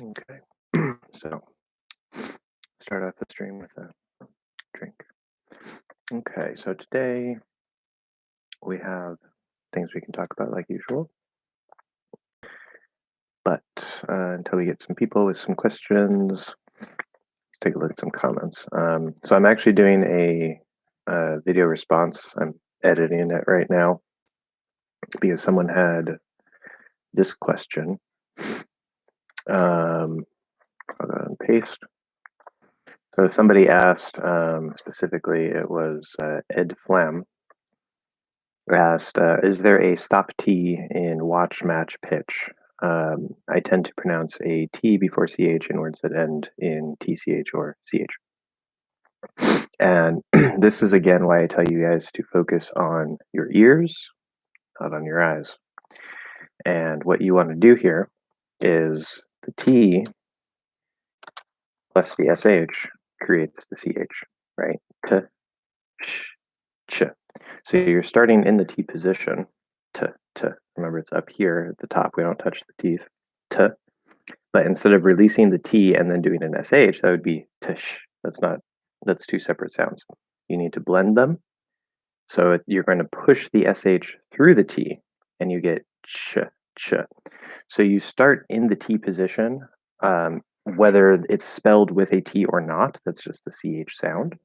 Okay, so start off the stream with a drink. Okay, so today we have things we can talk about like usual, but until we get some people with some questions, let's take a look at some comments. So I'm actually doing a video response. I'm editing it right now because someone had this question. I'll go ahead and paste. So somebody asked, specifically, it was Ed Flam, asked, is there a stop T in watch, match, pitch? I tend to pronounce a T before CH in words that end in TCH or CH. And this is again why I tell you guys to focus on your ears, not on your eyes. And what you want to do here is the T plus the SH creates the CH, right? T, sh, ch. So you're starting in the T position. T. Remember, it's up here at the top. We don't touch the teeth. T. But instead of releasing the T and then doing an SH, that would be tish. That's two separate sounds. You need to blend them. So you're going to push the SH through the T and you get ch. So you start in the T position, whether it's spelled with a T or not, that's just the CH sound.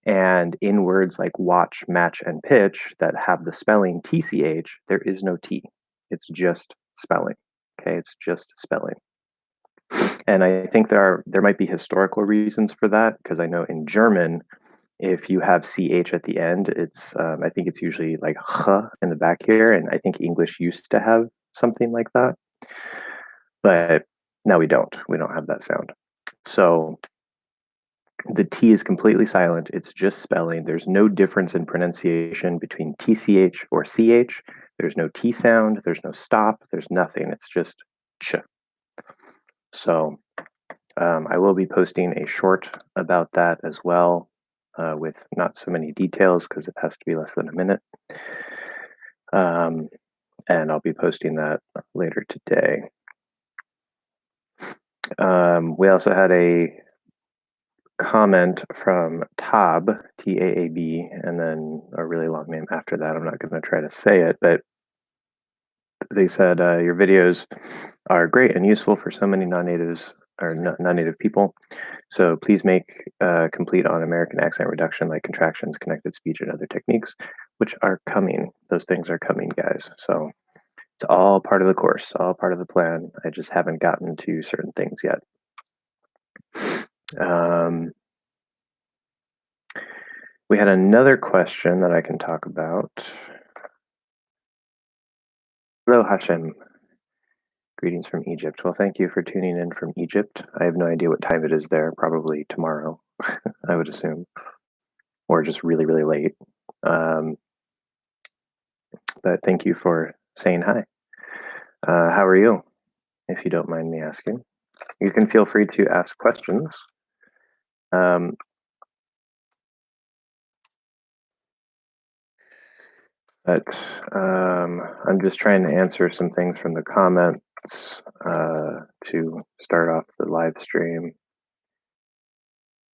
And in words like watch, match, and pitch that have the spelling TCH, there is no T. It's just spelling. Okay, it's just spelling. And I think there might be historical reasons for that, because I know in German, if you have CH at the end, it's I think it's usually like h in the back here, and I think English used to have something like that. But now we don't. We don't have that sound. So the T is completely silent. It's just spelling. There's no difference in pronunciation between TCH or CH. There's no T sound. There's no stop. There's nothing. It's just ch. So I will be posting a short about that as well, with not so many details because it has to be less than a minute. And I'll be posting that later today. We also had a comment from Taab, T-A-A-B, and then a really long name after that. I'm not going to try to say it, but they said your videos are great and useful for so many non-natives or non-native people. So please make complete on American accent reduction, like contractions, connected speech, and other techniques, which are coming. Those things are coming, guys. So it's all part of the course, all part of the plan. I just haven't gotten to certain things yet. We had another question that I can talk about. Hello, Hashem. Greetings from Egypt. Well, thank you for tuning in from Egypt. I have no idea what time it is there, probably tomorrow, I would assume, or just really, really late. But thank you for saying hi. How are you, if you don't mind me asking? You can feel free to ask questions. But I'm just trying to answer some things from the comments to start off the live stream.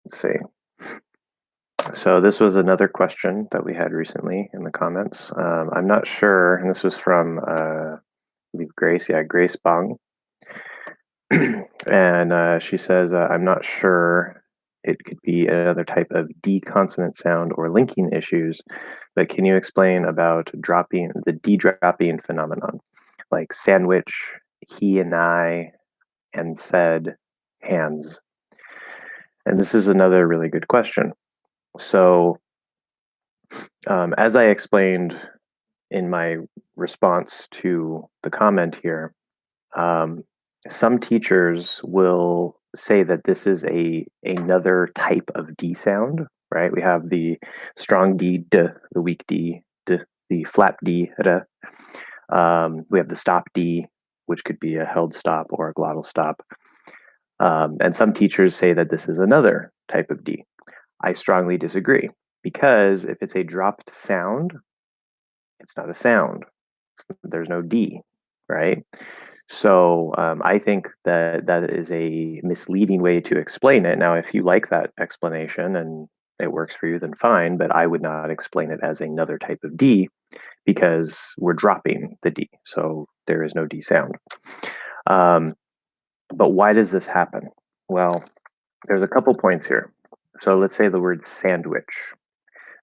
Let's see. So this was another question that we had recently in the comments. I'm not sure, and this was from I believe Grace. Yeah, Grace Bong. And she says, I'm not sure it could be another type of D consonant sound or linking issues, but can you explain about dropping the D dropping phenomenon, like sandwich, he and I, and said, hands? And this is another really good question. So as I explained in my response to the comment here, some teachers will say that this is another type of D sound, right? We have the strong D, D, the weak D, D, the flat D, R. We have the stop D, which could be a held stop or a glottal stop. And some teachers say that this is another type of D. I strongly disagree, because if it's a dropped sound, it's not a sound. There's no D, right? So I think that that is a misleading way to explain it. Now, if you like that explanation and it works for you, then fine, but I would not explain it as another type of D because we're dropping the D. So there is no D sound. But why does this happen? Well, there's a couple points here. So let's say the word sandwich.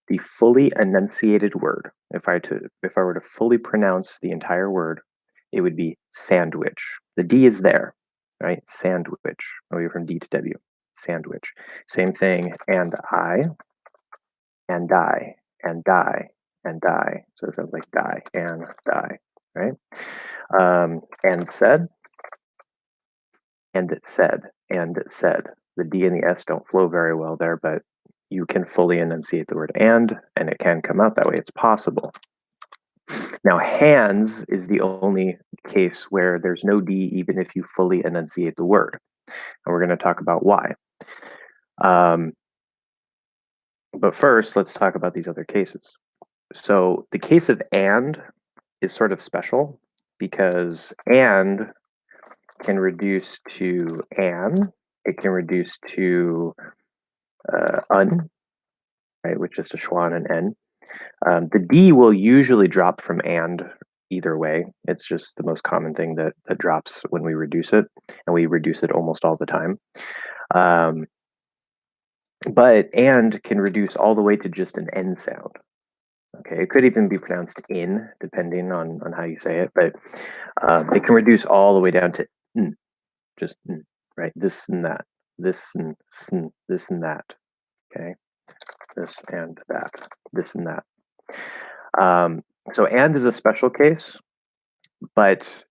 The fully enunciated word, if I were to fully pronounce the entire word, it would be sandwich. The D is there, right? Sandwich. Away from D to W. Sandwich. Same thing, and I, and die, and die, and die. So it sounds like die and die, right? And said, and it said, and it said. The D and the S don't flow very well there, but you can fully enunciate the word and it can come out that way. It's possible. Now, hands is the only case where there's no D even if you fully enunciate the word. And we're going to talk about why. But first, let's talk about these other cases. So the case of and is sort of special because and can reduce to an, it can reduce to un, right, which is a schwa and an n. The D will usually drop from and either way. It's just the most common thing that drops when we reduce it, and we reduce it almost all the time. But and can reduce all the way to just an N sound. Okay, it could even be pronounced in, depending on how you say it, but it can reduce all the way down to n, just n, right? This and that, this and this and that. Okay, this and that, this and that. So and is a special case, but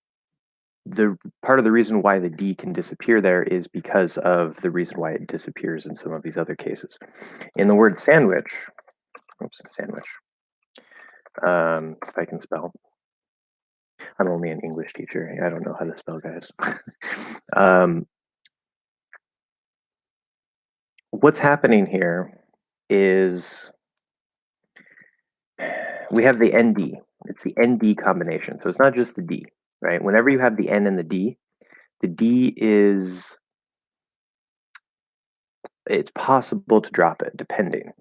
the part of the reason why the D can disappear there is because of the reason why it disappears in some of these other cases. In the word sandwich, sandwich, if I can spell. I'm only an English teacher. I don't know how to spell, guys. What's happening here is we have the ND. It's the ND combination. So it's not just the D, right? Whenever you have the N and the D is, it's possible to drop it depending.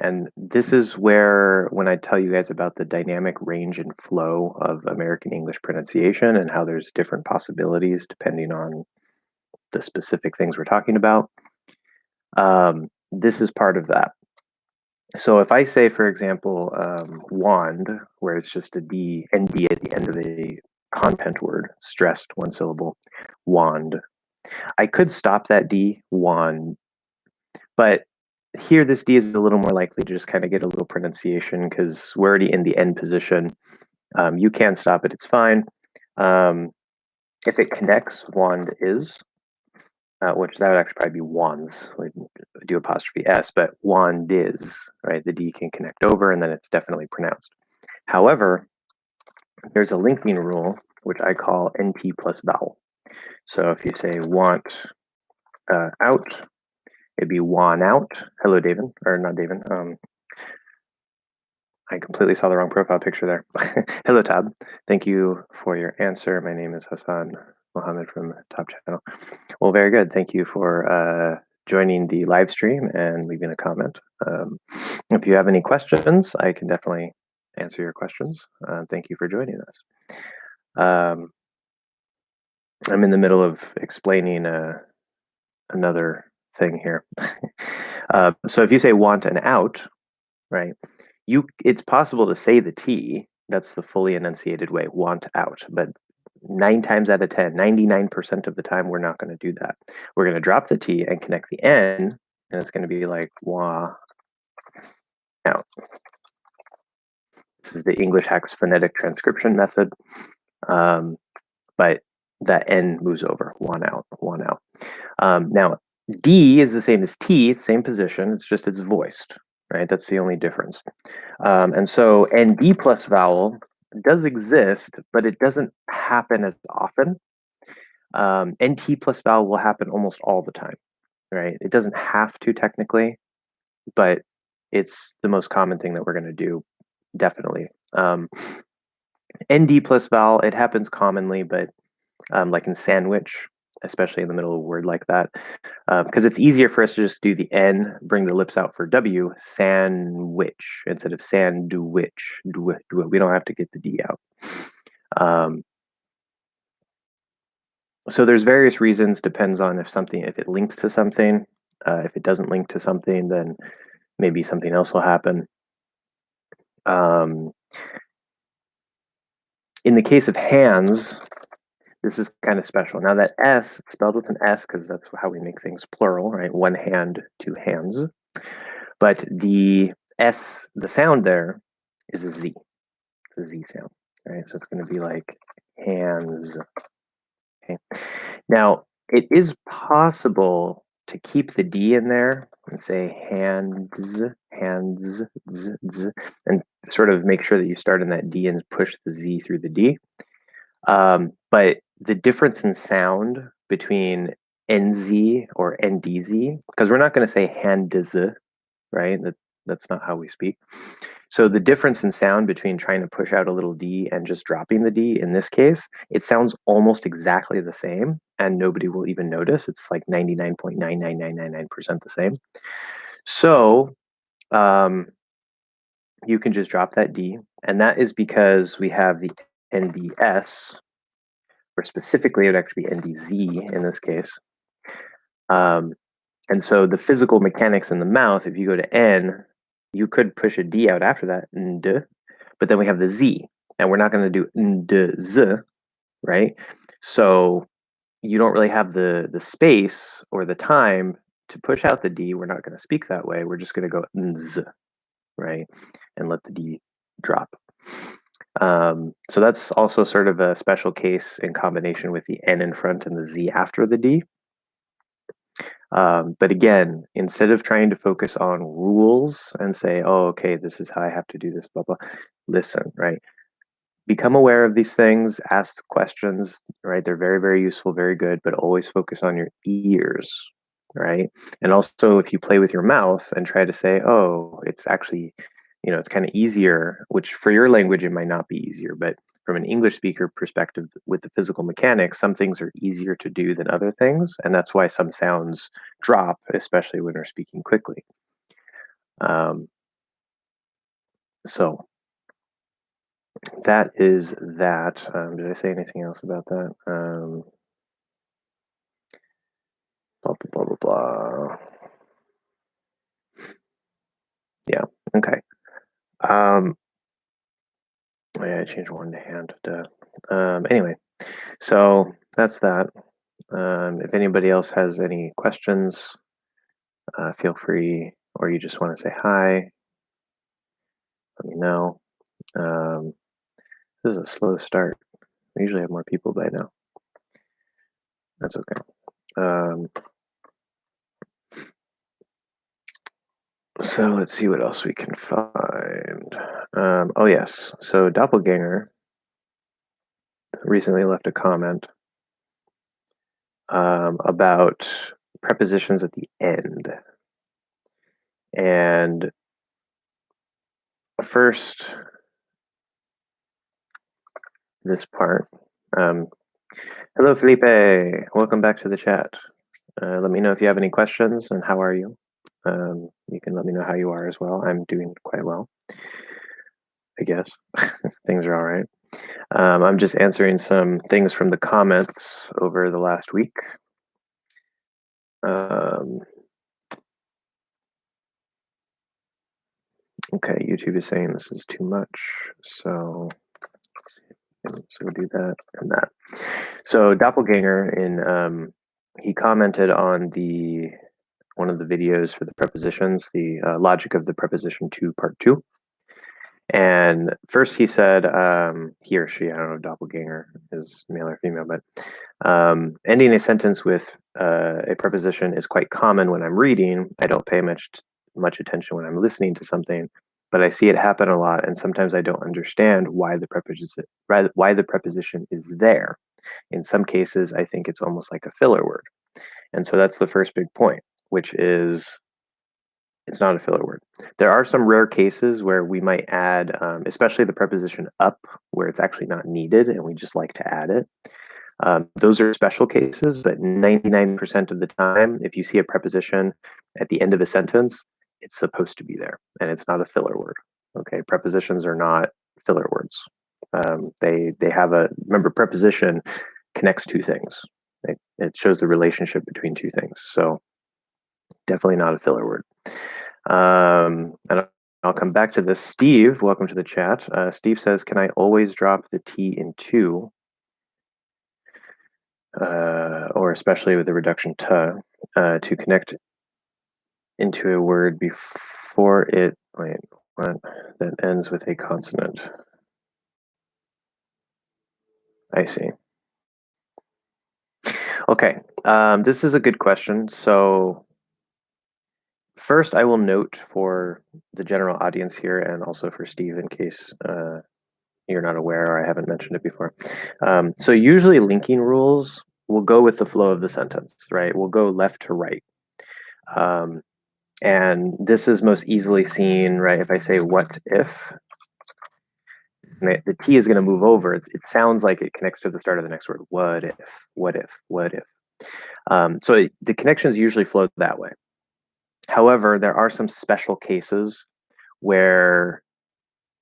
And this is where, when I tell you guys about the dynamic range and flow of American English pronunciation and how there's different possibilities depending on the specific things we're talking about, this is part of that. So if I say, for example, wand, where it's just a D, ND at the end of a content word, stressed one syllable, wand, I could stop that D, wand, but here this D is a little more likely to just kind of get a little pronunciation because we're already in the end position. You can stop it, it's fine. If it connects, wand is, which that would actually probably be wands, like do apostrophe S, but wand is, right? The D can connect over and then it's definitely pronounced. However, there's a linking rule, which I call NT plus vowel. So if you say want out, it'd be wan out. Hello, David, or not David. I completely saw the wrong profile picture there. Hello, Tab. Thank you for your answer. My name is Hassan Mohammed from Top Channel. Well, very good. Thank you for joining the live stream and leaving a comment. If you have any questions, I can definitely answer your questions. Thank you for joining us. I'm in the middle of explaining another thing here. So if you say want and out, right, it's possible to say the T, that's the fully enunciated way, want out, but 9 times out of 10, 99% of the time, we're not going to do that. We're going to drop the T and connect the N, and it's going to be like wah out. This is the English Hacks phonetic transcription method, but that N moves over, one out, one out. Now, D is the same as T, same position, it's just it's voiced, right? That's the only difference. And so ND plus vowel does exist, but it doesn't happen as often. NT plus vowel will happen almost all the time, right? It doesn't have to technically, but it's the most common thing that we're going to do, definitely. ND plus vowel, it happens commonly, but like in sandwich, especially in the middle of a word like that, because it's easier for us to just do the N, bring the lips out for W, sandwich, instead of sandwich. We don't have to get the D out. So there's various reasons, depends on if it links to something. If it doesn't link to something, then maybe something else will happen. In the case of hands, this is kind of special. Now that S, it's spelled with an S because that's how we make things plural, right? One hand, two hands. But the S, the sound there is a Z. It's a Z sound, right? So it's going to be like hands. Okay. Now, it is possible to keep the D in there and say hands, hands, z, z, and sort of make sure that you start in that D and push the Z through the D. But the difference in sound between NZ or NDZ, because we're not going to say hands, right? That's not how we speak. So the difference in sound between trying to push out a little D and just dropping the D, in this case, it sounds almost exactly the same, and nobody will even notice. It's like 99.99999% the same. So you can just drop that D, and that is because we have the NDS, or specifically it would actually be NDZ in this case. And so the physical mechanics in the mouth, if you go to N, you could push a D out after that, nd, but then we have the Z, and we're not going to do ndz, right? So you don't really have the space or the time to push out the D. We're not going to speak that way. We're just going to go nz, right? And let the D drop. So that's also sort of a special case in combination with the N in front and the Z after the D. But again, instead of trying to focus on rules and say, oh, okay, this is how I have to do this, blah, blah, listen, right? Become aware of these things, ask questions, right? They're very, very useful, very good, but always focus on your ears, right? And also, if you play with your mouth and try to say, oh, it's actually, it's kind of easier, which for your language, it might not be easier, but from an English speaker perspective with the physical mechanics, some things are easier to do than other things. And that's why some sounds drop, especially when we're speaking quickly. So that is that. Did I say anything else about that? Blah, blah, blah, blah, blah. Yeah, okay. Yeah, I changed one to hand. Anyway, so that's that. If anybody else has any questions, feel free, or you just want to say hi, let me know. This is a slow start. We usually have more people by now. That's okay. So let's see what else we can find. Oh yes, so Doppelganger recently left a comment about prepositions at the end. And first, this part. Hello, Felipe. Welcome back to the chat. Let me know if you have any questions, and how are you? You can let me know how you are as well. I'm doing quite well, I guess. Things are all right. I'm just answering some things from the comments over the last week. Okay, YouTube is saying this is too much, so we'll do that and that. So Doppelganger, he commented on one of the videos for the prepositions, the logic of the preposition to part 2. And first he said, he or she, I don't know if Doppelganger is male or female, but ending a sentence with a preposition is quite common when I'm reading. I don't pay much attention when I'm listening to something, but I see it happen a lot, and sometimes I don't understand why the preposition is there. In some cases, I think it's almost like a filler word. And so that's the first big point, which is it's not a filler word. There are some rare cases where we might add, especially the preposition up, where it's actually not needed and we just like to add it. Those are special cases, but 99% of the time, if you see a preposition at the end of a sentence, it's supposed to be there, and it's not a filler word. Okay, prepositions are not filler words. They have a, remember, preposition connects two things. It shows the relationship between two things. So definitely not a filler word. And I'll come back to this. Steve, welcome to the chat. Steve says, can I always drop the T in two? Or especially with the reduction to connect into a word before it, wait, what? That ends with a consonant. I see. Okay, this is a good question. So first, I will note for the general audience here and also for Steve in case you're not aware or I haven't mentioned it before. So usually linking rules will go with the flow of the sentence, right? We'll go left to right. And this is most easily seen, right? If I say what if, the T is going to move over. It sounds like it connects to the start of the next word. What if, what if, what if? So the connections usually flow that way. However, there are some special cases where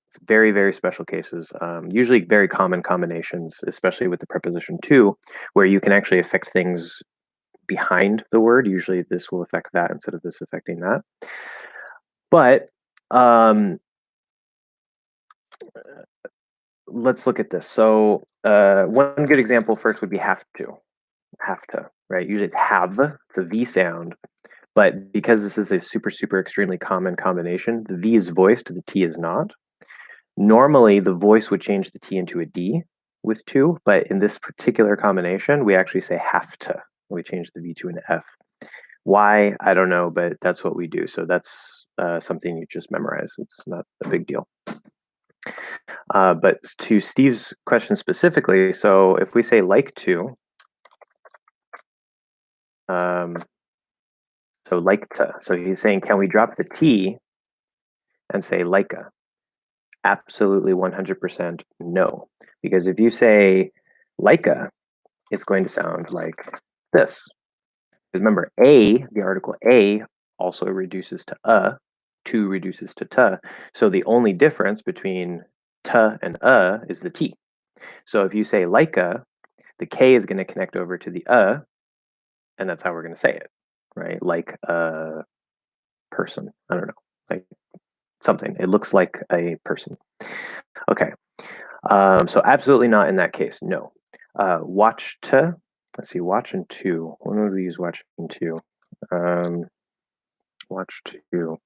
it's very, very special cases, usually very common combinations, especially with the preposition to, where you can actually affect things behind the word. Usually this will affect that instead of this affecting that. But let's look at this. So one good example first would be have to, right? Usually it's have, it's a V sound. But because this is a super, super extremely common combination, the V is voiced, the T is not. Normally, the voice would change the T into a D with to, but in this particular combination, we actually say have to. We change the V to an F. Why? I don't know, but that's what we do. So that's something you just memorize. It's not a big deal. But to Steve's question specifically, so if we say like to, so like to, so he's saying, can we drop the T and say like a? Absolutely 100% no. Because if you say like a, it's going to sound like this. Remember, a, the article a, also reduces to reduces to t. So the only difference between t and is the t. So if you say like a, the k is going to connect over to the and that's how we're going to say it, right? Like a person. I don't know, like something. It looks like a person. Okay. So absolutely not in that case. No. Watch to. Let's see. Watch and to. When would we use watch and to? Watch to.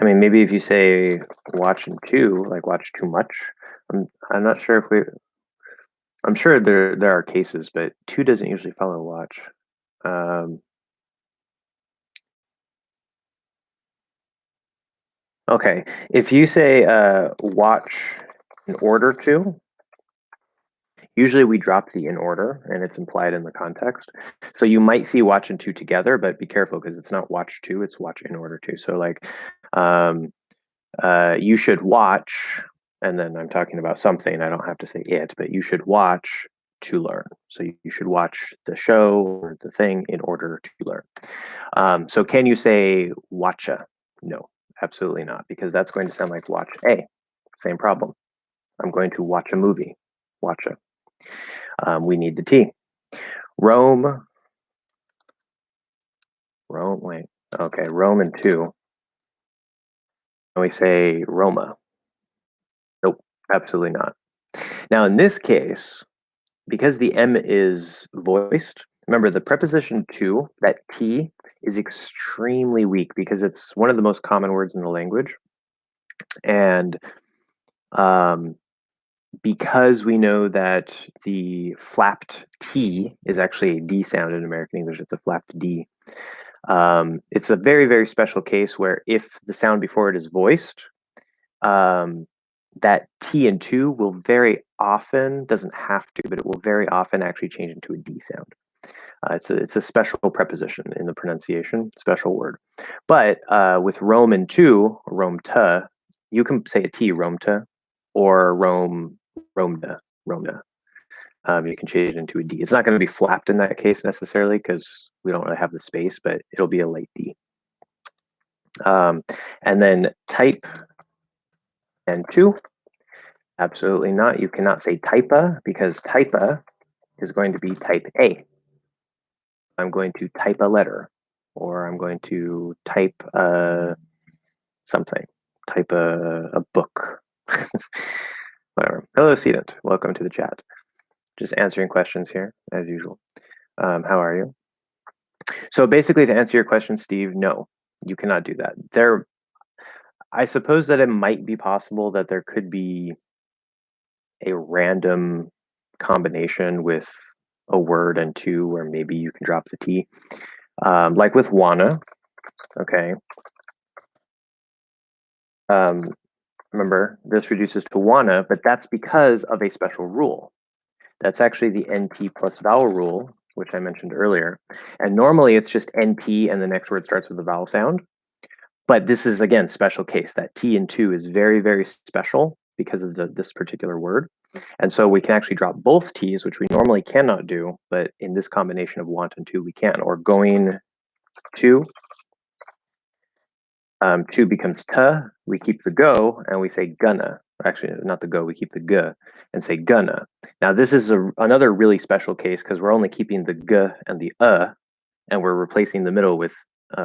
I mean, maybe if you say watch and to, like watch too much. I'm not sure if we. I'm sure there are cases, but to doesn't usually follow watch. Okay, if you say watch in order to, usually we drop the in order and it's implied in the context. So you might see watch and to together, but be careful because it's not watch to, it's watch in order to. So like you should watch, and then I'm talking about something, I don't have to say it, but you should watch to learn. So you should watch the show or the thing in order to learn. So can you say watcha? No, absolutely not, because that's going to sound like watch a. Same problem. I'm going to watch a movie. Watcha. We need the T. Rome. Wait. Okay, Rome and two. And we say Roma. Nope, absolutely not. Now, in this case, because the M is voiced, remember the preposition to, that T, is extremely weak because it's one of the most common words in the language. And because we know that the flapped T is actually a D sound in American English, it's a flapped D. It's a very, very special case where if the sound before it is voiced, that T and to will very often, doesn't have to, but it will very often actually change into a D sound. It's a special preposition in the pronunciation, special word. But with Rome and to, Rome to, you can say a T, Rome to, or roamda, roamda. You can change it into a D. It's not going to be flapped in that case necessarily because we don't really have the space, but it'll be a light D. And then type and two, absolutely not. You cannot say typa because typa is going to be type A. I'm going to type a letter, or I'm going to type something, type a book, whatever. Hello, student. Welcome to the chat. Just answering questions here, as usual. How are you? So basically, to answer your question, Steve, no, you cannot do that. I suppose that it might be possible that there could be a random combination with a word and two, where maybe you can drop the T. Like with wanna, okay. Remember, this reduces to wanna, but that's because of a special rule. That's actually the NP plus vowel rule, which I mentioned earlier. And normally it's just NP and the next word starts with a vowel sound. But this is, again, special case. That T in two is very, very special because of this particular word. And so we can actually drop both T's, which we normally cannot do, but in this combination of want and to, we can. Or going to, to becomes to, we keep the go, and we say gonna. Actually, not the go, we keep the g and say gonna. Now, this is another really special case because we're only keeping the g and the and we're replacing the middle with,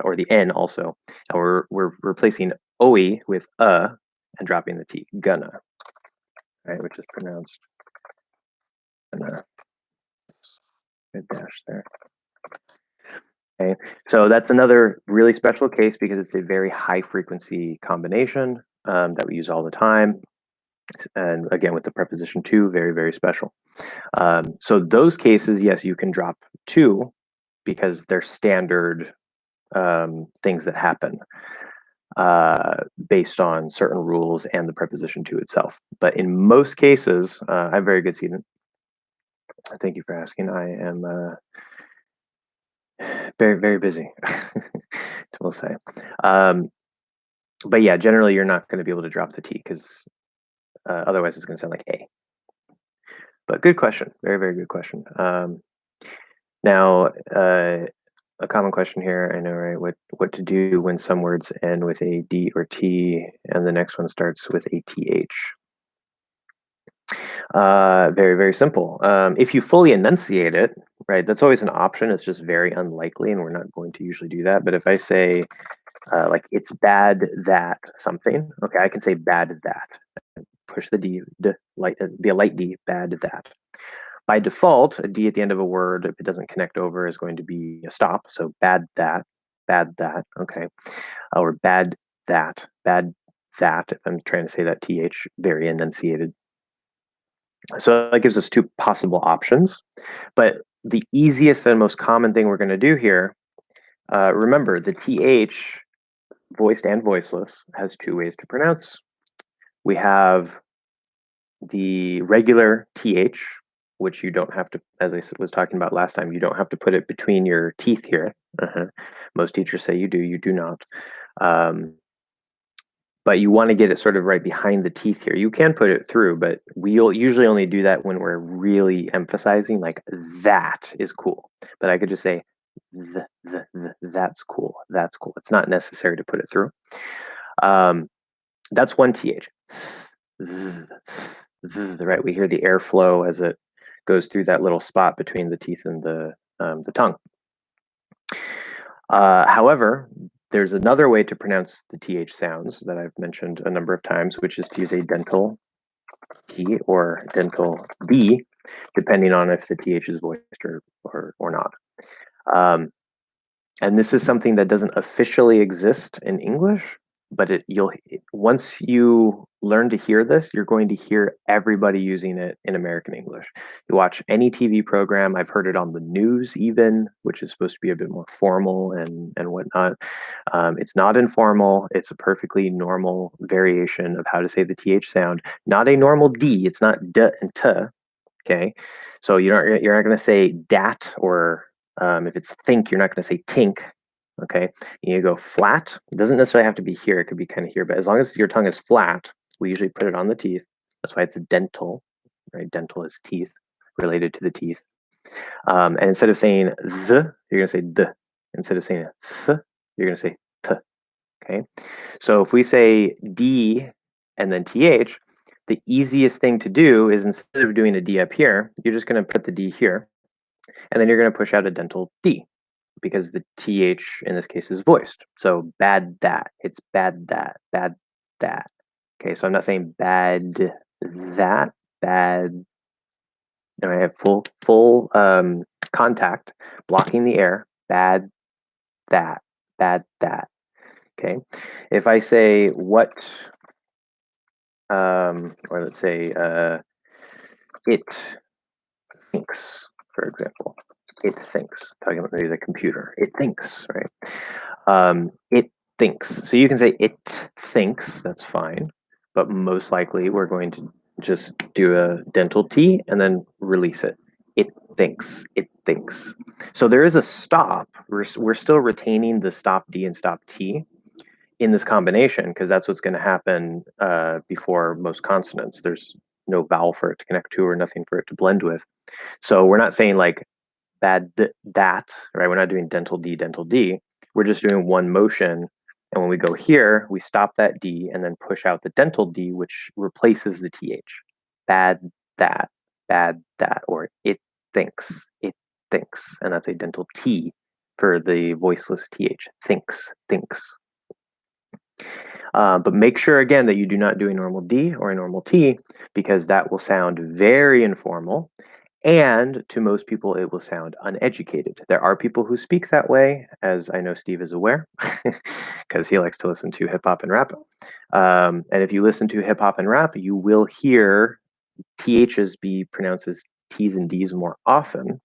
or the n also, and we're replacing oe with and dropping the t, gonna, right, which is pronounced gonna. Good dash there. Okay, so that's another really special case because it's a very high frequency combination that we use all the time. And again, with the preposition to, very, very special. So those cases, yes, you can drop to because they're standard things that happen based on certain rules and the preposition to itself. But in most cases, I'm very good student. Thank you for asking. I am very, very busy, we'll say. But yeah, generally you're not going to be able to drop the T because otherwise it's going to sound like A. But good question. Very, very good question. Now, a common question here, I know, right? What to do when some words end with a D or T and the next one starts with a TH? Very, very simple. If you fully enunciate it, right, that's always an option. It's just very unlikely, and we're not going to usually do that. But if I say, like, it's bad that something, okay, I can say bad that. Push the D, be a light D, bad that. By default, a D at the end of a word, if it doesn't connect over, is going to be a stop. So bad that, okay. Or bad that, if I'm trying to say that TH, very enunciated. So that gives us two possible options. But the easiest and most common thing we're going to do here, remember the TH, voiced and voiceless, has two ways to pronounce. We have the regular TH, which you don't have to, as I was talking about last time, you don't have to put it between your teeth here. Most teachers say you do not. But you want to get it sort of right behind the teeth here. You can put it through, but we'll usually only do that when we're really emphasizing, like, that is cool. But I could just say, that's cool, that's cool. It's not necessary to put it through. That's one TH. Right, we hear the airflow as it goes through that little spot between the teeth and the tongue. However, there's another way to pronounce the TH sounds that I've mentioned a number of times, which is to use a dental T or dental D, depending on if the TH is voiced or not. And this is something that doesn't officially exist in English, but once you learn to hear this, you're going to hear everybody using it in American English. You watch any TV program, I've heard it on the news even, which is supposed to be a bit more formal and whatnot. It's not informal. It's a perfectly normal variation of how to say the TH sound, not a normal D. It's not D and T, okay? So you're not going to say dat, or if it's think, you're not going to say tink. Okay, you go flat. It doesn't necessarily have to be here. It could be kind of here, but as long as your tongue is flat, we usually put it on the teeth. That's why it's dental, right? Dental is teeth, related to the teeth. And instead of saying the, you're going to say the. Instead of saying th, you're going to say t. Okay. So if we say D and then TH, the easiest thing to do is instead of doing a D up here, you're just going to put the D here, and then you're going to push out a dental D because the TH in this case is voiced. So bad that. It's bad that. Bad that. Okay, so I'm not saying bad that. Bad. And I have full contact, blocking the air. Bad that. Bad that. Okay. If I say what, or let's say it thinks, for example. It thinks. Talking about maybe the computer. It thinks, right? It thinks. So you can say it thinks. That's fine. But most likely we're going to just do a dental T and then release it. It thinks. It thinks. So there is a stop. We're still retaining the stop D and stop T in this combination because that's what's going to happen before most consonants. There's no vowel for it to connect to or nothing for it to blend with. So we're not saying like bad that, right? We're not doing dental D, dental D. We're just doing one motion. And when we go here, we stop that D and then push out the dental D, which replaces the TH. Bad that, or it thinks, it thinks. And that's a dental T for the voiceless TH, thinks, thinks. But make sure again that you do not do a normal D or a normal T because that will sound very informal. And to most people, it will sound uneducated. There are people who speak that way, as I know Steve is aware, because he likes to listen to hip hop and rap. And if you listen to hip hop and rap, you will hear THs be pronounced as T's and D's more often.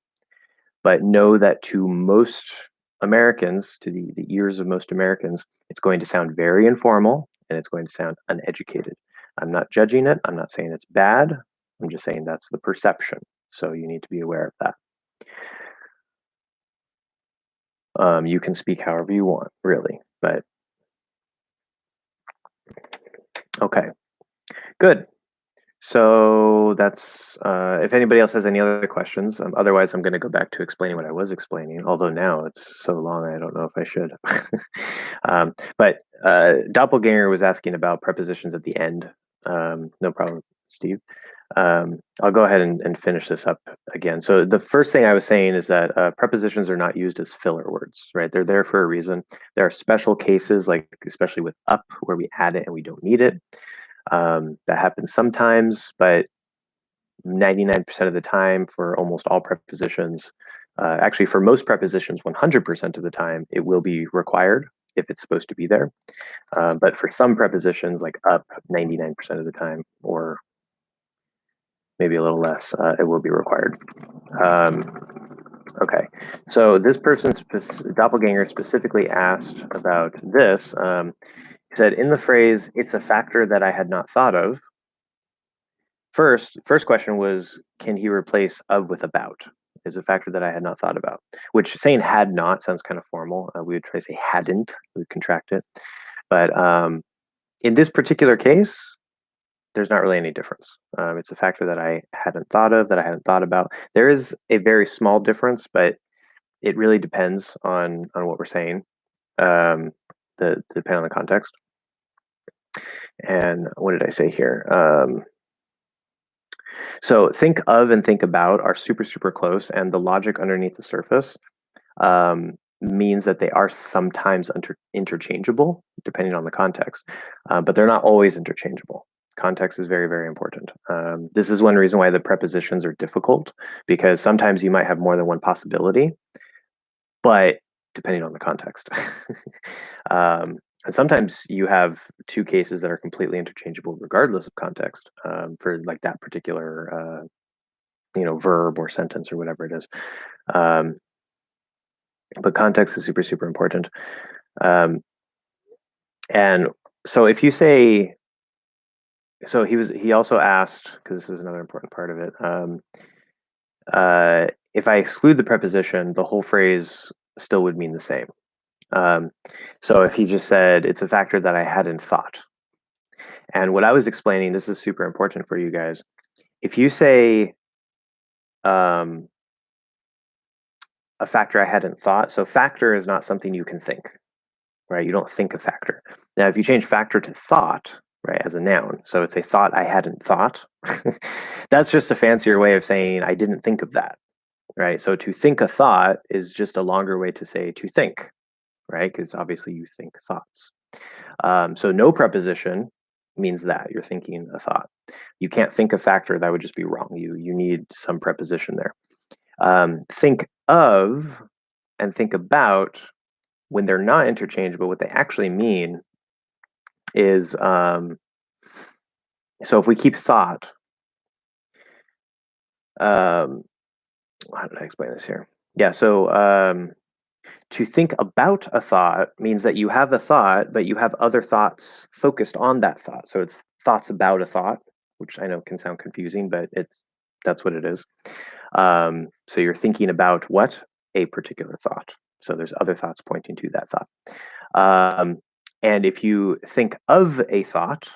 But know that to most Americans, to the ears of most Americans, it's going to sound very informal and it's going to sound uneducated. I'm not judging it. I'm not saying it's bad. I'm just saying that's the perception. So you need to be aware of that. You can speak however you want, really, but okay, good. So that's, if anybody else has any other questions, otherwise I'm going to go back to explaining what I was explaining, although now it's so long, I don't know if I should. But Doppelganger was asking about prepositions at the end. No problem, Steve. I'll go ahead and finish this up again. So the first thing I was saying is that prepositions are not used as filler words, right? They're there for a reason. There are special cases, like especially with up, where we add it and we don't need it. That happens sometimes, but 99% of the time for almost all prepositions, actually for most prepositions, 100% of the time, it will be required if it's supposed to be there. But for some prepositions, like up, 99% of the time, or maybe a little less, it will be required. Okay, so this person, Doppelganger, specifically asked about this. He said, in the phrase, it's a factor that I had not thought of, first question was, can he replace of with about? Is a factor that I had not thought about, which saying had not sounds kind of formal. We would try to say hadn't, we would contract it. But in this particular case, there's not really any difference. It's a factor that I hadn't thought of, that I hadn't thought about. There is a very small difference, but it really depends on what we're saying, depending on the context. And what did I say here? So think of and think about are super, super close, and the logic underneath the surface means that they are sometimes interchangeable, depending on the context, but they're not always interchangeable. Context is very, very important. This is one reason why the prepositions are difficult, because sometimes you might have more than one possibility, but depending on the context. And sometimes you have two cases that are completely interchangeable regardless of context, for like that particular verb or sentence or whatever it is. But context is super, super important. And so if you say, so he also asked, because this is another important part of it, if I exclude the preposition, the whole phrase still would mean the same. So if he just said, it's a factor that I hadn't thought, And what I was explaining, this is super important for you guys. If you say a factor I hadn't thought, so factor is not something you can think, right? You don't think a factor. Now, if you change factor to thought, right, as a noun, so it's a thought I hadn't thought, that's just a fancier way of saying I didn't think of that, right? So to think a thought is just a longer way to say to think, right? Because obviously you think thoughts. So no preposition means that you're thinking a thought. You can't think a factor, that would just be wrong. You need some preposition there. Think of and think about, when they're not interchangeable, what they actually mean is, so if we keep thought, how did I explain this here? Yeah, so to think about a thought means that you have the thought, but you have other thoughts focused on that thought. So it's thoughts about a thought, which I know can sound confusing, but that's what it is. So you're thinking about what? A particular thought. So there's other thoughts pointing to that thought. And if you think of a thought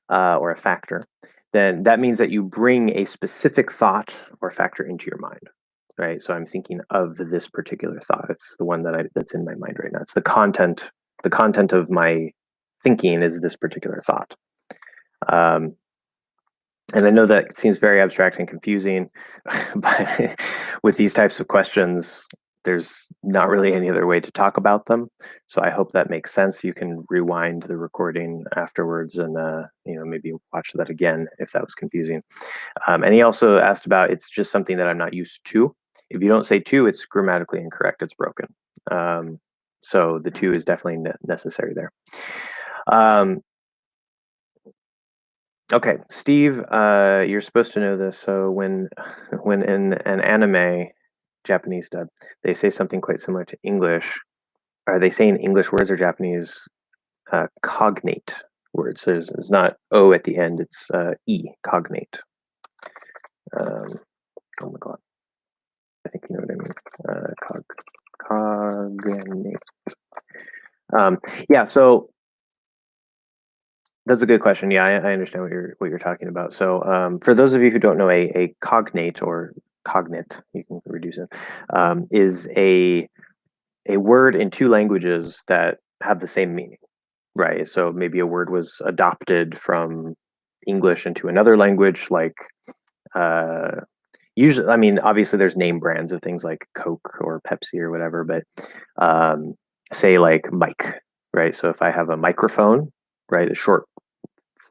or a factor, then that means that you bring a specific thought or factor into your mind, right? So I'm thinking of this particular thought. It's the one that's in my mind right now. It's the content. The content of my thinking is this particular thought. And I know that seems very abstract and confusing, but with these types of questions, there's not really any other way to talk about them. So I hope that makes sense. You can rewind the recording afterwards and maybe watch that again if that was confusing. And he also asked about, it's just something that I'm not used to. If you don't say to, it's grammatically incorrect. It's broken. So the to is definitely necessary there. Okay, Steve, you're supposed to know this. So when in an anime, Japanese dub, they say something quite similar to English. Are they saying English words or Japanese cognate words? So there's not O at the end, it's E, cognate. Oh my God. I think you know what I mean. Cognate. Yeah, so that's a good question. Yeah, I understand what you're talking about. So for those of you who don't know, a cognate or cognate, you can reduce it, is a word in two languages that have the same meaning, right? So maybe a word was adopted from English into another language, like usually, I mean, obviously there's name brands of things like Coke or Pepsi or whatever, but say like mic, right? So if I have a microphone, right, the short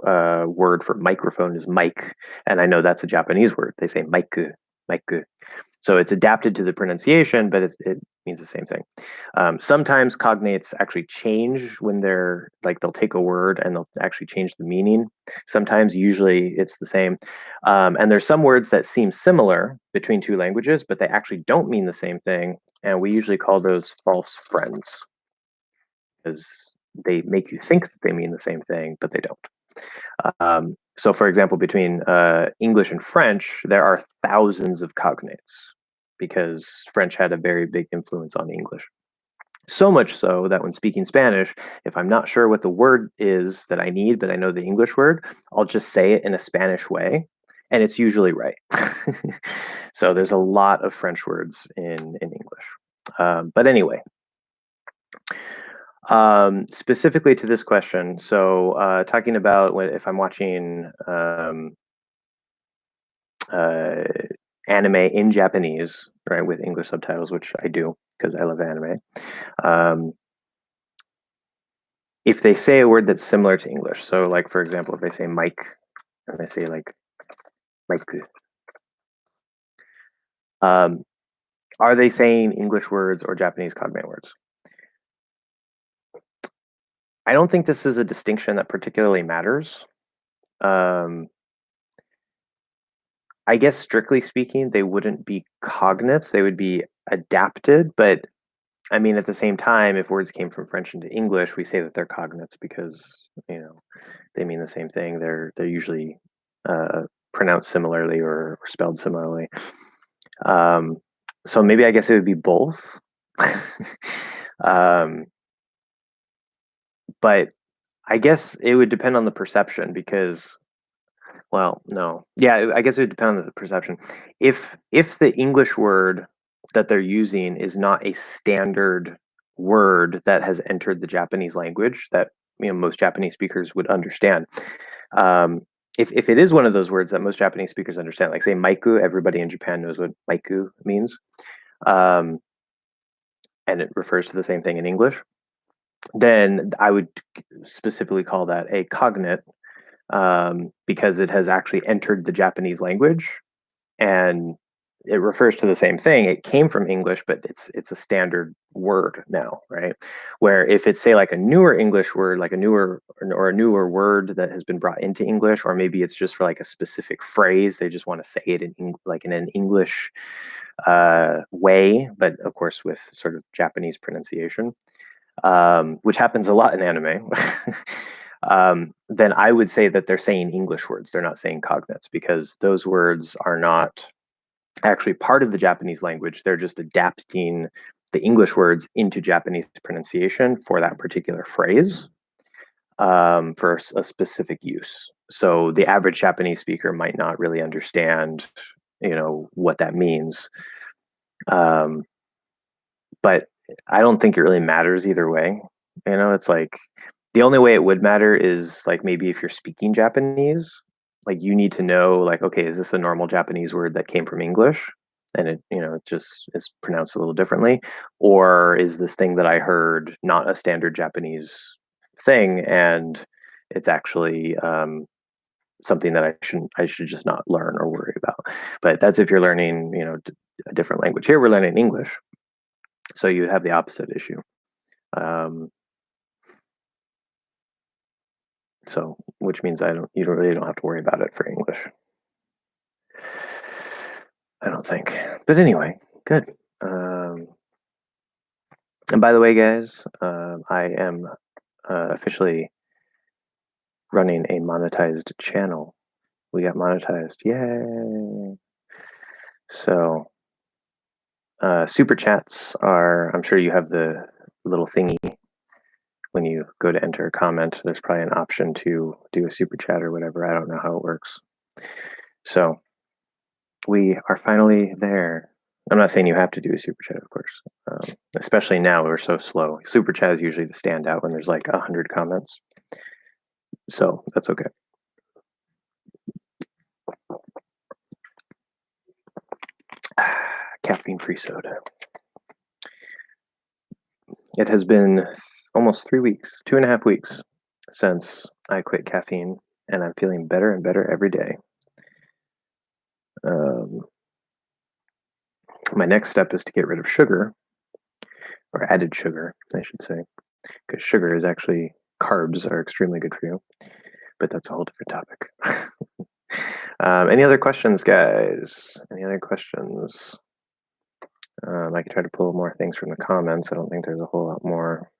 word for microphone is mic, and I know that's a Japanese word. They say maiku, maiku. So it's adapted to the pronunciation, but it means the same thing. Sometimes cognates actually change when they'll take a word and they'll actually change the meaning. Sometimes, usually it's the same. And there's some words that seem similar between two languages, but they actually don't mean the same thing. And we usually call those false friends, because they make you think that they mean the same thing, but they don't. So for example, between English and French, there are thousands of cognates because French had a very big influence on English. So much so that when speaking Spanish, if I'm not sure what the word is that I need, but I know the English word, I'll just say it in a Spanish way, and it's usually right. So there's a lot of French words in English. But anyway, specifically to this question, so talking about if I'm watching anime in Japanese, right, with English subtitles, which I do because I love anime. If they say a word that's similar to English, so like for example, if they say mic and they say like maiku, are they saying English words or Japanese cognate words? I don't think this is a distinction that particularly matters. I guess strictly speaking, they wouldn't be cognates, they would be adapted, but I mean, at the same time, if words came from French into English, we say that they're cognates because, they mean the same thing. They're usually pronounced similarly or spelled similarly. So maybe I guess it would be both. But I guess it would depend on the perception because, well, no. Yeah, I guess it would depend on the perception. If the English word that they're using is not a standard word that has entered the Japanese language that most Japanese speakers would understand. Um, if it is one of those words that most Japanese speakers understand, like say maiku, everybody in Japan knows what maiku means, um, and it refers to the same thing in English, then I would specifically call that a cognate, because it has actually entered the Japanese language and it refers to the same thing. It came from English, but it's a standard word now, right? Where if it's say like a newer English word, like a newer or a newer word that has been brought into English, or maybe it's just for like a specific phrase, they just want to say it in like in an English way, but of course with sort of Japanese pronunciation, which happens a lot in anime. Then I would say that they're saying English words. They're not saying cognates because those words are not actually part of the Japanese language. They're just adapting the English words into Japanese pronunciation for that particular phrase, for a specific use. So the average Japanese speaker might not really understand, what that means. Um, but I don't think it really matters either way. It's like the only way it would matter is like maybe if you're speaking Japanese, like you need to know like, okay, is this a normal Japanese word that came from English? And it just is pronounced a little differently. Or is this thing that I heard not a standard Japanese thing and it's actually something that I should just not learn or worry about. But that's if you're learning, a different language. Here we're learning English. So you have the opposite issue. Um, so which means you really don't have to worry about it for English. I don't think. But anyway, good. And by the way, guys, I am officially running a monetized channel. We got monetized. Yay. So super chats are, I'm sure you have the little thingy when you go to enter a comment. There's probably an option to do a super chat or whatever. I don't know how it works. So we are finally there. I'm not saying you have to do a super chat, of course. Especially now we're so slow. Super chat is usually the standout when there's like 100 comments. So that's okay. Caffeine-free soda. It has been almost 3 weeks, 2.5 weeks since I quit caffeine, and I'm feeling better and better every day. My next step is to get rid of sugar, or added sugar, I should say, because sugar is actually, carbs are extremely good for you, but that's a whole different topic. Any other questions, guys? Any other questions? I can try to pull more things from the comments. I don't think there's a whole lot more.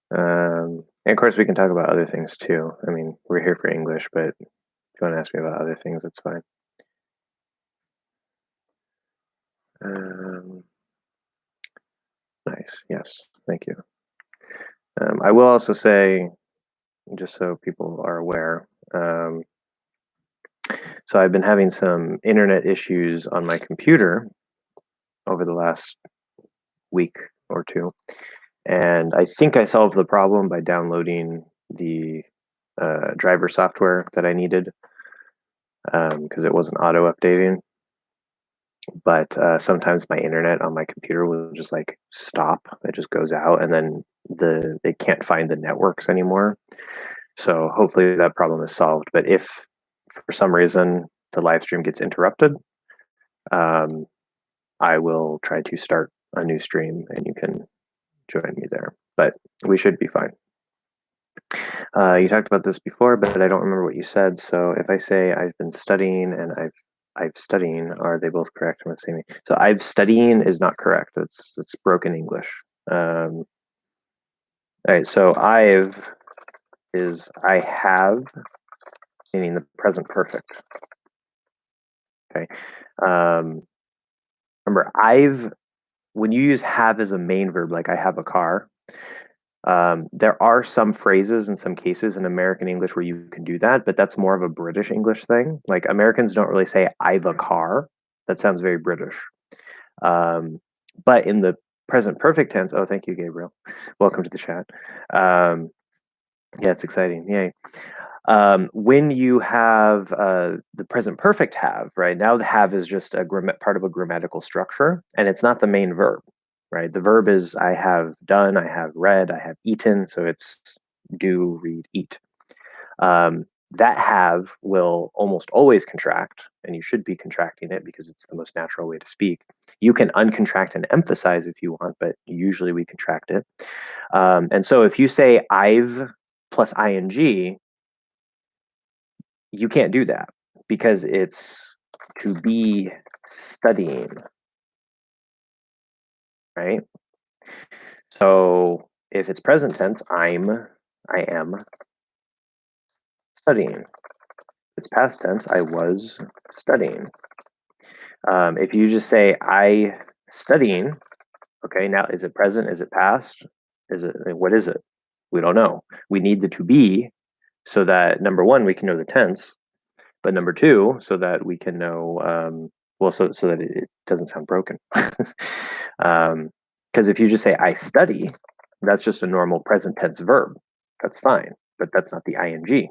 And of course, we can talk about other things too. I mean, we're here for English, but if you want to ask me about other things, that's fine. Nice. Yes. Thank you. I will also say, just so people are aware, so I've been having some internet issues on my computer over the last week or two. And I think I solved the problem by downloading the driver software that I needed, because it wasn't auto updating. But sometimes my internet on my computer will just like stop. It just goes out, and then it can't find the networks anymore. So hopefully that problem is solved. But if for some reason the live stream gets interrupted, I will try to start a new stream, and you can join me there. But we should be fine. You talked about this before, but I don't remember what you said. So if I say I've been studying and I've studying, are they both correct? I'm assuming. So I've studying is not correct. It's broken English. All right. So I've is I have, meaning the present perfect. Okay. Remember, when you use have as a main verb, like I have a car, there are some phrases in some cases in American English where you can do that, but that's more of a British English thing. Like Americans don't really say I've a car. That sounds very British. But in the present perfect tense, oh, thank you, Gabriel. Welcome to the chat. Yeah, it's exciting. Yay. When you have the present perfect have, right? Now the have is just a part of a grammatical structure, and it's not the main verb, right? The verb is I have done, I have read, I have eaten, so it's do, read, eat. That have will almost always contract, and you should be contracting it because it's the most natural way to speak. You can uncontract and emphasize if you want, but usually we contract it. And so if you say I've plus ing, you can't do that because it's to be studying, right? So if it's present tense, I am studying. If it's past tense, I was studying. If you just say I studying, okay, now is it present? Is it past? What is it? We don't know. We need the to be so that number one, we can know the tense, but number two, so that we can know, so that it doesn't sound broken. Because if you just say I study, that's just a normal present tense verb. That's fine, but that's not the ing,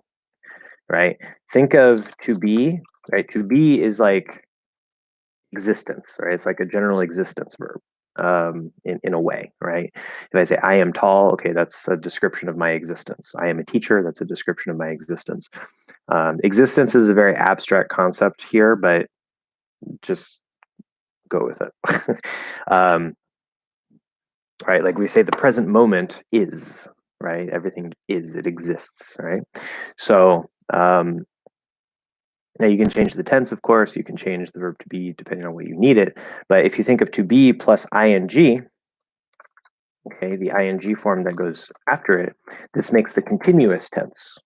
right? Think of to be, right? To be is like existence, right? It's like a general existence verb in a way, right? If I say I am tall, okay, that's a description of my existence. I am a teacher, that's a description of my existence. Existence is a very abstract concept here, but just go with it. Right? Like we say the present moment is, right? Everything is, it exists, right? So now you can change the tense, of course, you can change the verb to be depending on what you need it. But if you think of to be plus ing, okay, the ing form that goes after it, this makes the continuous tense,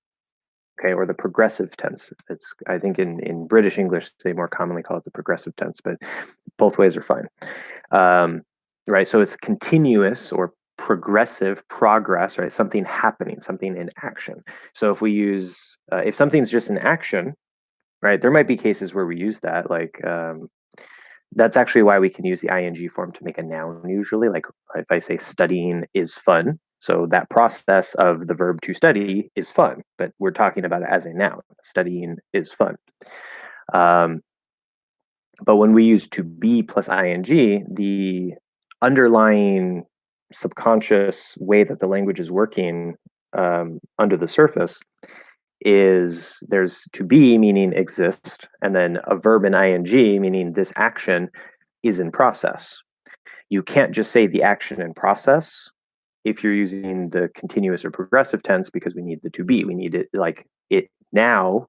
okay, or the progressive tense. It's, I think in British English, they more commonly call it the progressive tense, but both ways are fine. Right, so it's continuous or progressive progress, right? Something happening, something in action. So if we use, if something's just in action, right, there might be cases where we use that, like that's actually why we can use the ing form to make a noun usually. Like if I say studying is fun, so that process of the verb to study is fun, but we're talking about it as a noun. Studying is fun. But when we use to be plus ing, the underlying subconscious way that the language is working under the surface is there's to be meaning exist, and then a verb in ing meaning this action is in process. You can't just say the action in process if you're using the continuous or progressive tense because we need the to be. We need it like it now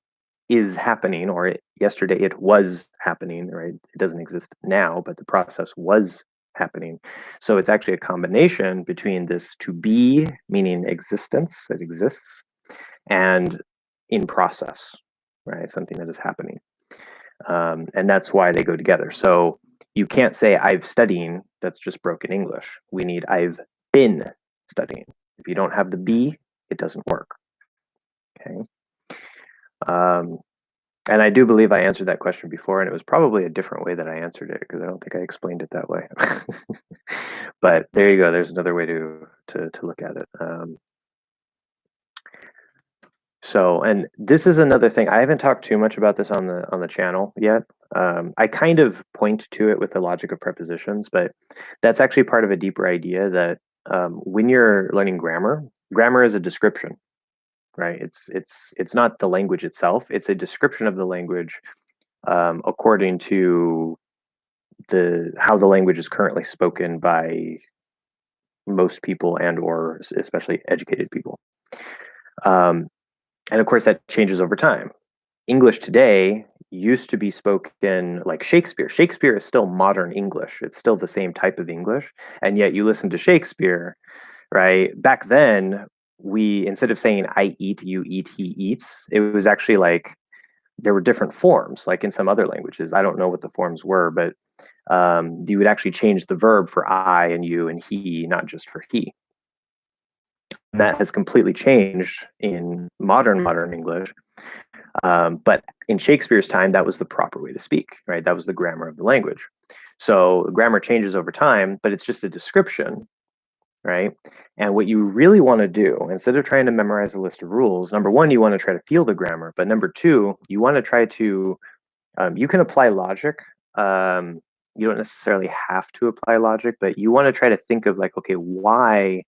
is happening, or yesterday it was happening, right? It doesn't exist now, but the process was happening. So it's actually a combination between this to be, meaning existence, that exists, and in process, right? Something that is happening. And that's why they go together. So you can't say I've studying, that's just broken English. We need I've been studying. If you don't have the be, it doesn't work. Okay. And I do believe I answered that question before, and it was probably a different way that I answered it because I don't think I explained it that way. But there you go. There's another way to look at it. So, and this is another thing. I haven't talked too much about this on the channel yet. I kind of point to it with the logic of prepositions, but that's actually part of a deeper idea that when you're learning grammar, grammar is a description, right? It's not the language itself. It's a description of the language according to how the language is currently spoken by most people and or especially educated people. And of course, that changes over time. English today used to be spoken like Shakespeare. Shakespeare is still modern English. It's still the same type of English. And yet you listen to Shakespeare, right? Back then, instead of saying I eat, you eat, he eats, it was actually like there were different forms, like in some other languages. I don't know what the forms were, but you would actually change the verb for I and you and he, not just for he. And that has completely changed in modern English. But in Shakespeare's time, that was the proper way to speak, right? That was the grammar of the language. So the grammar changes over time, but it's just a description, right? And what you really want to do, instead of trying to memorize a list of rules, number one, you want to try to feel the grammar. But number two, you want to try to, you can apply logic. You don't necessarily have to apply logic, but you want to try to think of like, okay, why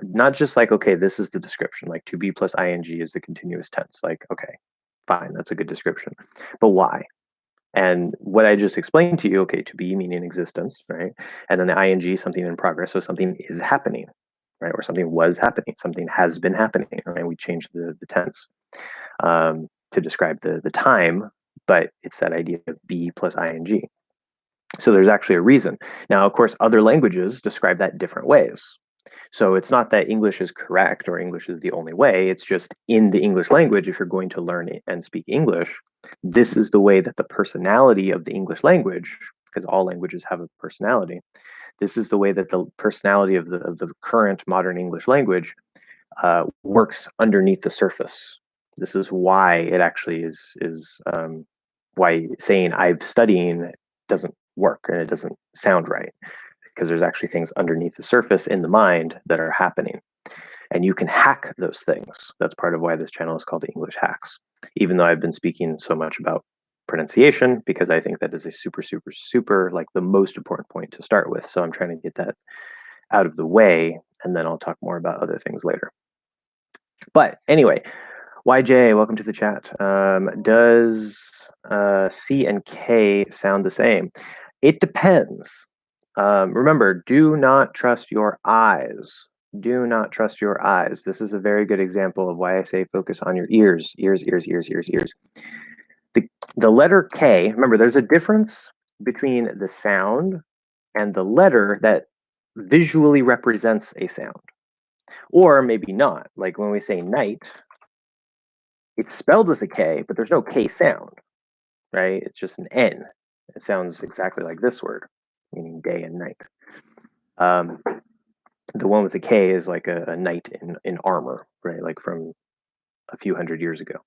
not just like, okay, this is the description, like to be plus ing is the continuous tense. Like, okay, fine, that's a good description. But why? And what I just explained to you, okay, to be meaning existence, right? And then the ing, something in progress. So something is happening, right? Or something was happening, something has been happening, right? We changed the tense to describe the time, but it's that idea of be plus ing. So there's actually a reason. Now, of course, other languages describe that different ways. So it's not that English is correct or English is the only way. It's just in the English language, if you're going to learn it and speak English, this is the way that the personality of the English language, because all languages have a personality, this is the way that the personality of the current modern English language works underneath the surface. This is why it actually is why saying I'm studying doesn't work and it doesn't sound right, because there's actually things underneath the surface in the mind that are happening. And you can hack those things. That's part of why this channel is called English Hacks, even though I've been speaking so much about pronunciation, because I think that is a super, like the most important point to start with. So I'm trying to get that out of the way, and then I'll talk more about other things later. But anyway, YJ, welcome to the chat. Does C and K sound the same? It depends. Remember, do not trust your eyes. Do not trust your eyes. This is a very good example of why I say focus on your ears. Ears, ears, ears, ears, ears. The letter K, remember, there's a difference between the sound and the letter that visually represents a sound. Or maybe not. Like when we say night, it's spelled with a K, but there's no K sound, right? It's just an N. It sounds exactly like this word, meaning day and night. The one with the K is like a knight in armor, right? Like from a few hundred years ago.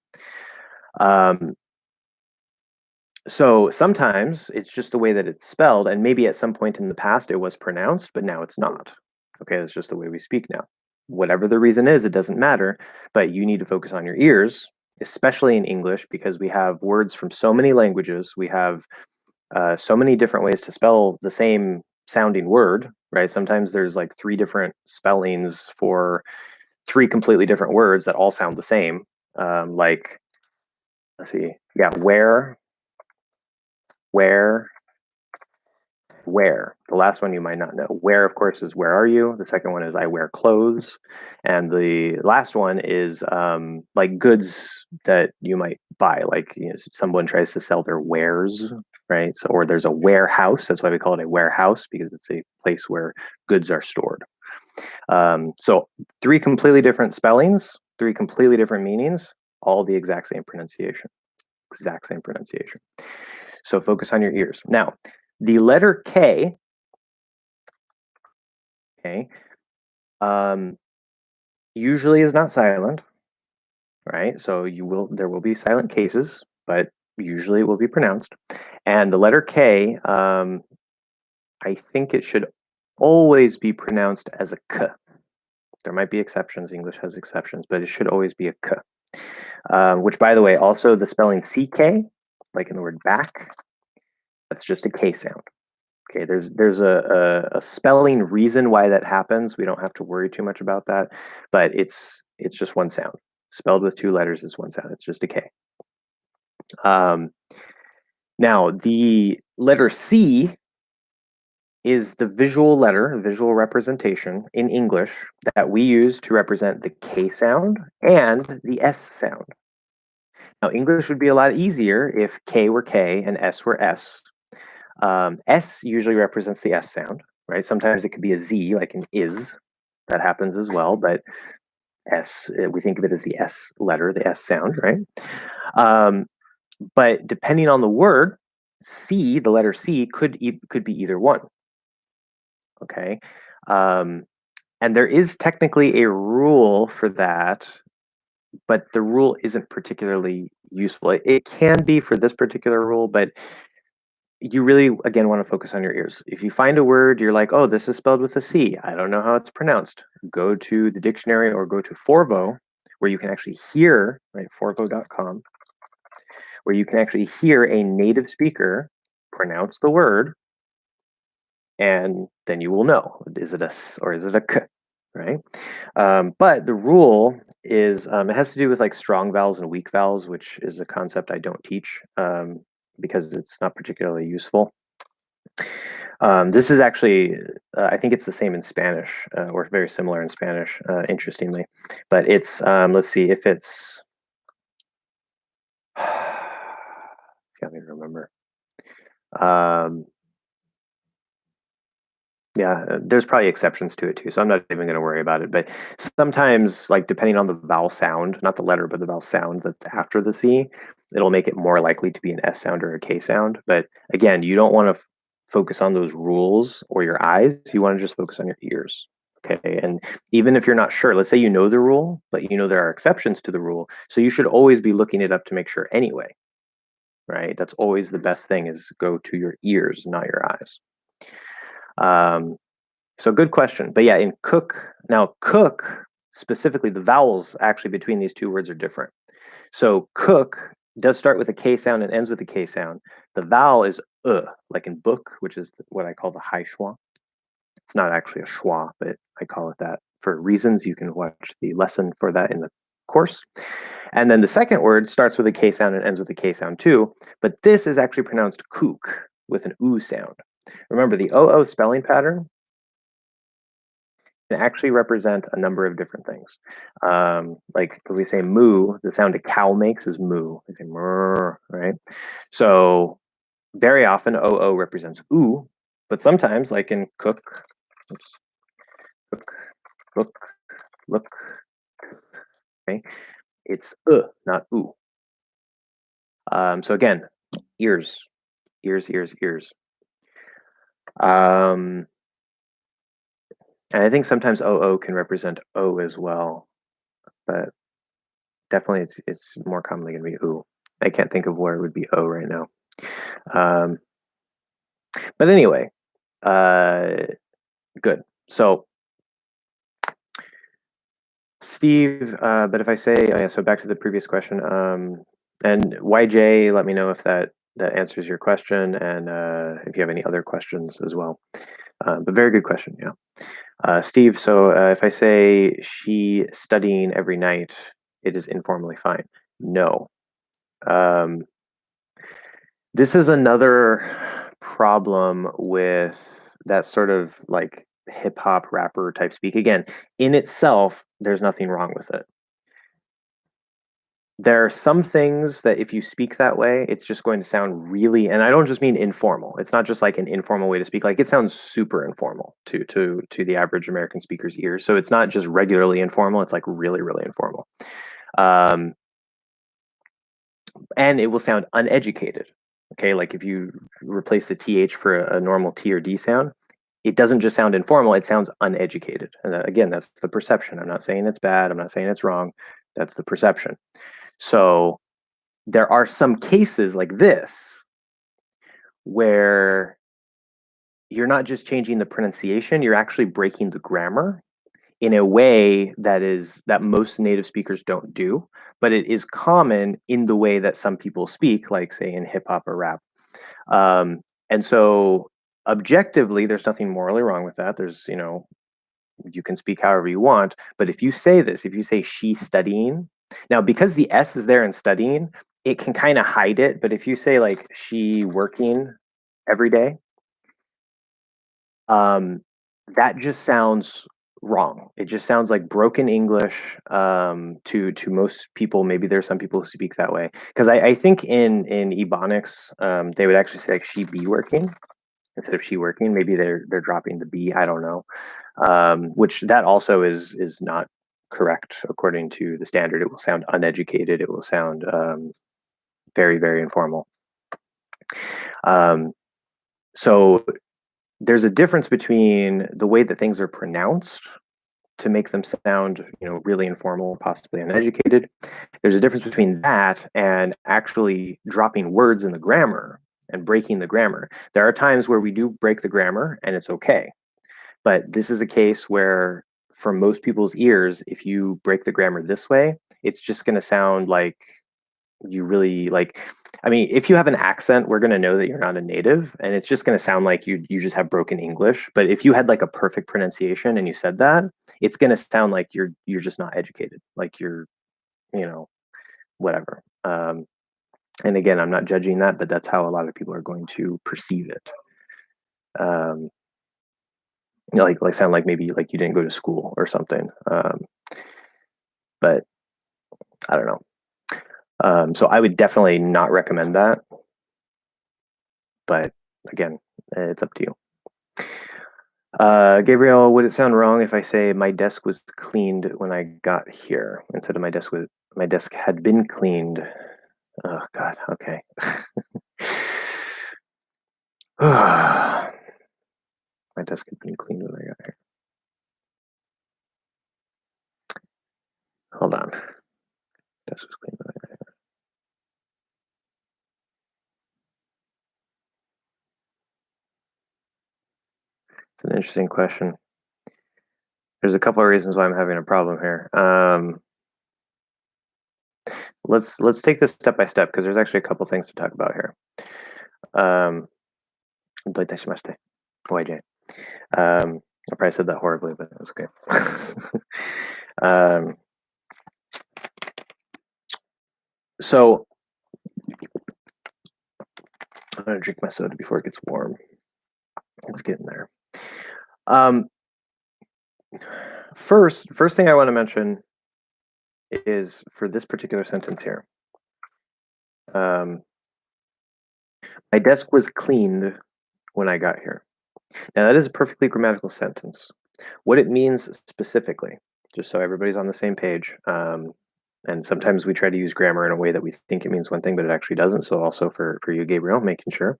So sometimes it's just the way that it's spelled, and maybe at some point in the past it was pronounced, but now it's not. Okay, that's just the way we speak now. Whatever the reason is, it doesn't matter, but you need to focus on your ears, especially in English, because we have words from so many languages. We have so many different ways to spell the same sounding word, right? Sometimes there's like 3 different spellings for 3 completely different words that all sound the same. Like, let's see, yeah, where. The last one you might not know. Where, of course, is where are you? The second one is I wear clothes. And the last one is like goods that you might buy. Like, you know, someone tries to sell their wares, right? So, or there's a warehouse. That's why we call it a warehouse, because it's a place where goods are stored. So 3 completely different spellings, 3 completely different meanings, all the exact same pronunciation. Exact same pronunciation. So focus on your ears. Now, the letter K, okay, usually is not silent, right? So there will be silent cases, but usually it will be pronounced. And the letter K, I think it should always be pronounced as a K. There might be exceptions. English has exceptions, but it should always be a K. Which, by the way, also the spelling CK, like in the word back, that's just a K sound. Okay, there's a spelling reason why that happens. We don't have to worry too much about that, but it's just one sound. Spelled with 2 letters is one sound. It's just a K. Now, the letter C is the visual letter, visual representation in English that we use to represent the K sound and the S sound. Now, English would be a lot easier if K were K and S were S. S usually represents the S sound, right? Sometimes it could be a Z, like an is. That happens as well, but S, we think of it as the S letter, the S sound, right? But depending on the word, C, the letter C, could be either one. Okay, and there is technically a rule for that, but the rule isn't particularly useful. It can be for this particular rule, but you really, again, want to focus on your ears. If you find a word, you're like, oh, this is spelled with a C. I don't know how it's pronounced. Go to the dictionary or go to Forvo, where you can actually hear, right, forvo.com, where you can actually hear a native speaker pronounce the word, and then you will know, is it a S or is it a K, right? But the rule is, it has to do with like strong vowels and weak vowels, which is a concept I don't teach because it's not particularly useful. This is actually, I think it's the same in Spanish, or very similar in Spanish, interestingly. But it's, let's see, if it's, can't even remember. Yeah, there's probably exceptions to it too, so I'm not even going to worry about it. But sometimes, like depending on the vowel sound, not the letter, but the vowel sound that's after the C, it'll make it more likely to be an S sound or a K sound. But again, you don't want to focus on those rules or your eyes. You want to just focus on your ears. Okay. And even if you're not sure, let's say you know the rule, but you know there are exceptions to the rule. So you should always be looking it up to make sure anyway. Right. That's always the best thing, is go to your ears, not your eyes. So good question. But yeah, in cook, now cook, specifically the vowels actually between these two words are different. So cook does start with a K sound and ends with a K sound. The vowel is like in book, which is what I call the high schwa. It's not actually a schwa, but I call it that for reasons. You can watch the lesson for that in the course. And then the second word starts with a K sound and ends with a K sound too, but this is actually pronounced kook with an oo sound. Remember, the OO spelling pattern can actually represent a number of different things. Like when we say moo, the sound a cow makes is moo. We say murr, right? So very often OO represents oo, but sometimes, like in cook, oops, cook, look, look, okay, it's not oo. So again, ears, ears, ears, ears. And I think sometimes OO can represent O as well, but definitely it's more commonly going to be oo. I can't think of where it would be O right now. But anyway, good. So Steve, but if I say, oh yeah, so back to the previous question, and YJ, let me know if that answers your question, and if you have any other questions as well. But very good question, yeah. Steve, so if I say she studying every night, it is informally fine. No. This is another problem with that sort of like hip hop rapper type speak. Again, in itself, there's nothing wrong with it. There are some things that if you speak that way, it's just going to sound really, and I don't just mean informal. It's not just like an informal way to speak. Like it sounds super informal to the average American speaker's ears. So it's not just regularly informal. It's like really, really informal. And it will sound uneducated. Okay, like if you replace the th for a normal t or d sound, it doesn't just sound informal, it sounds uneducated. And again, that's the perception. I'm not saying it's bad, I'm not saying it's wrong. That's the perception. So there are some cases like this where you're not just changing the pronunciation, you're actually breaking the grammar in a way that most native speakers don't do, but it is common in the way that some people speak, like say in hip hop or rap. And so objectively, there's nothing morally wrong with that. There's, you can speak however you want, but if you say this, if you say she studying, now because the S is there in studying, it can kind of hide it. But if you say like she working every day, that just sounds wrong. It just sounds like broken English to most people. Maybe there's some people who speak that way. Because I think in Ebonics, they would actually say like she be working instead of she working. Maybe they're dropping the B. I don't know. Which that also is not correct according to the standard. It will sound uneducated. It will sound very, very informal. Um, so there's a difference between the way that things are pronounced to make them sound, really informal, possibly uneducated. There's a difference between that and actually dropping words in the grammar and breaking the grammar. There are times where we do break the grammar and it's okay. But this is a case where, for most people's ears, if you break the grammar this way, it's just going to sound like you really like. I mean, if you have an accent, we're going to know that you're not a native, and it's just going to sound like you just have broken English. But if you had like a perfect pronunciation and you said that, it's going to sound like you're just not educated, like you're, you know, whatever. And again, I'm not judging that, but that's how a lot of people are going to perceive it. Like sound like maybe like you didn't go to school or something. But I don't know. So I would definitely not recommend that. But again, it's up to you. Gabriel, would it sound wrong if I say my desk was cleaned when I got here instead of my desk had been cleaned? Oh God. Okay. My desk had been cleaned when I got here. Hold on. Desk was cleaned when I got here. It's an interesting question. There's a couple of reasons why I'm having a problem here. Let's take this step by step because there's actually a couple things to talk about here. どういたしまして. YJ. I probably said that horribly, but it was okay. So I'm gonna drink my soda before it gets warm. It's getting there. First thing I want to mention is for this particular sentence here. My desk was cleaned when I got here. Now that is a perfectly grammatical sentence. What it means specifically, just so everybody's on the same page, and sometimes we try to use grammar in a way that we think it means one thing, but it actually doesn't. So also for you, Gabriel, making sure.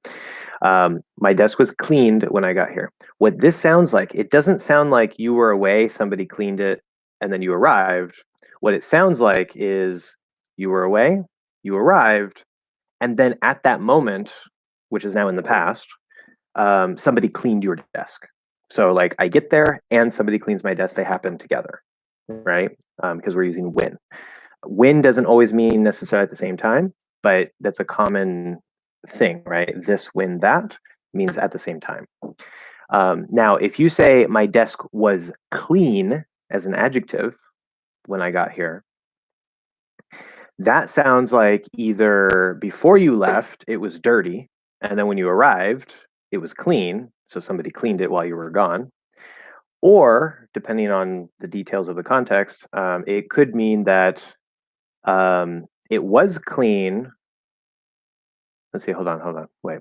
My desk was cleaned when I got here. What this sounds like, it doesn't sound like you were away, somebody cleaned it, and then you arrived. What it sounds like is you were away, you arrived, and then at that moment, which is now in the past, somebody cleaned your desk. So like I get there and somebody cleans my desk, they happen together, right? Because we're using when. When doesn't always mean necessarily at the same time, but that's a common thing, right? This, when, that means at the same time. Now, if you say my desk was clean as an adjective when I got here, that sounds like either before you left, it was dirty, and then when you arrived, it was clean, so somebody cleaned it while you were gone. Or, depending on the details of the context, it could mean that it was clean. Let's see, hold on, wait.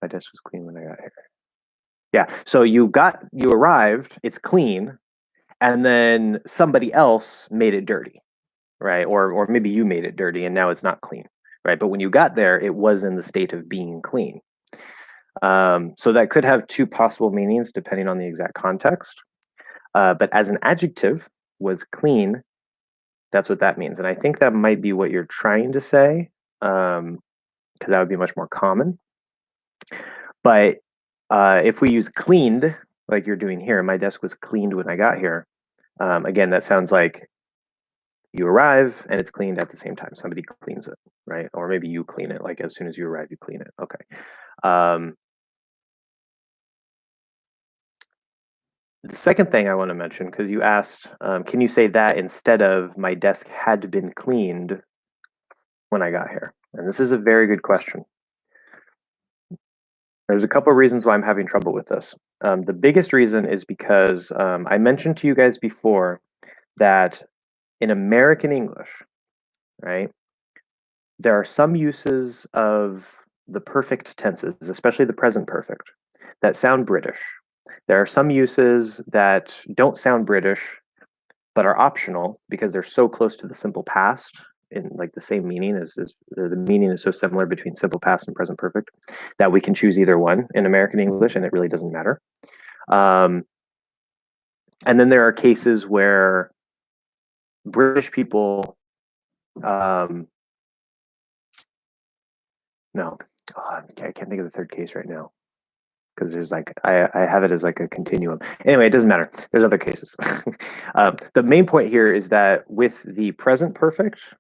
My desk was clean when I got here. Yeah, so you arrived, it's clean, and then somebody else made it dirty, right? Or maybe you made it dirty and now it's not clean, right? But when you got there, it was in the state of being clean. So that could have two possible meanings depending on the exact context. But as an adjective, was clean, that's what that means. And I think that might be what you're trying to say, because that would be much more common. But if we use cleaned, like you're doing here, my desk was cleaned when I got here. Again, that sounds like you arrive and it's cleaned at the same time. Somebody cleans it, right? Or maybe you clean it, like as soon as you arrive, you clean it. Okay. The second thing I want to mention, because you asked, can you say that instead of my desk had been cleaned when I got here? And this is a very good question. There's a couple of reasons why I'm having trouble with this. The biggest reason is because I mentioned to you guys before that in American English, right, there are some uses of the perfect tenses, especially the present perfect, that sound British. There are some uses that don't sound British, but are optional because they're so close to the simple past in like the same meaning as the meaning is so similar between simple past and present perfect that we can choose either one in American English, and it really doesn't matter. And then there are cases where British people, no, oh, I can't think of the third case right now because there's like I have it as like a continuum. Anyway, it doesn't matter. There's other cases. The main point here is that with the present perfect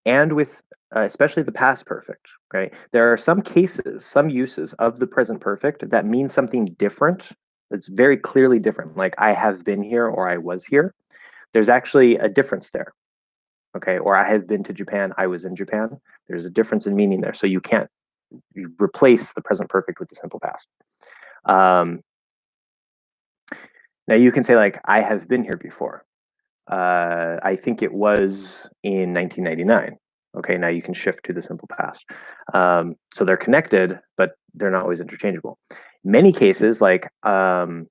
and with especially the past perfect, right? There are some cases, some uses of the present perfect that mean something different. That's very clearly different. Like I have been here or I was here. There's actually a difference there. Okay, or I have been to Japan, I was in Japan. There's a difference in meaning there. So you can't replace the present perfect with the simple past. Now you can say like, I have been here before. I think it was in 1999. Okay, now you can shift to the simple past. So they're connected, but they're not always interchangeable. Many cases, like I've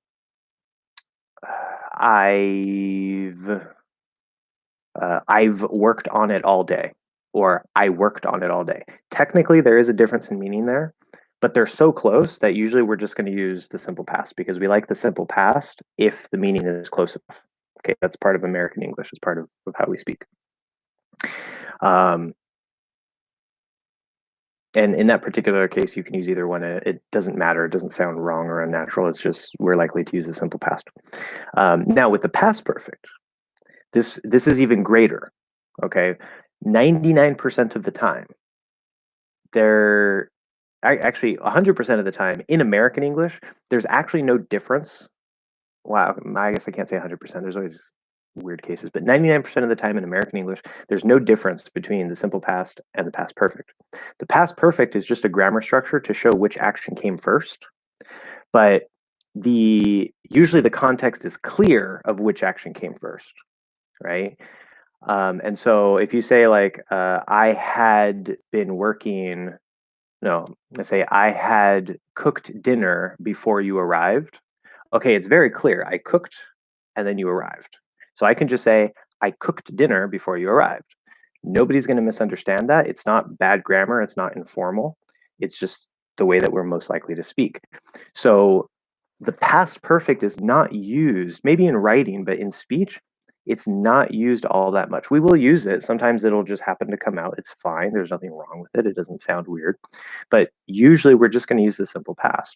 worked on it all day, or I worked on it all day. Technically, there is a difference in meaning there, but they're so close that usually we're just going to use the simple past because we like the simple past if the meaning is close enough. Okay, that's part of American English. It's part of how we speak. And in that particular case, you can use either one. It doesn't matter. It doesn't sound wrong or unnatural. It's just we're likely to use the simple past. Now, with the past perfect, this is even greater. Okay, 99% of the time, actually 100% of the time in American English, there's actually no difference. Wow, I guess I can't say 100%. There's always weird cases, but 99% of the time in American English, there's no difference between the simple past and the past perfect. The past perfect is just a grammar structure to show which action came first, but usually the context is clear of which action came first, right? And so if you say like, I had been working, no, let's say I had cooked dinner before you arrived. Okay, it's very clear. I cooked and then you arrived. So I can just say, I cooked dinner before you arrived. Nobody's going to misunderstand that. It's not bad grammar. It's not informal. It's just the way that we're most likely to speak. So the past perfect is not used, maybe in writing, but in speech, it's not used all that much. We will use it. Sometimes it'll just happen to come out. It's fine. There's nothing wrong with it. It doesn't sound weird. But usually we're just going to use the simple past.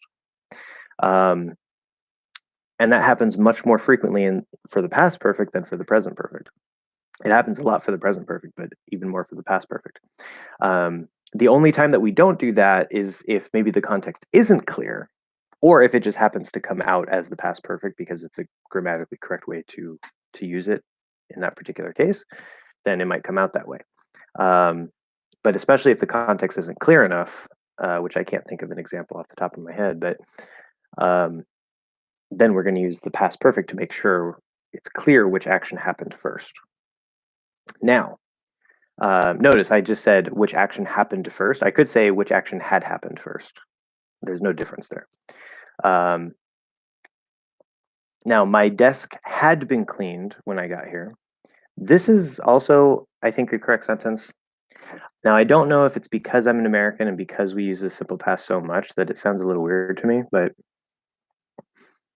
And that happens much more frequently for the past perfect than for the present perfect. It happens a lot for the present perfect, but even more for the past perfect. The only time that we don't do that is if maybe the context isn't clear, or if it just happens to come out as the past perfect because it's a grammatically correct way to use it in that particular case, then it might come out that way. But especially if the context isn't clear enough, which I can't think of an example off the top of my head, but then we're going to use the past perfect to make sure it's clear which action happened first. Now, notice I just said which action happened first. I could say which action had happened first. There's no difference there. Now, my desk had been cleaned when I got here. This is also, I think, a correct sentence. Now, I don't know if it's because I'm an American and because we use the simple past so much that it sounds a little weird to me, but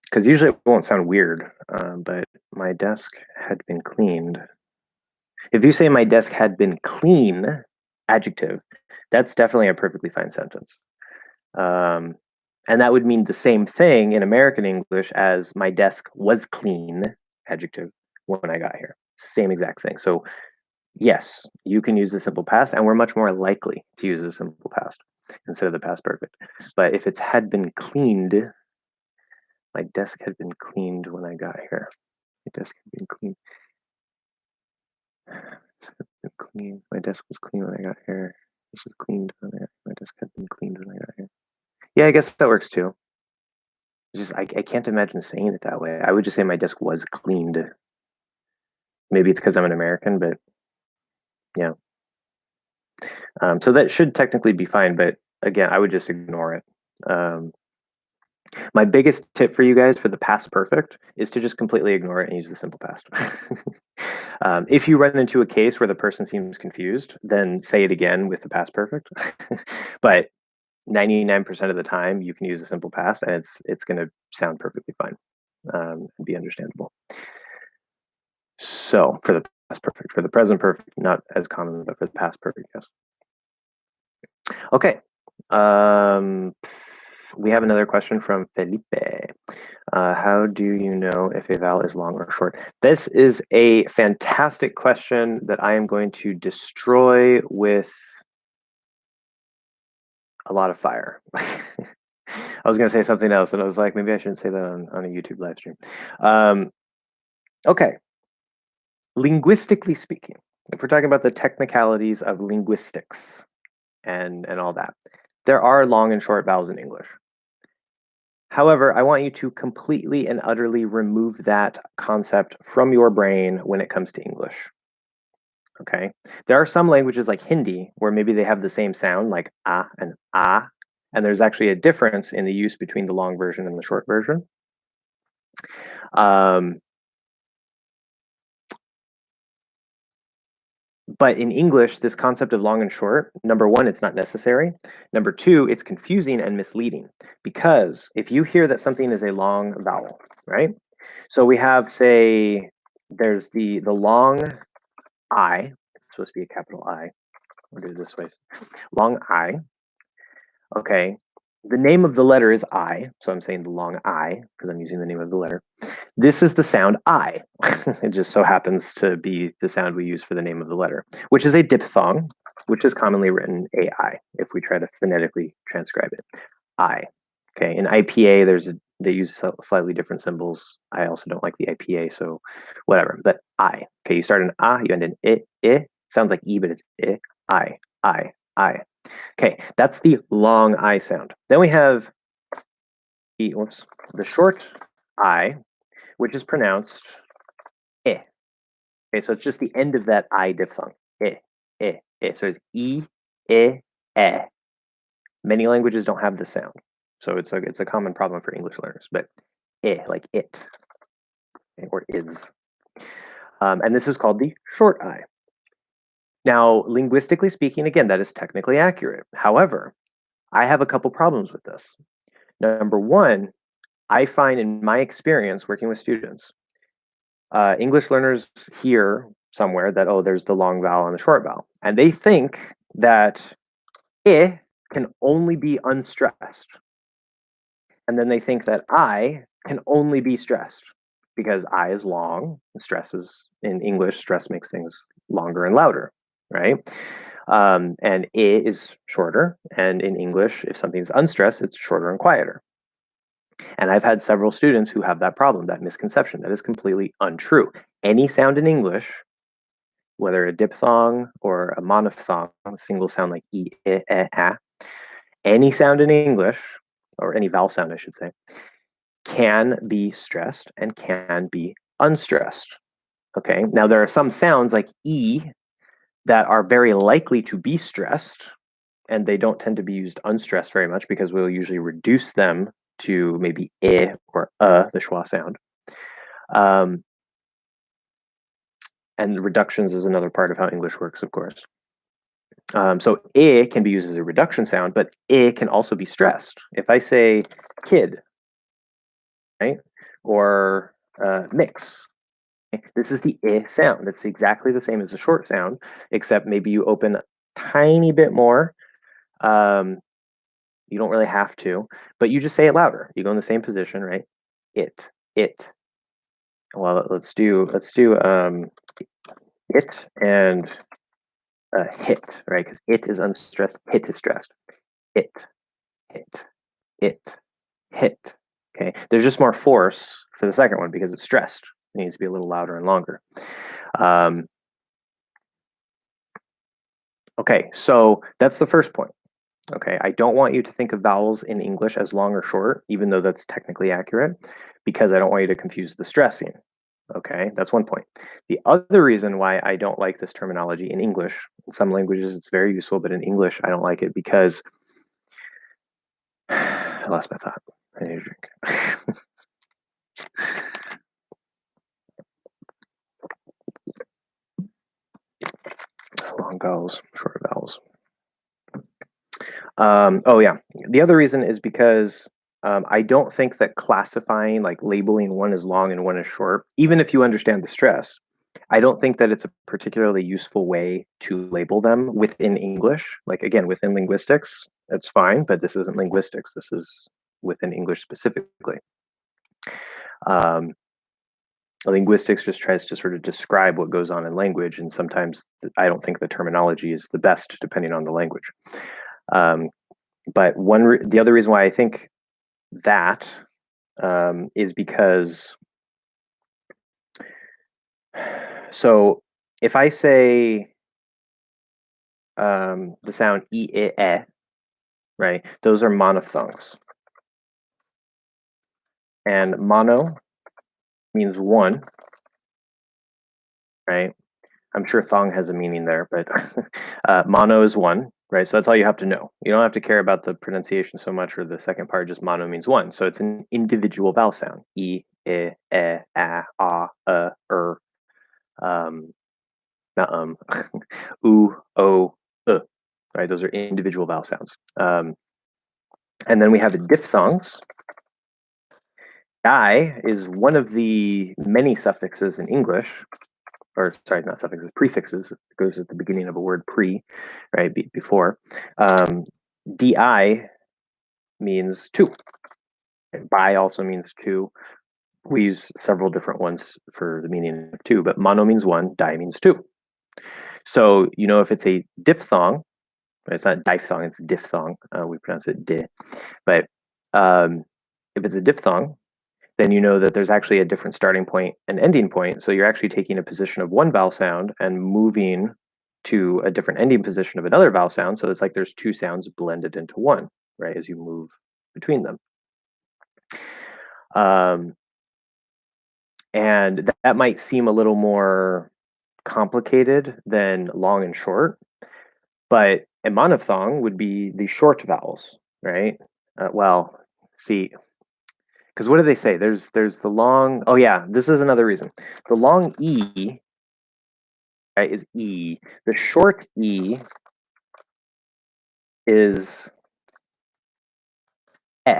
because usually it won't sound weird, but my desk had been cleaned. If you say my desk had been clean, adjective, that's definitely a perfectly fine sentence. And that would mean the same thing in American English as my desk was clean, adjective, when I got here. Same exact thing. So yes, you can use the simple past, and we're much more likely to use the simple past instead of the past perfect. But if it's had been cleaned, my desk had been cleaned when I got here. My desk had been cleaned. Clean. My desk was clean when I got here. This was cleaned when my desk had been cleaned when I got here. Yeah, I guess that works too. It's just I can't imagine saying it that way. I would just say my desk was cleaned. Maybe it's because I'm an American, but yeah. So that should technically be fine, but again, I would just ignore it. My biggest tip for you guys for the past perfect is to just completely ignore it and use the simple past. If you run into a case where the person seems confused, then say it again with the past perfect. But 99% of the time, you can use the simple past, and it's going to sound perfectly fine and be understandable. So for the past perfect, for the present perfect, not as common, but for the past perfect, yes. Okay. We have another question from Felipe. How do you know if a vowel is long or short? This is a fantastic question that I am going to destroy with a lot of fire. I was going to say something else, and I was like, maybe I shouldn't say that on a YouTube live stream. Okay. Linguistically speaking, if we're talking about the technicalities of linguistics and all that, there are long and short vowels in English. However, I want you to completely and utterly remove that concept from your brain when it comes to English. Okay? There are some languages like Hindi where maybe they have the same sound, like and ah, and there's actually a difference in the use between the long version and the short version. But in English, this concept of long and short, number one, it's not necessary. Number two, it's confusing and misleading because if you hear that something is a long vowel, right? So we have, say, there's the long I. It's supposed to be a capital I. We'll do it this way. Long I. Okay. The name of the letter is I, so I'm saying the long I because I'm using the name of the letter. This is the sound I. It just so happens to be the sound we use for the name of the letter, which is a diphthong, which is commonly written AI if we try to phonetically transcribe it. I. Okay. In IPA, they use slightly different symbols. I also don't like the IPA, so whatever. But I. Okay, you start in you end in I. Sounds like E, but it's I. I. Okay, that's the long I sound. Then we have the short I, which is pronounced I. Okay, so it's just the end of that I diphthong. I. So it's E. Many languages don't have the sound, so it's a common problem for English learners. But like it, or is, and this is called the short I. Now, linguistically speaking, again, that is technically accurate. However, I have a couple problems with this. Number one, I find in my experience working with students, English learners hear somewhere that, oh, there's the long vowel and the short vowel. And they think that I can only be unstressed. And then they think that I can only be stressed because I is long. Stress is, in English, stress makes things longer and louder, right? And I is shorter. And in English, if something's unstressed, it's shorter and quieter. And I've had several students who have that problem, that misconception. That is completely untrue. Any sound in English, whether a diphthong or a monophthong, a single sound like E, I, any sound in English, or any vowel sound, I should say, can be stressed and can be unstressed. Okay. Now, there are some sounds like E that are very likely to be stressed, and they don't tend to be used unstressed very much because we'll usually reduce them to maybe I or the schwa sound. And reductions is another part of how English works, of course. So I can be used as a reduction sound, but I can also be stressed. If I say kid, right, or mix, this is the I sound. It's exactly the same as a short sound, except maybe you open a tiny bit more. You don't really have to, but you just say it louder. You go in the same position, right? It. Well, let's do it and hit, right? Because it is unstressed, hit is stressed. It. Okay. There's just more force for the second one because it's stressed. It needs to be a little louder and longer. Okay, so that's the first point. Okay, I don't want you to think of vowels in English as long or short, even though that's technically accurate, because I don't want you to confuse the stressing. Okay, that's one point. The other reason why I don't like this terminology in English, in some languages it's very useful, but in English I don't like it because I lost my thought. I need a drink. Long vowels, short vowels. Oh yeah. The other reason is because I don't think that classifying, like labeling one as long and one as short, even if you understand the stress, I don't think that it's a particularly useful way to label them within English. Like again, within linguistics, that's fine, but this isn't linguistics. This is within English specifically. Um, Linguistics just tries to sort of describe what goes on in language, and sometimes I don't think the terminology is the best depending on the language. Um, but the other reason why I think that is because so if I say the sound e, right, those are monophthongs, and mono means one, right? I'm sure thong has a meaning there, but mono is one, right? So that's all you have to know. You don't have to care about the pronunciation so much, or the second part. Just mono means one, so it's an individual vowel sound: e, a, um, not oo, o, right? Those are individual vowel sounds. And then we have diphthongs. I is one of the many suffixes in English, or sorry, not suffixes, prefixes. It goes at the beginning of a word pre, right, before. Di means two. Bi also means two. We use several different ones for the meaning of two, but mono means one, di means two. So, if it's a diphthong, it's not diphthong, it's diphthong. We pronounce it di. But if it's a diphthong, then you know that there's actually a different starting point and ending point. So you're actually taking a position of one vowel sound and moving to a different ending position of another vowel sound. So it's like there's two sounds blended into one, right, as you move between them. And that might seem a little more complicated than long and short, but a monophthong would be the short vowels, right? Well, see, because what do they say? There's the long. Oh yeah, this is another reason. The long e, right, is e. The short e is e.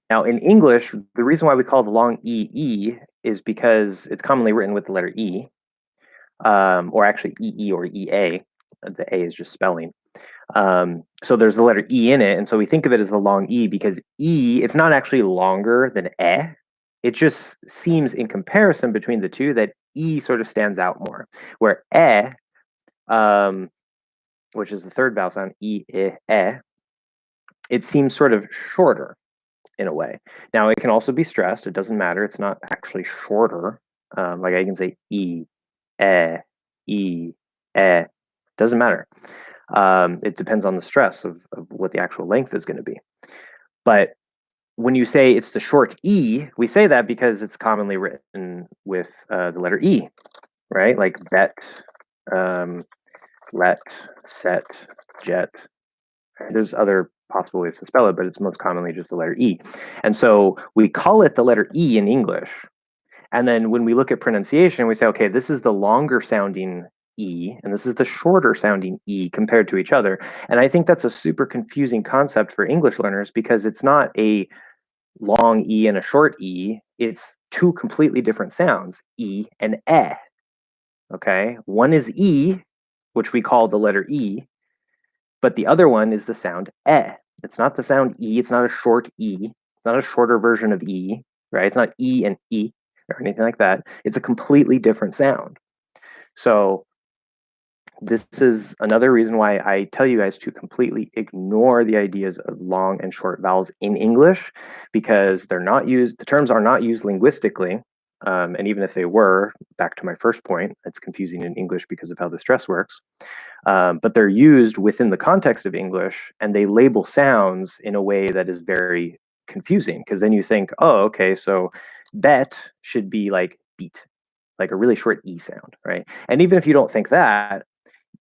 Now in English, the reason why we call the long e is because it's commonly written with the letter e, or actually ee or ea. The a is just spelling. So there's the letter e in it, and so we think of it as a long e because e, it's not actually longer than e. It just seems in comparison between the two that e sort of stands out more, where which is the third vowel sound, it seems sort of shorter in a way. Now it can also be stressed. It doesn't matter. It's not actually shorter. Like I can say e, e, doesn't matter. It depends on the stress of what the actual length is going to be. But when you say it's the short e, we say that because it's commonly written with the letter e, right? Like bet, let, set, jet. There's other possible ways to spell it, but it's most commonly just the letter e. And so we call it the letter e in English. And then when we look at pronunciation, we say, okay, this is the longer sounding E, and this is the shorter sounding E compared to each other. And I think that's a super confusing concept for English learners because it's not a long E and a short E. It's two completely different sounds, E and E. Okay, one is E, which we call the letter E, but the other one is the sound E. It's not the sound E. It's not a short E. It's not a shorter version of E, right? It's not E and E or anything like that. It's a completely different sound. So this is another reason why I tell you guys to completely ignore the ideas of long and short vowels in English, because they're not used, the terms are not used linguistically. And even if they were, back to my first point, it's confusing in English because of how the stress works. But they're used within the context of English, and they label sounds in a way that is very confusing, because then you think, oh, okay, so bet should be like beat, like a really short E sound, right? And even if you don't think that,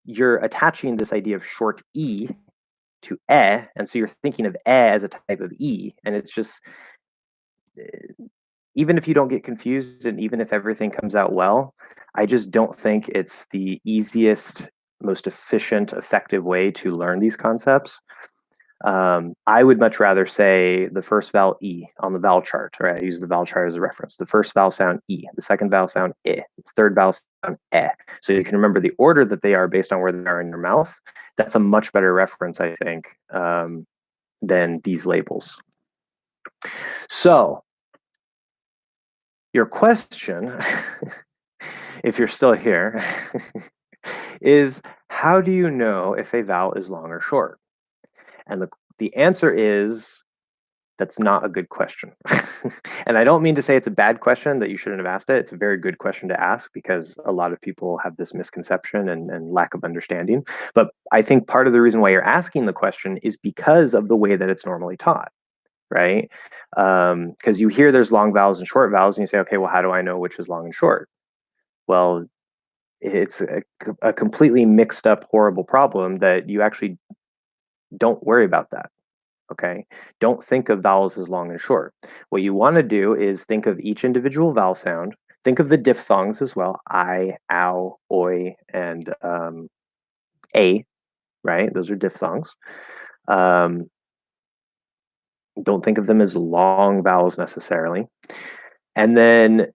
you're attaching this idea of short E to eh, and so you're thinking of eh as a type of e, and it's just, even if you don't get confused and even if everything comes out well, I just don't think it's the easiest, most efficient, effective way to learn these concepts. I would much rather say the first vowel E on the vowel chart, right? I use the vowel chart as a reference. The first vowel sound E, the second vowel sound I, the third vowel sound E. So you can remember the order that they are based on where they are in your mouth. That's a much better reference, I think, than these labels. So your question, if you're still here, is how do you know if a vowel is long or short? And the answer is that's not a good question. And I don't mean to say it's a bad question that you shouldn't have asked it. It's a very good question to ask because a lot of people have this misconception and lack of understanding. But I think part of the reason why you're asking the question is because of the way that it's normally taught, right? Because you hear there's long vowels and short vowels, and you say, okay, well, how do I know which is long and short? Well, it's a completely mixed up, horrible problem that you actually don't worry about that. Okay, don't think of vowels as long and short. What you want to do is think of each individual vowel sound. Think of the diphthongs as well, I, ow, oi, and a, right? Those are diphthongs. Don't think of them as long vowels necessarily. And then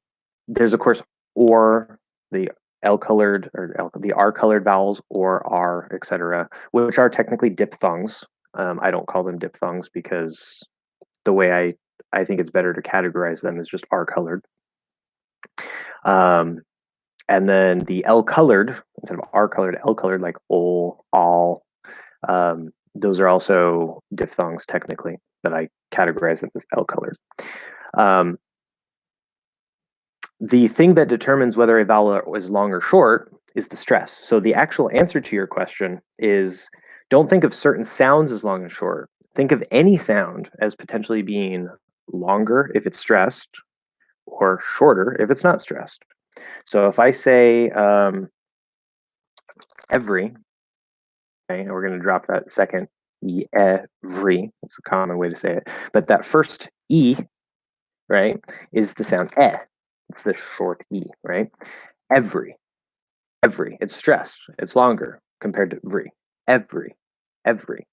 there's, of course, or, the L-colored or the R-colored vowels, or R, etc., which are technically diphthongs. I don't call them diphthongs because the way I think it's better to categorize them is just R-colored. And then the L-colored, instead of R-colored, L-colored, like ol, all, those are also diphthongs technically, but I categorize them as L-colored. The thing that determines whether a vowel is long or short is the stress. So the actual answer to your question is, don't think of certain sounds as long and short. Think of any sound as potentially being longer if it's stressed or shorter if it's not stressed. So if I say every, okay, and we're going to drop that second E, every, it's a common way to say it, but that first E, right, is the sound eh. It's the short E, right? Every, it's stressed, it's longer compared to every, every,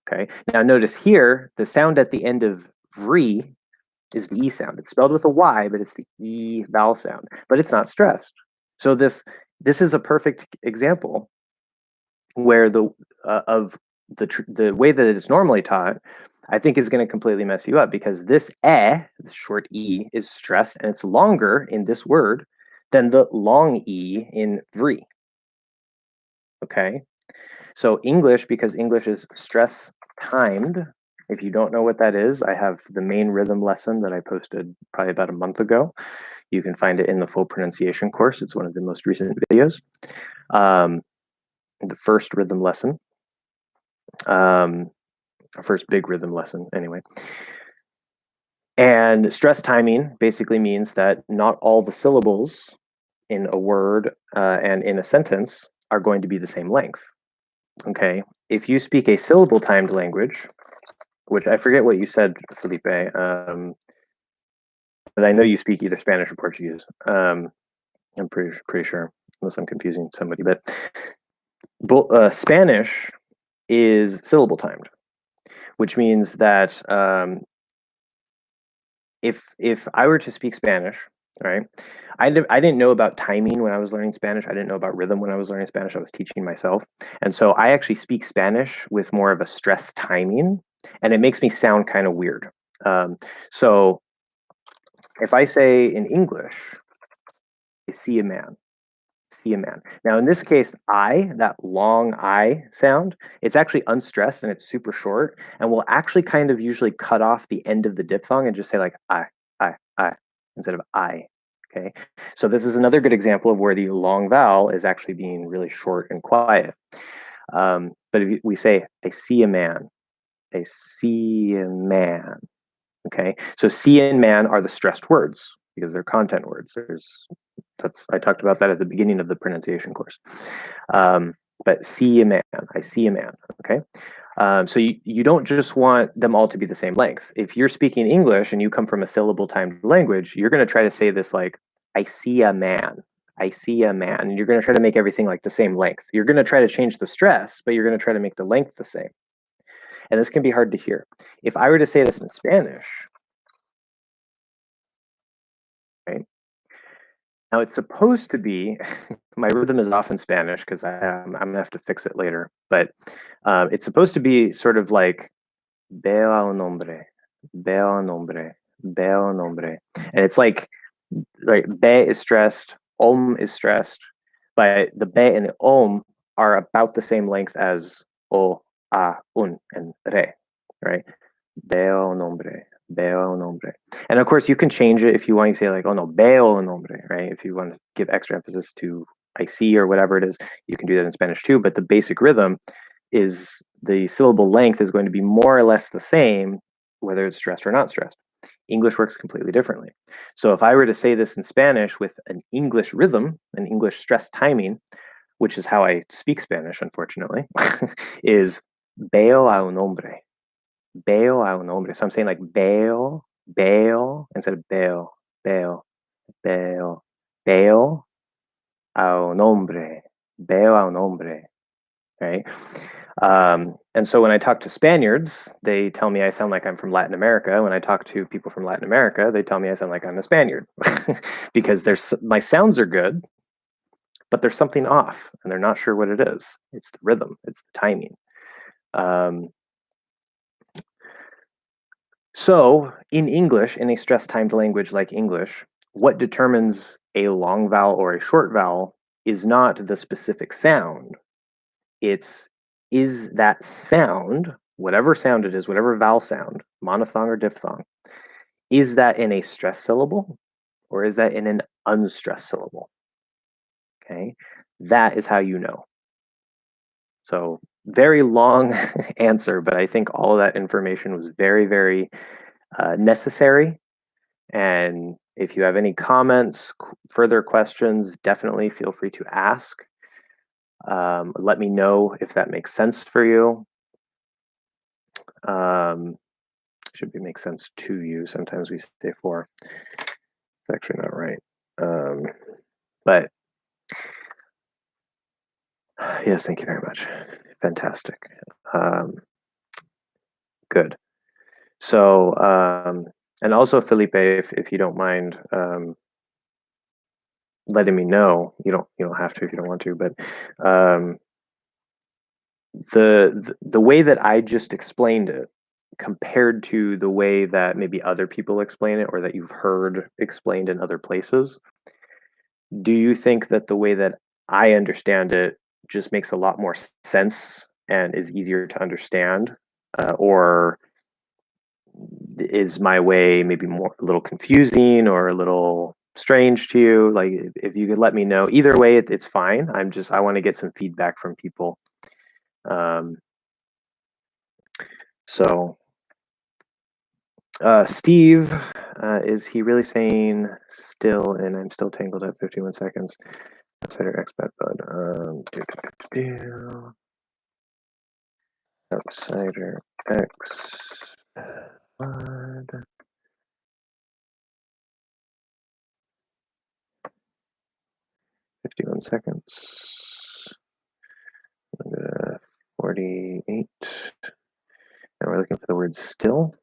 okay? Now notice here, the sound at the end of vri is the E sound. It's spelled with a Y, but it's the E vowel sound, but it's not stressed. So this is a perfect example where the way that it's normally taught, I think is going to completely mess you up because this the short E, is stressed and it's longer in this word than the long E in vri. Okay, so English, because English is stress timed. If you don't know what that is, I have the main rhythm lesson that I posted probably about a month ago. You can find it in the full pronunciation course. It's one of the most recent videos. The first rhythm lesson. First big rhythm lesson, anyway. And stress timing basically means that not all the syllables in a word and in a sentence are going to be the same length. Okay, if you speak a syllable timed language, which I forget what you said, Felipe, but I know you speak either Spanish or Portuguese. I'm pretty sure, unless I'm confusing somebody. But Spanish is syllable timed, which means that if I were to speak Spanish, right, I didn't know about timing when I was learning Spanish. I didn't know about rhythm when I was learning Spanish. I was teaching myself. And so I actually speak Spanish with more of a stress timing, and it makes me sound kind of weird. So if I say in English, I see a man, see a man. Now in this case, that long I sound, it's actually unstressed and it's super short, and we'll actually kind of usually cut off the end of the diphthong and just say like I, instead of I. Okay, so this is another good example of where the long vowel is actually being really short and quiet. But if we say, I see a man, I see a man. Okay, so see and man are the stressed words because they're content words. I talked about that at the beginning of the pronunciation course. But see a man, I see a man. Okay, So you don't just want them all to be the same length. If you're speaking English and you come from a syllable timed language, you're going to try to say this like, I see a man. I see a man. And you're going to try to make everything like the same length. You're going to try to change the stress, but you're going to try to make the length the same. And this can be hard to hear. If I were to say this in Spanish, right? Now it's supposed to be, my rhythm is off in Spanish because I'm going to have to fix it later, but it's supposed to be sort of like, veo a un hombre, veo a un hombre, veo a un hombre. And it's like be is stressed, is stressed, but the be and the are about the same length as o, a, un, and re, right? Veo un hombre, veo un hombre. And of course, you can change it if you want to say like, oh no, veo un hombre, right? If you want to give extra emphasis to I see or whatever it is, you can do that in Spanish too. But the basic rhythm is the syllable length is going to be more or less the same, whether it's stressed or not stressed. English works completely differently. So if I were to say this in Spanish with an English rhythm, an English stress timing, which is how I speak Spanish, unfortunately, is veo a un hombre. Veo a un hombre. So I'm saying like veo, veo, instead of veo, veo, veo, veo a un hombre. Veo a un hombre. Right? And so when I talk to Spaniards, they tell me I sound like I'm from Latin America. When I talk to people from Latin America, they tell me I sound like I'm a Spaniard because my sounds are good, but there's something off and they're not sure what it is. It's the rhythm, it's the timing. So in English, in a stress timed language like English, what determines a long vowel or a short vowel is not the specific sound. It's is that sound, whatever sound it is, whatever vowel sound, monophthong or diphthong, is that in a stressed syllable or is that in an unstressed syllable? Okay, that is how you know. So very long answer, but I think all of that information was very, very necessary. And if you have any comments, further questions, definitely feel free to ask. Let me know if that makes sense for you. Should be make sense to you. Sometimes we say for. It's actually not right. But yes, thank you very much. Fantastic. Good. So, and also Felipe, if you don't mind letting me know, you don't have to if you don't want to, but the way that I just explained it compared to the way that maybe other people explain it or that you've heard explained in other places, do you think that the way that I understand it just makes a lot more sense and is easier to understand? Or is my way maybe more a little confusing or a little strange to you? Like if you could let me know. Either way, it's fine. I want to get some feedback from people. Um, so Steve, is he really saying still and I'm still tangled at 51 seconds? Outsider expat bud. Outsider X bud. 51 seconds. 48. And we're looking for the word still.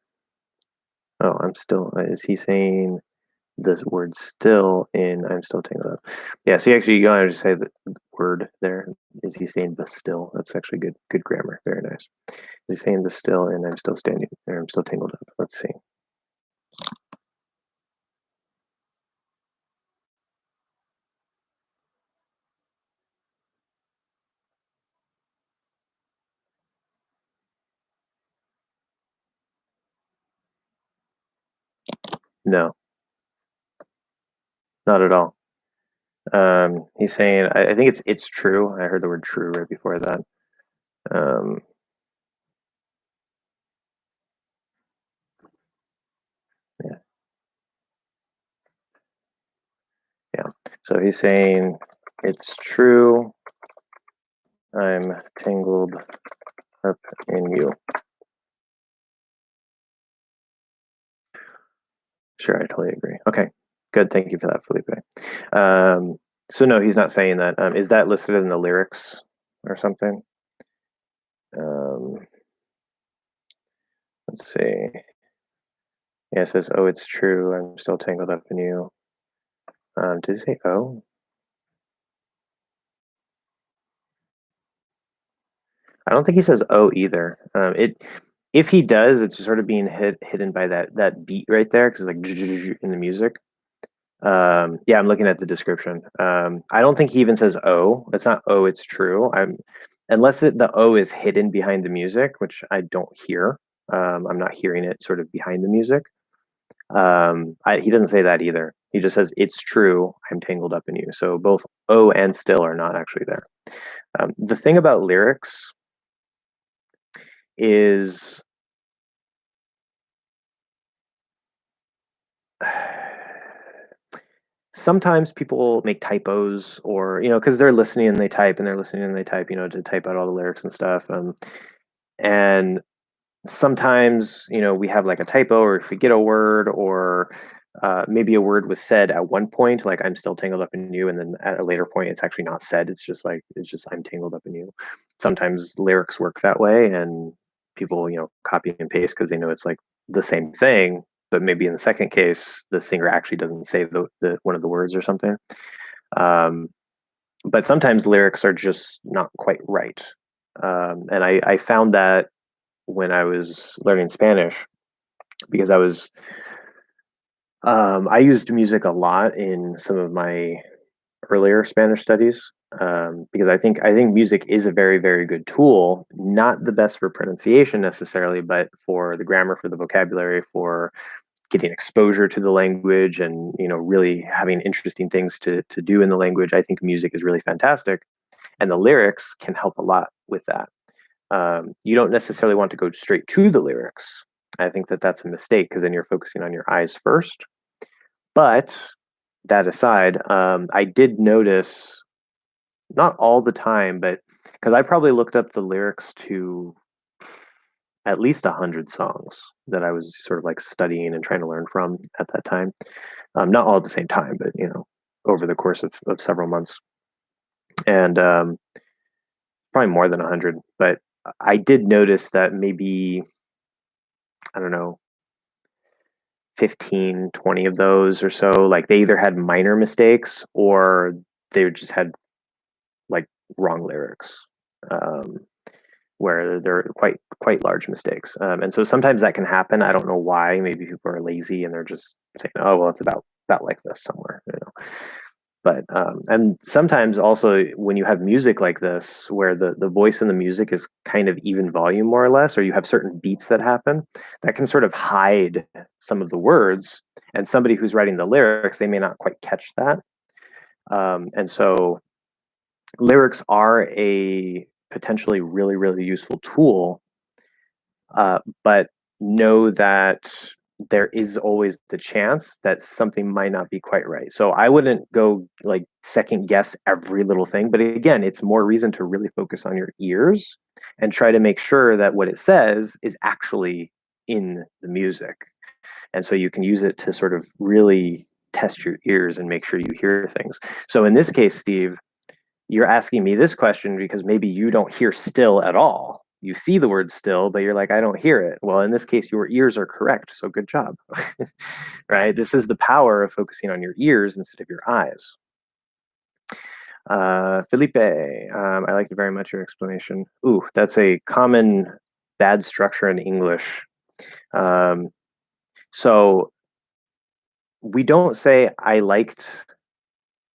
Oh, I'm still. Is he saying this word still in I'm still tangled up? Yeah, so you actually go and just say the word there. Is he saying the still? That's actually good grammar. Very nice. Is he saying the still and I'm still standing or I'm still tangled up? Let's see. No, not at all. He's saying I think it's true. I heard the word true right before that. Yeah. Yeah. So he's saying it's true. I'm tangled up in you. Sure, I totally agree. Okay, good. Thank you for that, Felipe. So no, he's not saying that. Is that listed in the lyrics or something? Um, let's see. Yeah, it says, "Oh, it's true. I'm still tangled up in you." Did it say "oh"? I don't think he says "oh" either. If he does, it's sort of being hidden by that beat right there because it's like in the music. Yeah, I'm looking at the description. I don't think he even says "oh." It's not "oh, it's true." Unless the "oh" is hidden behind the music, which I don't hear. I'm not hearing it sort of behind the music. He doesn't say that either. He just says, "It's true. I'm tangled up in you." So both "oh" and "still" are not actually there. The thing about lyrics is sometimes people make typos or because they're listening and they type and they're listening and they type to type out all the lyrics and stuff, and sometimes we have like a typo or forget a word or maybe a word was said at one point like I'm still tangled up in you, and then at a later point it's actually not said. It's just I'm tangled up in you. Sometimes lyrics work that way and people copy and paste because they know it's like the same thing, but maybe in the second case the singer actually doesn't say the one of the words or something. um, but sometimes lyrics are just not quite right. And I found that when I was learning Spanish because I used music a lot in some of my earlier Spanish studies, because I think music is a very very good tool. Not the best for pronunciation necessarily, but for the grammar, for the vocabulary, for getting exposure to the language, and really having interesting things to do in the language. I think music is really fantastic, and the lyrics can help a lot with that. You don't necessarily want to go straight to the lyrics. I think that that's a mistake because then you're focusing on your eyes first. But that aside, I did notice, not all the time, but because I probably looked up the lyrics to at least 100 songs that I was sort of like studying and trying to learn from at that time. Not all at the same time, but over the course of several months, and probably more than 100. But I did notice that maybe, I don't know, 15, 20 of those or so, like they either had minor mistakes or they just had like wrong lyrics, um, where they're quite large mistakes. And so sometimes that can happen. I don't know why. Maybe people are lazy and they're just saying, "Oh, well, it's about like this somewhere." But and sometimes also when you have music like this, where the voice and the music is kind of even volume more or less, or you have certain beats that happen, that can sort of hide some of the words. And somebody who's writing the lyrics, they may not quite catch that. And so lyrics are a potentially really really useful tool, but know that there is always the chance that something might not be quite right. So I wouldn't go like second guess every little thing, but again, it's more reason to really focus on your ears and try to make sure that what it says is actually in the music. And so you can use it to sort of really test your ears and make sure you hear things. So in this case, Steve, you're asking me this question because maybe you don't hear "still" at all. You see the word "still," but you're like, "I don't hear it." Well, in this case, your ears are correct. So good job. Right? This is the power of focusing on your ears instead of your eyes. Felipe, I liked very much your explanation. Ooh, that's a common bad structure in English. Um, so we don't say "I liked."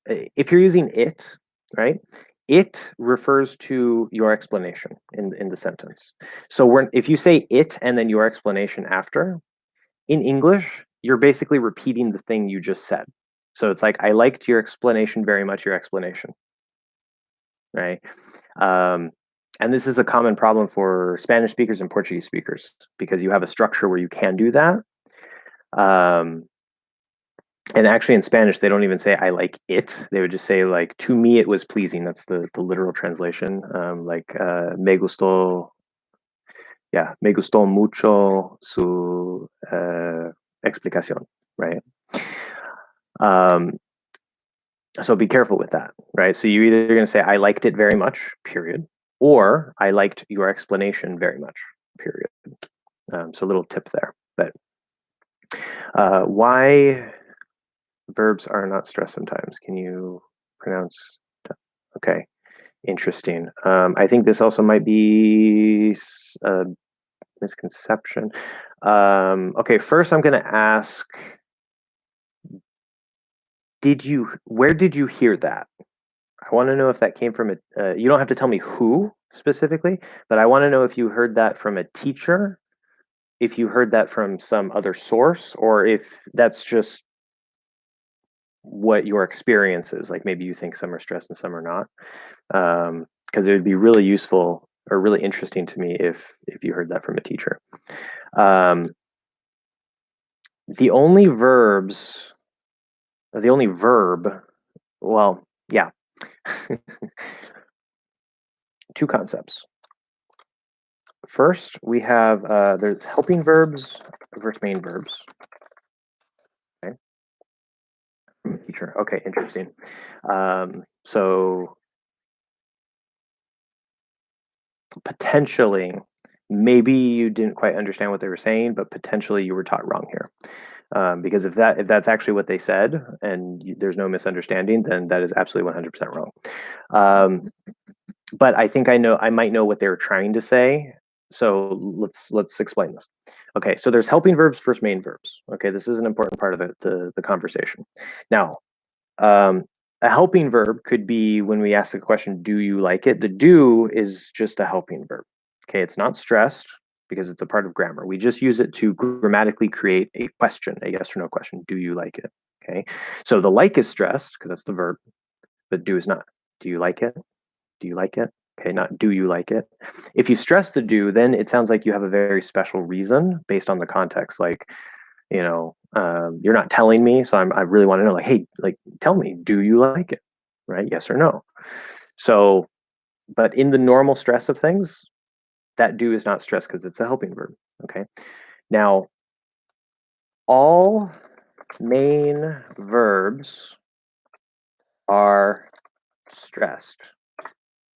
If you're using "it," right? It refers to your explanation in the sentence. So if you say "it" and then your explanation after, in English, you're basically repeating the thing you just said. So it's like, "I liked your explanation very much, your explanation," right? Um, and this is a common problem for Spanish speakers and Portuguese speakers because you have a structure where you can do that. Um, and actually in Spanish, they don't even say "I like it." They would just say like, "To me, it was pleasing." That's the literal translation. Like, me gustó Yeah, me gustó mucho su explicación, right? Um, so be careful with that, right? So you're either going to say, I liked it very much, period, or I liked your explanation very much, period. So a little tip there. But why verbs are not stressed sometimes? Can you pronounce? Okay, interesting. I think this also might be a misconception. Okay, first I'm going to ask, where did you hear that? I want to know if that came from a, you don't have to tell me who specifically, but I want to know if you heard that from a teacher, if you heard that from some other source, or if that's just what your experience is. Like maybe you think some are stressed and some are not. Because it would be really useful or really interesting to me if you heard that from a teacher. The only verbs, or the only verb, well, yeah. Two concepts. First, we have there's helping verbs versus main verbs. Okay. Teacher. Okay, interesting. So potentially, maybe you didn't quite understand what they were saying, but potentially you were taught wrong here. Because if that's actually what they said and there's no misunderstanding, then that is absolutely 100% wrong. But I think I might know what they were trying to say. So let's explain this. Okay, so there's helping verbs versus main verbs. Okay, this is an important part of the conversation. Now, a helping verb could be when we ask the question, do you like it? The do is just a helping verb. Okay, it's not stressed because it's a part of grammar. We just use it to grammatically create a question, a yes or no question. Do you like it? Okay, so the like is stressed because that's the verb, but do is not. Do you like it? Do you like it? Okay, not do you like it? If you stress the do, then it sounds like you have a very special reason based on the context. Like, you're not telling me, so I really want to know, like, hey, like, tell me, do you like it? Right? Yes or no. So, but in the normal stress of things, that do is not stress because it's a helping verb. Okay. Now, all main verbs are stressed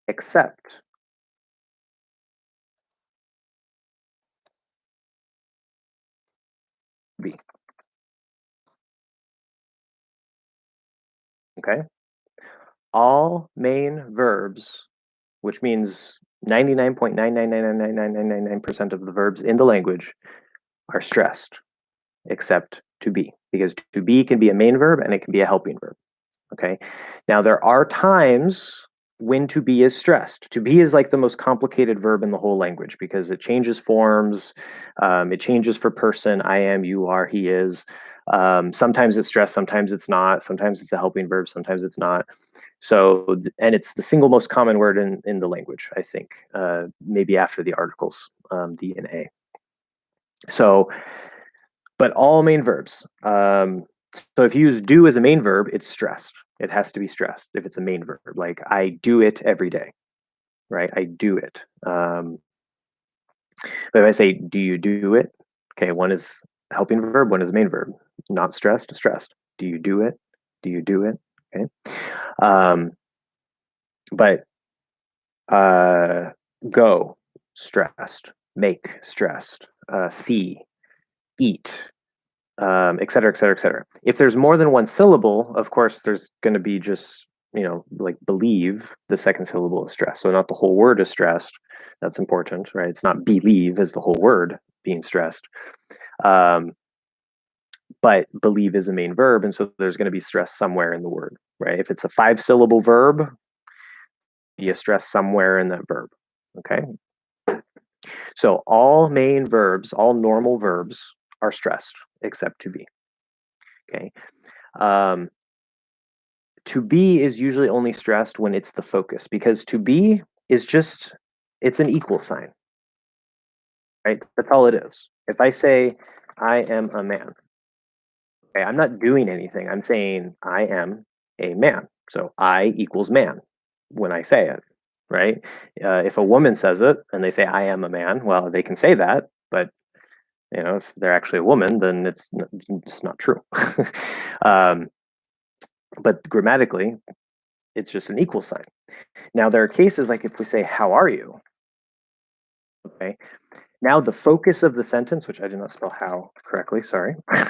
except be. Okay. All main verbs, which means 99.9999999% of the verbs in the language are stressed, except to be, because to be can be a main verb and it can be a helping verb. Okay. Now, there are times when to be is stressed. To be is like the most complicated verb in the whole language because it changes forms. It changes for person. I am, you are, he is. Sometimes it's stressed, sometimes it's not. Sometimes it's a helping verb, sometimes it's not. So, and it's the single most common word in the language, I think, maybe after the articles, the and a. So, but all main verbs. So if you use do as a main verb, it's stressed. It has to be stressed if it's a main verb. Like I do it every day, right? I do it. But if I say, do you do it? Okay, one is helping verb, one is main verb. Not stressed, stressed. Do you do it? Do you do it? Okay. But go, stressed. Make, stressed. See, eat, et cetera, et cetera, et cetera. If there's more than one syllable, of course, there's going to be just, like believe, the second syllable is stressed. So not the whole word is stressed. That's important, right? It's not believe as the whole word being stressed. But believe is a main verb. And so there's going to be stress somewhere in the word, right? If it's a 5-syllable verb, be a stress somewhere in that verb. Okay. So all main verbs, all normal verbs are stressed except to be. Okay. To be is usually only stressed when it's the focus because to be is just, it's an equal sign, right? That's all it is. If I say, I am a man, okay, I'm not doing anything. I'm saying I am a man. So I equals man when I say it, right? If a woman says it and they say, I am a man, well, they can say that, but if they're actually a woman, then it's not true. um, but grammatically, it's just an equal sign. Now, there are cases like if we say, how are you? Okay. Now, the focus of the sentence, which I did not spell how correctly, sorry. A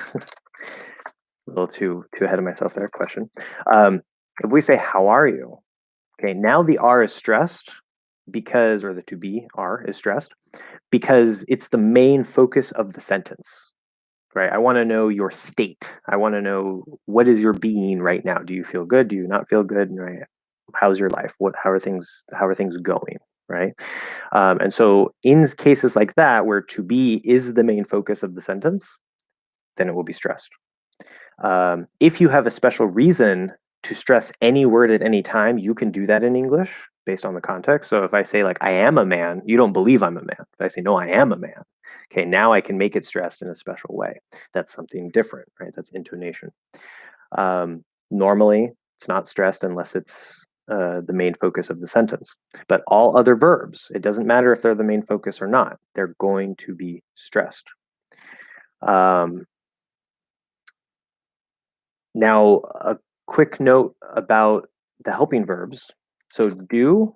little too ahead of myself there, question. If we say, how are you? Okay, now the R is stressed because, or the to be R is stressed because it's the main focus of the sentence, right? I want to know your state. I want to know what is your being right now. Do you feel good? Do you not feel good? Right? How's your life? How are things going? Right? And so in cases like that, where to be is the main focus of the sentence, then it will be stressed. If you have a special reason to stress any word at any time, you can do that in English based on the context. So if I say like, I am a man, you don't believe I'm a man. If I say, no, I am a man. Okay, now I can make it stressed in a special way. That's something different, right? That's intonation. Normally, it's not stressed unless it's the main focus of the sentence. But all other verbs, it doesn't matter if they're the main focus or not, they're going to be stressed. Now, a quick note about the helping verbs. So do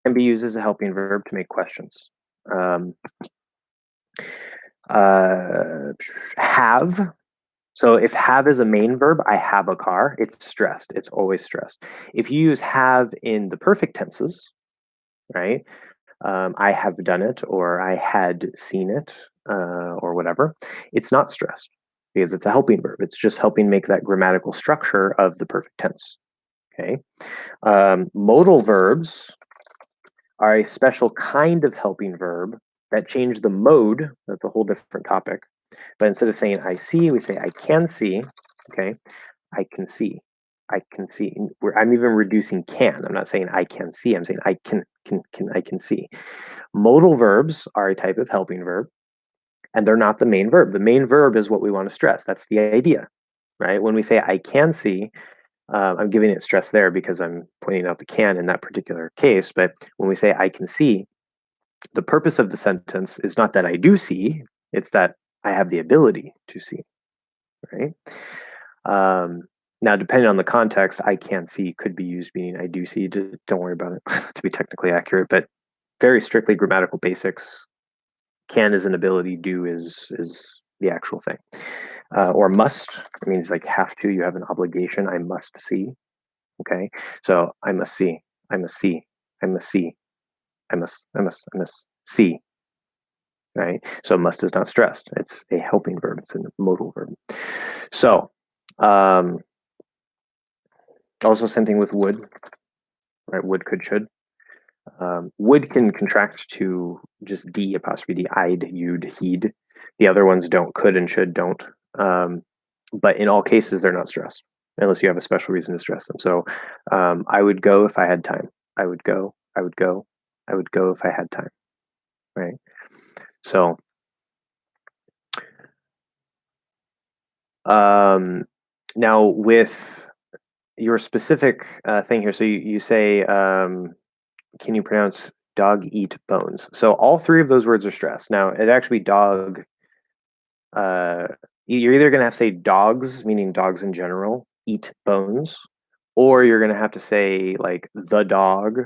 can be used as a helping verb to make questions. Have. So if have is a main verb, I have a car, it's stressed. It's always stressed. If you use have in the perfect tenses, right? I have done it, or I had seen it, or whatever, it's not stressed because it's a helping verb. It's just helping make that grammatical structure of the perfect tense. Okay. Modal verbs are a special kind of helping verb that change the mode. That's a whole different topic. But instead of saying I see, we say I can see. Okay. I can see. I can see. I'm even reducing can. I'm not saying I can see. I'm saying I can see. Modal verbs are a type of helping verb, and they're not the main verb. The main verb is what we want to stress. That's the idea, right? When we say I can see, I'm giving it stress there because I'm pointing out the can in that particular case. But when we say I can see, the purpose of the sentence is not that I do see, it's that I have the ability to see, right? Now, depending on the context, I can see could be used meaning I do see. Don't worry about it to be technically accurate, but very strictly grammatical basics, can is an ability, do is the actual thing. Or must, it means like have to, you have an obligation, I must see. Okay, so I must see, I must see, I must see, I must see, right? So must is not stressed. It's a helping verb. It's a modal verb. So also same thing with would, right? Would, could, should. Would can contract to just D apostrophe D, I'd, you'd, he'd. The other ones don't, could and should don't. But in all cases, they're not stressed unless you have a special reason to stress them. So I would go if I had time. I would go, I would go, I would go if I had time, right? So now with your specific thing here, so you say, can you pronounce dog eat bones? So all three of those words are stressed. Now it actually dog, you're either going to have to say dogs, meaning dogs in general, eat bones, or you're going to have to say like the dog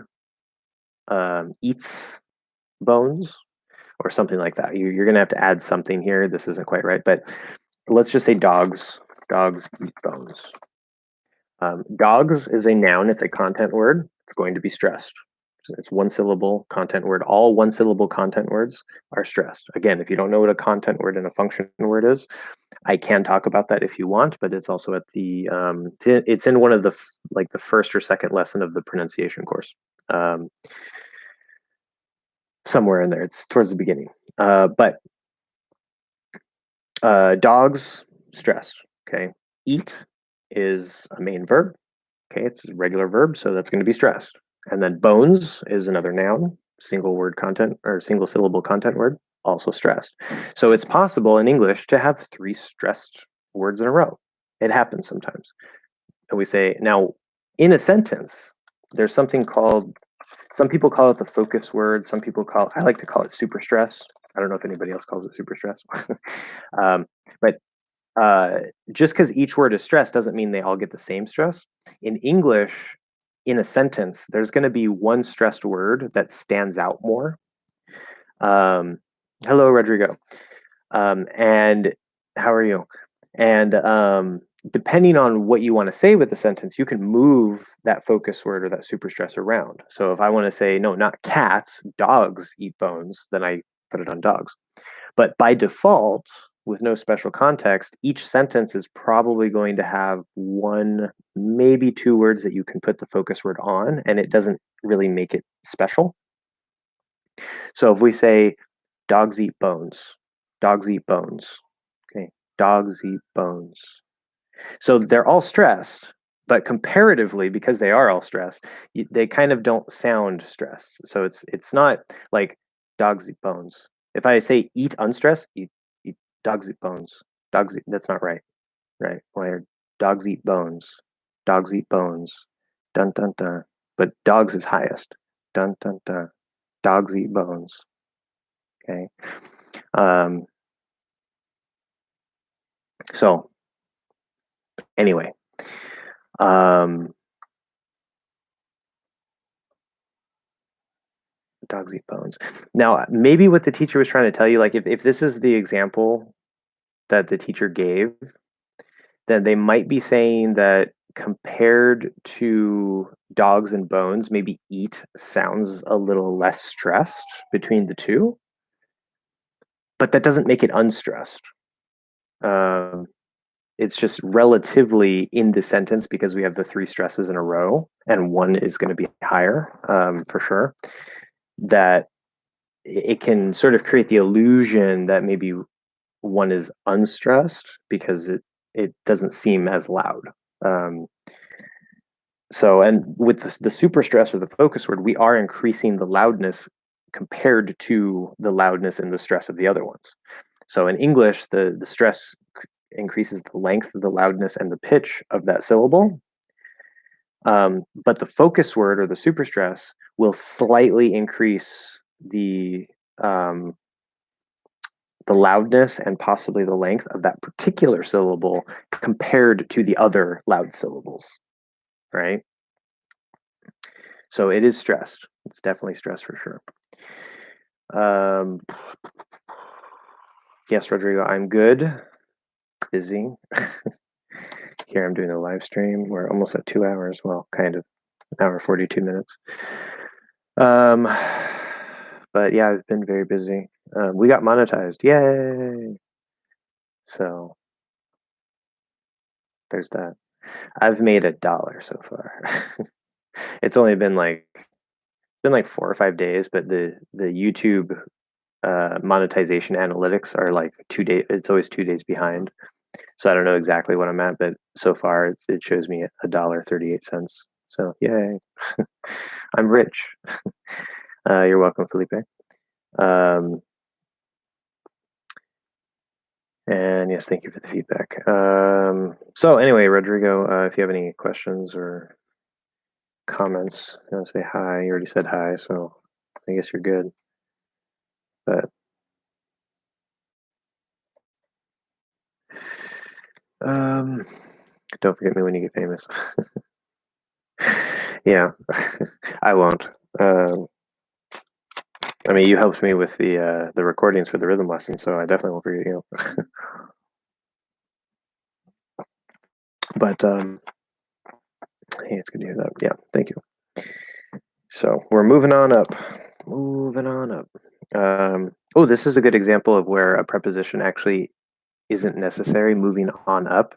eats bones or something like that. You're going to have to add something here. This isn't quite right, but let's just say dogs eat bones. Dogs is a noun. It's a content word. It's going to be stressed. It's one syllable content word. All one syllable content words are stressed. Again, if you don't know what a content word and a function word is, I can talk about that if you want, but it's also at the it's in one of the the first or second lesson of the pronunciation course. Somewhere in there, it's towards the beginning. But dogs stressed. Okay, eat is a main verb. Okay, it's a regular verb, so that's going to be stressed. And then bones is another noun, single word content or single syllable content word, also stressed. So it's possible in English to have three stressed words in a row. It happens sometimes. And we say, now in a sentence, there's something called Some people call it the focus word. Some people I like to call it super stress. I don't know if anybody else calls it super stress. um, but just because each word is stress doesn't mean they all get the same stress. In English, in a sentence, there's going to be one stressed word that stands out more. Hello, Rodrigo. And how are you? And depending on what you want to say with the sentence, you can move that focus word or that super stress around. So if I want to say, no, not cats, dogs eat bones, then I put it on dogs. But by default, with no special context, each sentence is probably going to have one, maybe two words that you can put the focus word on, and it doesn't really make it special. So if we say, dogs eat bones, dogs eat bones, okay, dogs eat bones. So they're all stressed, but comparatively, because they are all stressed, they kind of don't sound stressed. So it's not like dogs eat bones. If I say eat unstressed, eat dogs eat bones. That's not right, right? Or dogs eat bones. Dogs eat bones. Dun dun dun. But dogs is highest. Dun dun dun. Dogs eat bones. Okay. Um, so anyway, um, dogs eat bones. Now, maybe what the teacher was trying to tell you, like if this is the example that the teacher gave, then they might be saying that compared to dogs and bones, maybe eat sounds a little less stressed between the two, but that doesn't make it unstressed. Um, it's just relatively in the sentence because we have the three stresses in a row, and one is going to be higher for sure. That it can sort of create the illusion that maybe one is unstressed because it doesn't seem as loud. Um, so, and with the super stress or the focus word, we are increasing the loudness compared to the loudness and the stress of the other ones. So in English, the stress increases the length, the loudness, and the pitch of that syllable. But the focus word or the super stress will slightly increase um, the loudness and possibly the length of that particular syllable compared to the other loud syllables, right? So it is stressed. It's definitely stressed for sure. Yes, Rodrigo, I'm good. Busy. Here I'm doing a live stream. We're almost at 2 hours. Well, kind of, an hour 42 minutes. But yeah, I've been very busy. We got monetized. Yay! So there's that. I've made $1 so far. It's only been like 4 or 5 days, but the YouTube monetization analytics are like 2 days. It's always 2 days behind. So I don't know exactly what I'm at, but so far it shows me $1.38. So yay, I'm rich. You're welcome, Felipe. And yes, thank you for the feedback. So anyway, Rodrigo, if you have any questions or comments, you want to say hi. You already said hi, so I guess you're good. But don't forget me when you get famous. Yeah, I won't. I mean, you helped me with the recordings for the rhythm lesson, so I definitely won't forget you. But hey, it's good to hear that. Yeah, thank you. So we're moving on up. Moving on up. Oh, this is a good example of where a preposition actually isn't necessary. Moving on up.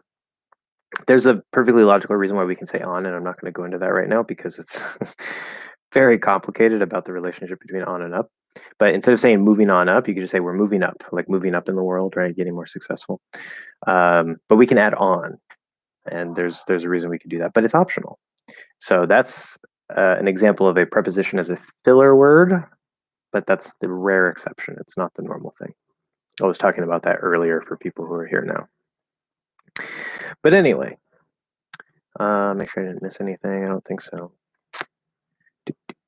There's a perfectly logical reason why we can say on, and I'm not going to go into that right now because it's very complicated about the relationship between on and up. But instead of saying moving on up, you could just say we're moving up, like moving up in the world, right? Getting more successful. But we can add on, and there's a reason we can do that, but it's optional. So that's an example of a preposition as a filler word, but that's the rare exception. It's not the normal thing. I was talking about that earlier for people who are here now. But anyway, make sure I didn't miss anything. I don't think so.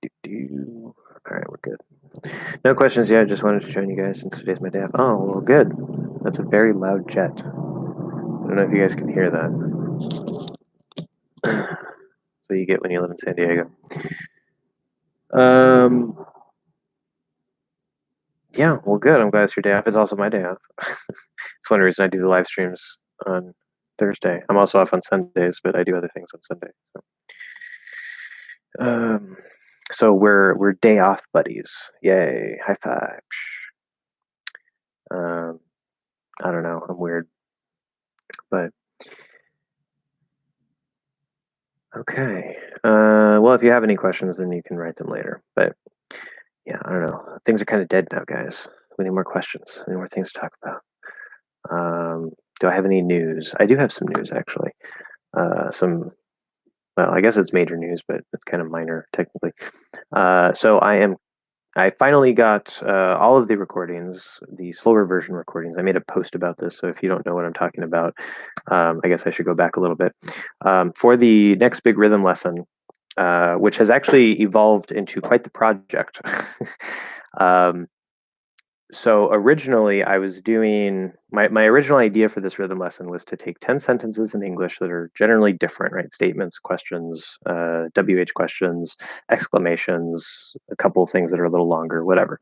All right, we're good. No questions yet. Just wanted to join you guys since today's my day off. Oh, well, good. That's a very loud jet. I don't know if you guys can hear that. So you get when you live in San Diego. Yeah, well, good. I'm glad it's your day off. It's also my day off. It's one reason I do the live streams on Thursday. I'm also off on Sundays, but I do other things on Sunday. So we're day off buddies. Yay! High five. Um, I don't know. I'm weird, but okay. Well, if you have any questions, then you can write them later. But yeah, I don't know. Things are kind of dead now, guys. We need more questions. We need more things to talk about. Do I have any news? I do have some news actually. Some. Well, I guess it's major news, but it's kind of minor technically. So I finally got all of the recordings, the slower version recordings. I made a post about this, so if you don't know what I'm talking about, I guess I should go back a little bit. For the next big rhythm lesson, which has actually evolved into quite the project. So originally I was doing my original idea for this rhythm lesson was to take 10 sentences in English that are generally different, right? Statements, questions, WH questions, exclamations, a couple of things that are a little longer, whatever.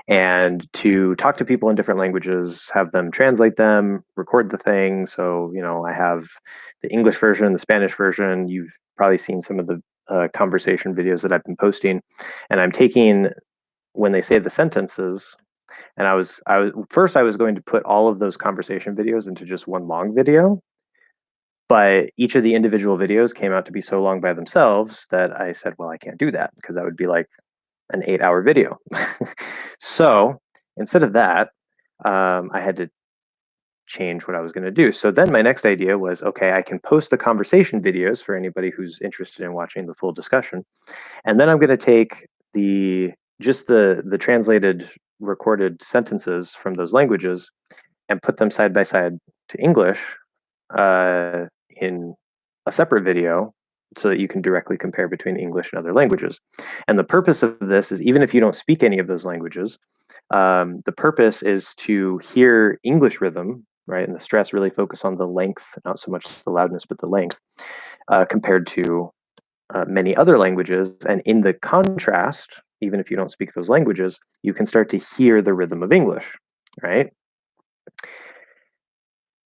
And to talk to people in different languages, have them translate them, record the thing. So, I have the English version, the Spanish version. You've probably seen some of the conversation videos that I've been posting. And I'm taking when they say the sentences, and I was first I was going to put all of those conversation videos into just one long video, but each of the individual videos came out to be so long by themselves that I said, well, I can't do that because that would be like an 8-hour video. So instead of that, I had to change what I was going to do. So then my next idea was, okay, I can post the conversation videos for anybody who's interested in watching the full discussion, and then I'm going to take the translated recorded sentences from those languages and put them side by side to English in a separate video so that you can directly compare between English and other languages. And the purpose of this is even if you don't speak any of those languages, the purpose is to hear English rhythm, right? And the stress really focus on the length, not so much the loudness, but the length, compared to many other languages. And in the contrast, even if you don't speak those languages, you can start to hear the rhythm of English, right?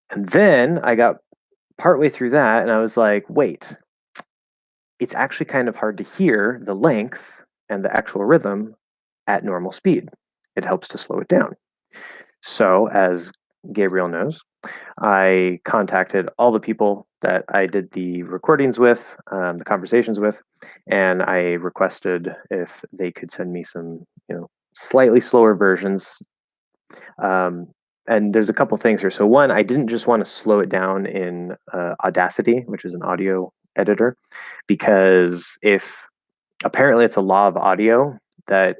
And then I got partway through that and I was like, wait, it's actually kind of hard to hear the length and the actual rhythm at normal speed. It helps to slow it down. So, as Gabriel knows, I contacted all the people that I did the recordings with, the conversations with, and I requested if they could send me some, slightly slower versions. And there's a couple things here. So one, I didn't just want to slow it down in Audacity, which is an audio editor, because if apparently it's a law of audio that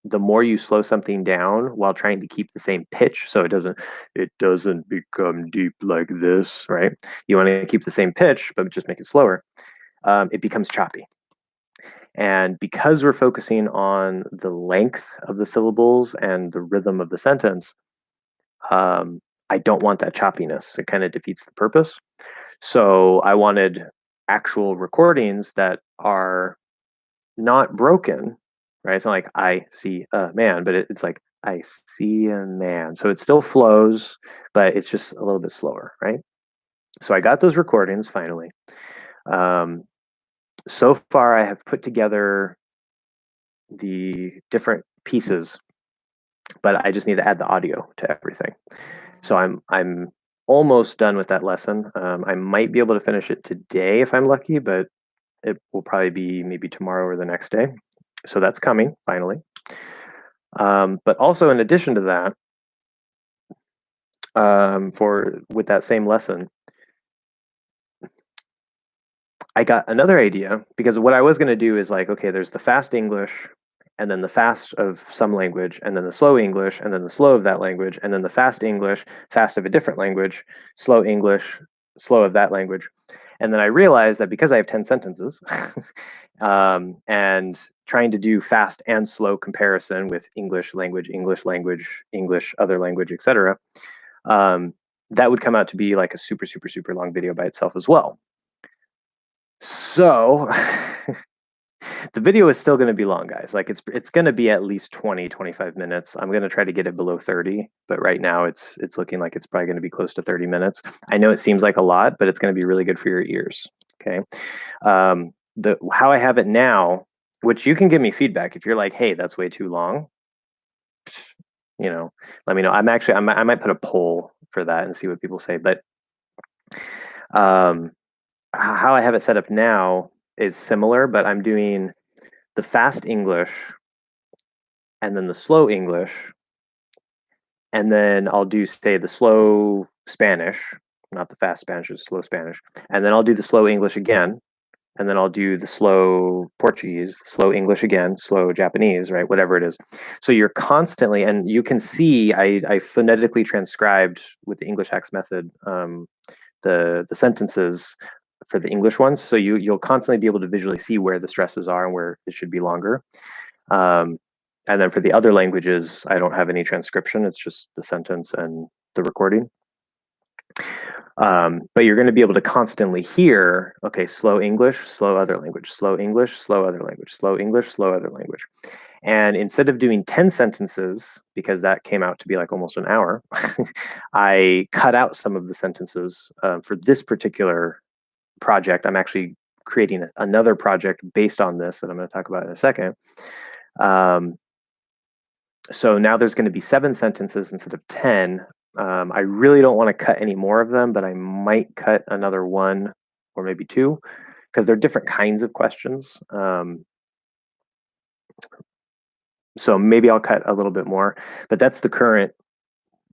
the more you slow something down while trying to keep the same pitch, so it doesn't become deep like this, right? You want to keep the same pitch, but just make it slower. It becomes choppy. And because we're focusing on the length of the syllables and the rhythm of the sentence, I don't want that choppiness. It kind of defeats the purpose. So I wanted actual recordings that are not broken, right? It's not like I see a man, but it's like I see a man. So it still flows, but it's just a little bit slower, right? So I got those recordings finally. So far, I have put together the different pieces, but I just need to add the audio to everything. So I'm almost done with that lesson. I might be able to finish it today if I'm lucky, but it will probably be maybe tomorrow or the next day. So that's coming finally. But also in addition to that, with that same lesson, I got another idea because what I was going to do is like, okay, there's the fast English and then the fast of some language, and then the slow English, and then the slow of that language, and then the fast English, fast of a different language, slow English, slow of that language. And then I realized that because I have 10 sentences and trying to do fast and slow comparison with English language, English language, English other language, etc., that would come out to be like a super, super, super long video by itself as well. So the video is still going to be long, guys. Like it's going to be at least 20-25 minutes. I'm going to try to get it below 30, but right now it's looking like it's probably going to be close to 30 minutes. I know it seems like a lot, but it's going to be really good for your ears. Okay. The how I have it now, which you can give me feedback if you're like, hey, that's way too long. Let me know. I might put a poll for that and see what people say. But how I have it set up now is similar, but I'm doing the fast English and then the slow English, and then I'll do, say, the slow Spanish, not the fast Spanish, the slow Spanish, and then I'll do the slow English again, and then I'll do the slow Portuguese, slow English again, slow Japanese, right? Whatever it is. So you're constantly, and you can see I phonetically transcribed with the English Hacks method the sentences for the English ones. So you'll constantly be able to visually see where the stresses are and where it should be longer. And then for the other languages, I don't have any transcription. It's just the sentence and the recording. But you're going to be able to constantly hear, okay, slow English, slow other language, slow English, slow other language, slow English, slow other language. And instead of doing 10 sentences, because that came out to be like almost an hour, I cut out some of the sentences for this particular project. I'm actually creating another project based on this that I'm going to talk about in a second. So now there's going to be 7 sentences instead of 10. I really don't want to cut any more of them, but I might cut another 1 or maybe 2 because they're different kinds of questions. So maybe I'll cut a little bit more, but that's the current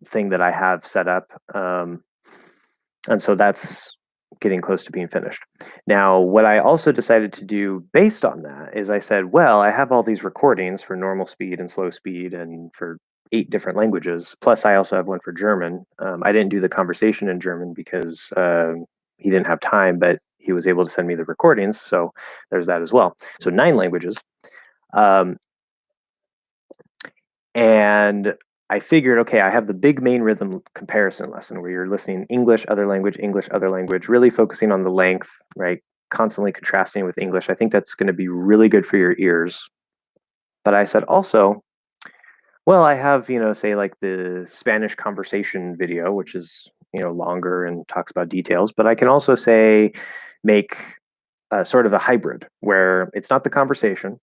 thing that I have set up. And so that's getting close to being finished. Now, what I also decided to do based on that is I said, well, I have all these recordings for normal speed and slow speed and for 8 different languages. Plus, I also have one for German. I didn't do the conversation in German because he didn't have time, but he was able to send me the recordings. So there's that as well. So 9 languages. And I figured, okay, I have the big main rhythm comparison lesson where you're listening English, other language, really focusing on the length, right? Constantly contrasting with English. I think that's going to be really good for your ears. But I said also, well, I have, say like the Spanish conversation video, which is, longer and talks about details, but I can also say make sort of a hybrid where it's not the conversation,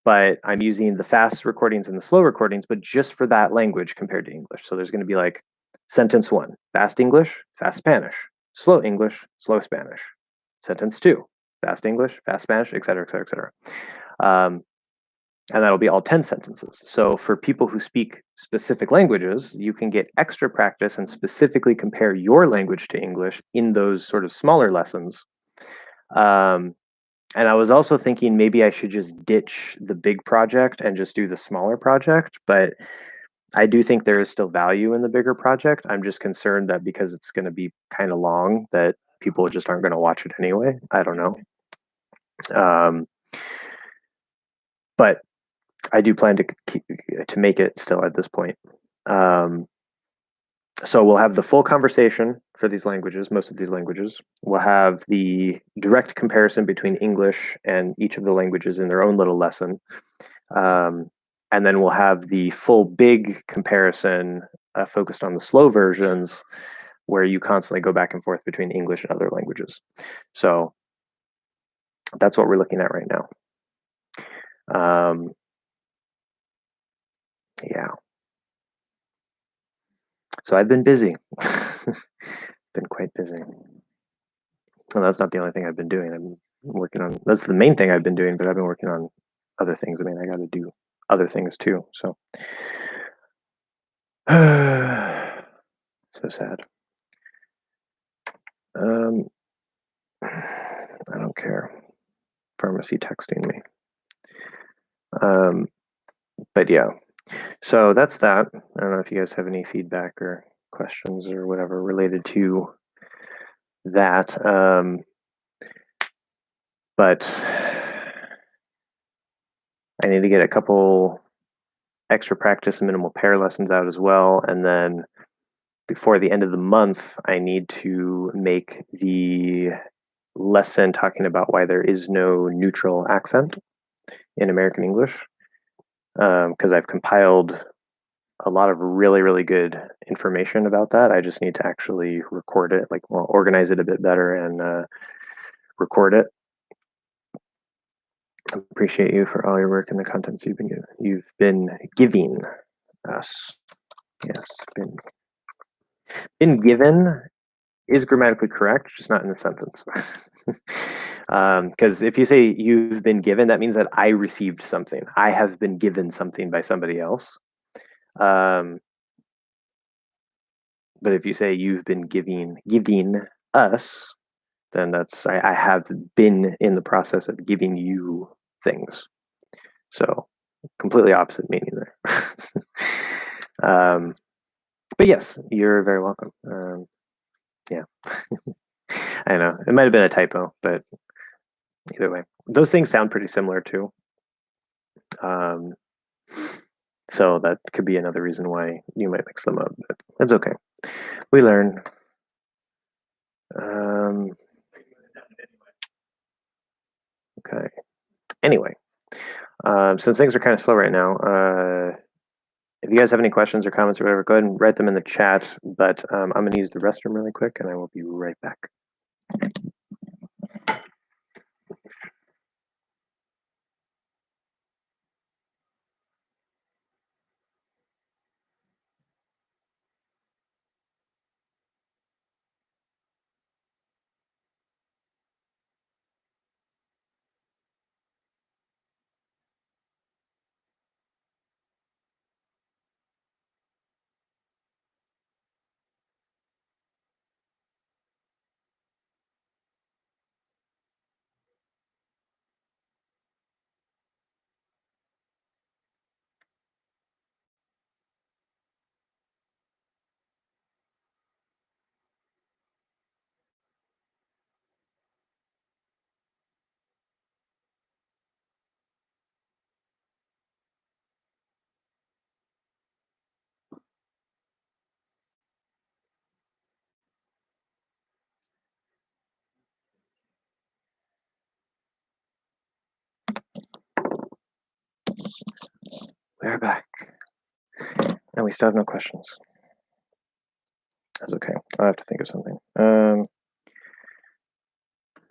but I'm using the fast recordings and the slow recordings, but just for that language compared to English. So there's going to be like sentence 1, fast English, fast Spanish, slow English, slow Spanish, sentence 2, fast English, fast Spanish, et cetera, et cetera, et cetera. And that'll be all 10 sentences. So for people who speak specific languages, you can get extra practice and specifically compare your language to English in those sort of smaller lessons. And I was also thinking maybe I should just ditch the big project and just do the smaller project, but I do think there is still value in the bigger project. I'm just concerned that because it's going to be kind of long that people just aren't going to watch it anyway. I don't know. But I do plan to make it still at this point. So we'll have the full conversation for these languages, most of these languages. We'll have the direct comparison between English and each of the languages in their own little lesson. And then we'll have the full big comparison focused on the slow versions where you constantly go back and forth between English and other languages. So that's what we're looking at right now. Yeah. So I've been busy, been quite busy. Well, that's not the only thing I've been doing. I'm working on, that's the main thing I've been doing, but I've been working on other things. I mean, I got to do other things too. So, so sad. I don't care. Pharmacy texting me. But yeah, so that's that. I don't know if you guys have any feedback or questions or whatever related to that. but I need to get a couple extra practice and minimal pair lessons out as well. And then before the end of the month, I need to make the lesson talking about why there is no neutral accent in American English, because I've compiled a lot of really, really good information about that. I just need to actually record it, like, well, organize it a bit better and record it. I appreciate you for all your work and the contents you've been giving us. Yes, been given is grammatically correct, just not in the sentence. Because if you say you've been given, that means that I received something. I have been given something by somebody else. But if you say you've been giving us, then that's I have been in the process of giving you things. So completely opposite meaning there. But yes, you're very welcome. Yeah. I know. It might have been a typo, but either way. Those things sound pretty similar too. So that could be another reason why you might mix them up, but that's okay. We learn. Okay. Anyway, since things are kind of slow right now, if you guys have any questions or comments or whatever, go ahead and write them in the chat. But I'm going to use the restroom really quick, and I will be right back. We're back. And we still have no questions. That's okay. I'll have to think of something.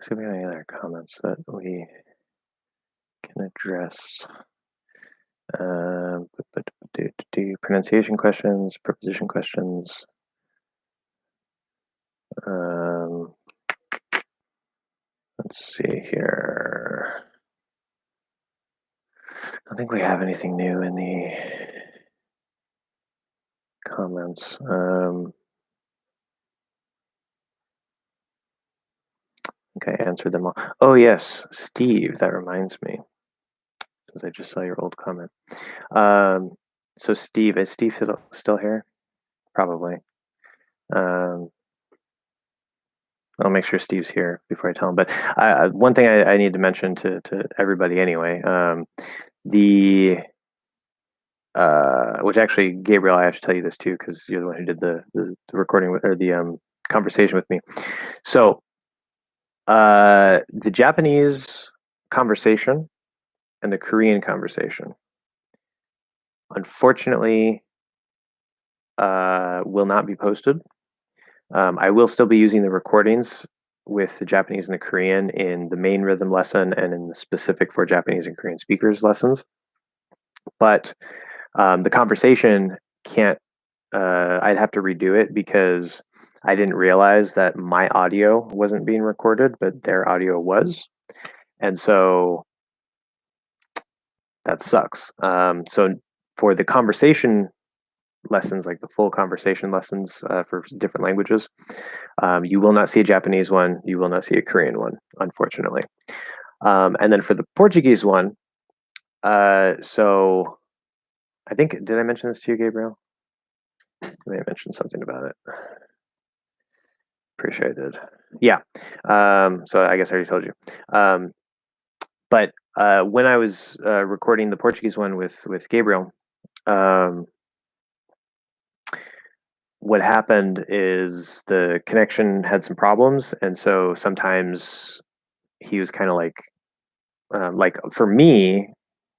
See if we have any other comments that we can address. Pronunciation questions, preposition questions. Let's see here. I don't think we have anything new in the comments. Okay, I answered them all. Oh yes, Steve, that reminds me, because I just saw your old comment. So Steve, is Steve still here? Probably. I'll make sure Steve's here before I tell him. But one thing I need to mention to everybody anyway, which actually, Gabriel, I have to tell you this too, because you're the one who did the recording with, or the conversation with me. So the Japanese conversation and the Korean conversation, unfortunately, will not be posted. I will still be using the recordings with the Japanese and the Korean in the main rhythm lesson and in the specific for Japanese and Korean speakers lessons. But the conversation can't, I'd have to redo it because I didn't realize that my audio wasn't being recorded, but their audio was. And so that sucks. So for the conversation lessons, like the full conversation lessons for different languages, you will not see a Japanese one. You will not see a Korean one, unfortunately. And then for the Portuguese one, so I think, did I mention this to you, Gabriel? I may have mentioned something about it. Pretty sure I did. Yeah. So I guess I already told you. But when I was recording the Portuguese one with Gabriel, um, what happened is the connection had some problems, and so sometimes he was kind of like for me,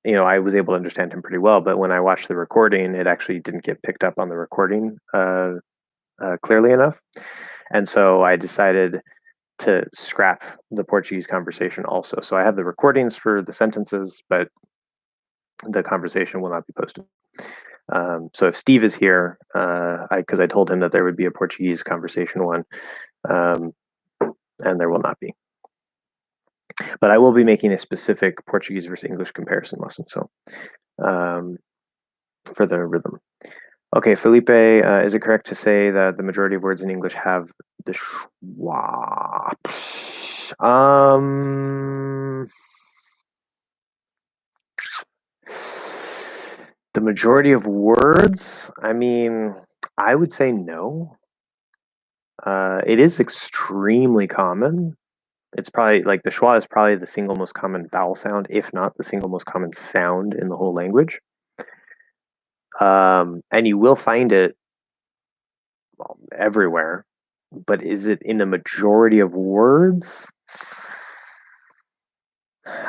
I was able to understand him pretty well, but when I watched the recording, it actually didn't get picked up on the recording clearly enough, and so I decided to scrap the Portuguese conversation also. So I have the recordings for the sentences, but the conversation will not be posted. So if Steve is here, because I told him that there would be a Portuguese conversation one, um, and there will not be. But I will be making a specific Portuguese versus English comparison lesson. So for the rhythm. Okay, Felipe, is it correct to say that the majority of words in English have the schwa? The majority of words? I mean, I would say no. It is extremely common. It's probably like the schwa is probably the single most common vowel sound, if not the single most common sound in the whole language. And you will find it everywhere, but is it in a majority of words?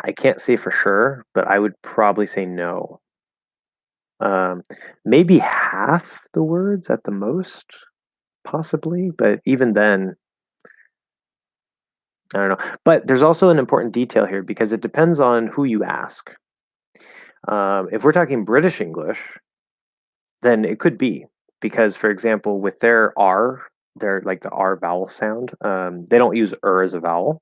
I can't say for sure, but I would probably say no. Maybe half the words at the most, possibly, but even then, I don't know. But there's also an important detail here because it depends on who you ask. If we're talking British English, then it could be because, for example, with their R, their like the R vowel sound, they don't use as a vowel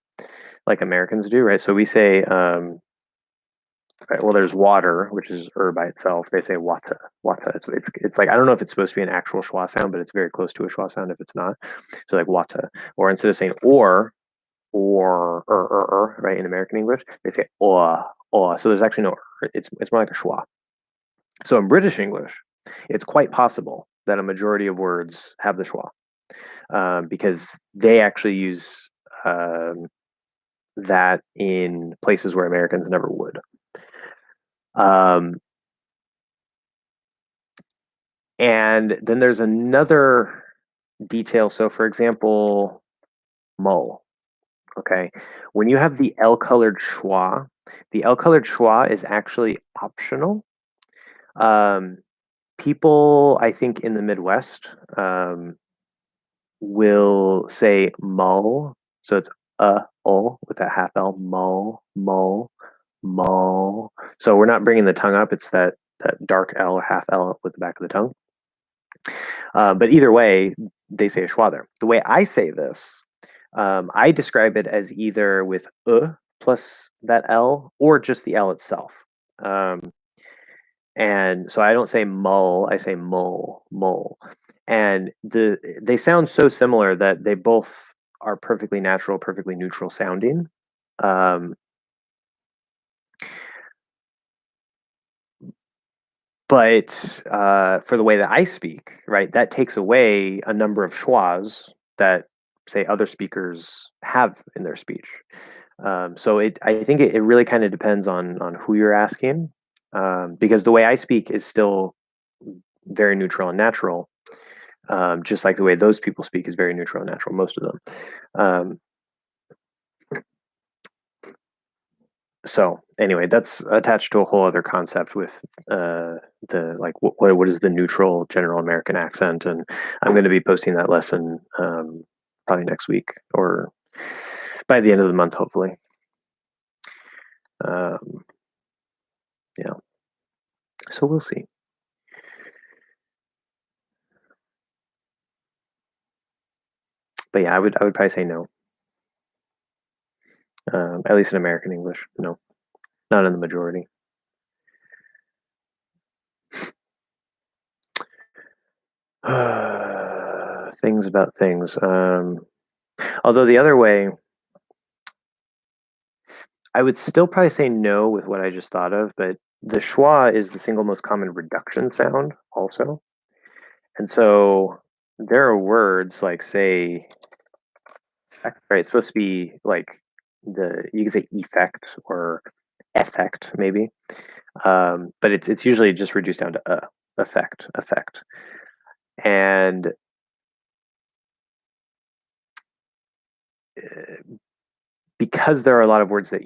like Americans do, right? So we say, right, well, there's water, which is by itself. They say wata, wata. It's like I don't know if it's supposed to be an actual schwa sound, but it's very close to a schwa sound if it's not. So like wata, or instead of saying right, in American English, they say or. So there's actually no. It's more like a schwa. So in British English, it's quite possible that a majority of words have the schwa because they actually use that in places where Americans never would. And then there's another detail. So, for example, mull. Okay, when you have the L-colored schwa, the L-colored schwa is actually optional. People, I think, in the Midwest will say mull, so it's with that half L, mull, mull, mull. So we're not bringing the tongue up; it's that dark L or half L with the back of the tongue. But either way, they say a schwa there. The way I say this, I describe it as either with plus that L or just the L itself. And so I don't say mull, I say mull, mull. And they sound so similar that they both are perfectly natural, perfectly neutral sounding. But for the way that I speak, right, that takes away a number of schwas that, say, other speakers have in their speech. So I think it really kind of depends on who you're asking, because the way I speak is still very neutral and natural, just like the way those people speak is very neutral and natural, most of them. So anyway, that's attached to a whole other concept with the like what is the neutral general American accent, and I'm going to be posting that lesson probably next week or by the end of the month, hopefully. Yeah, so we'll see. But yeah, I would probably say no. At least in American English, no, not in the majority. Things about things. Although the other way, I would still probably say no with what I just thought of, but the schwa is the single most common reduction sound also. And so there are words like, say, effect, right? It's supposed to be like you can say effect or effect maybe, but it's usually just reduced down to effect, and because there are a lot of words that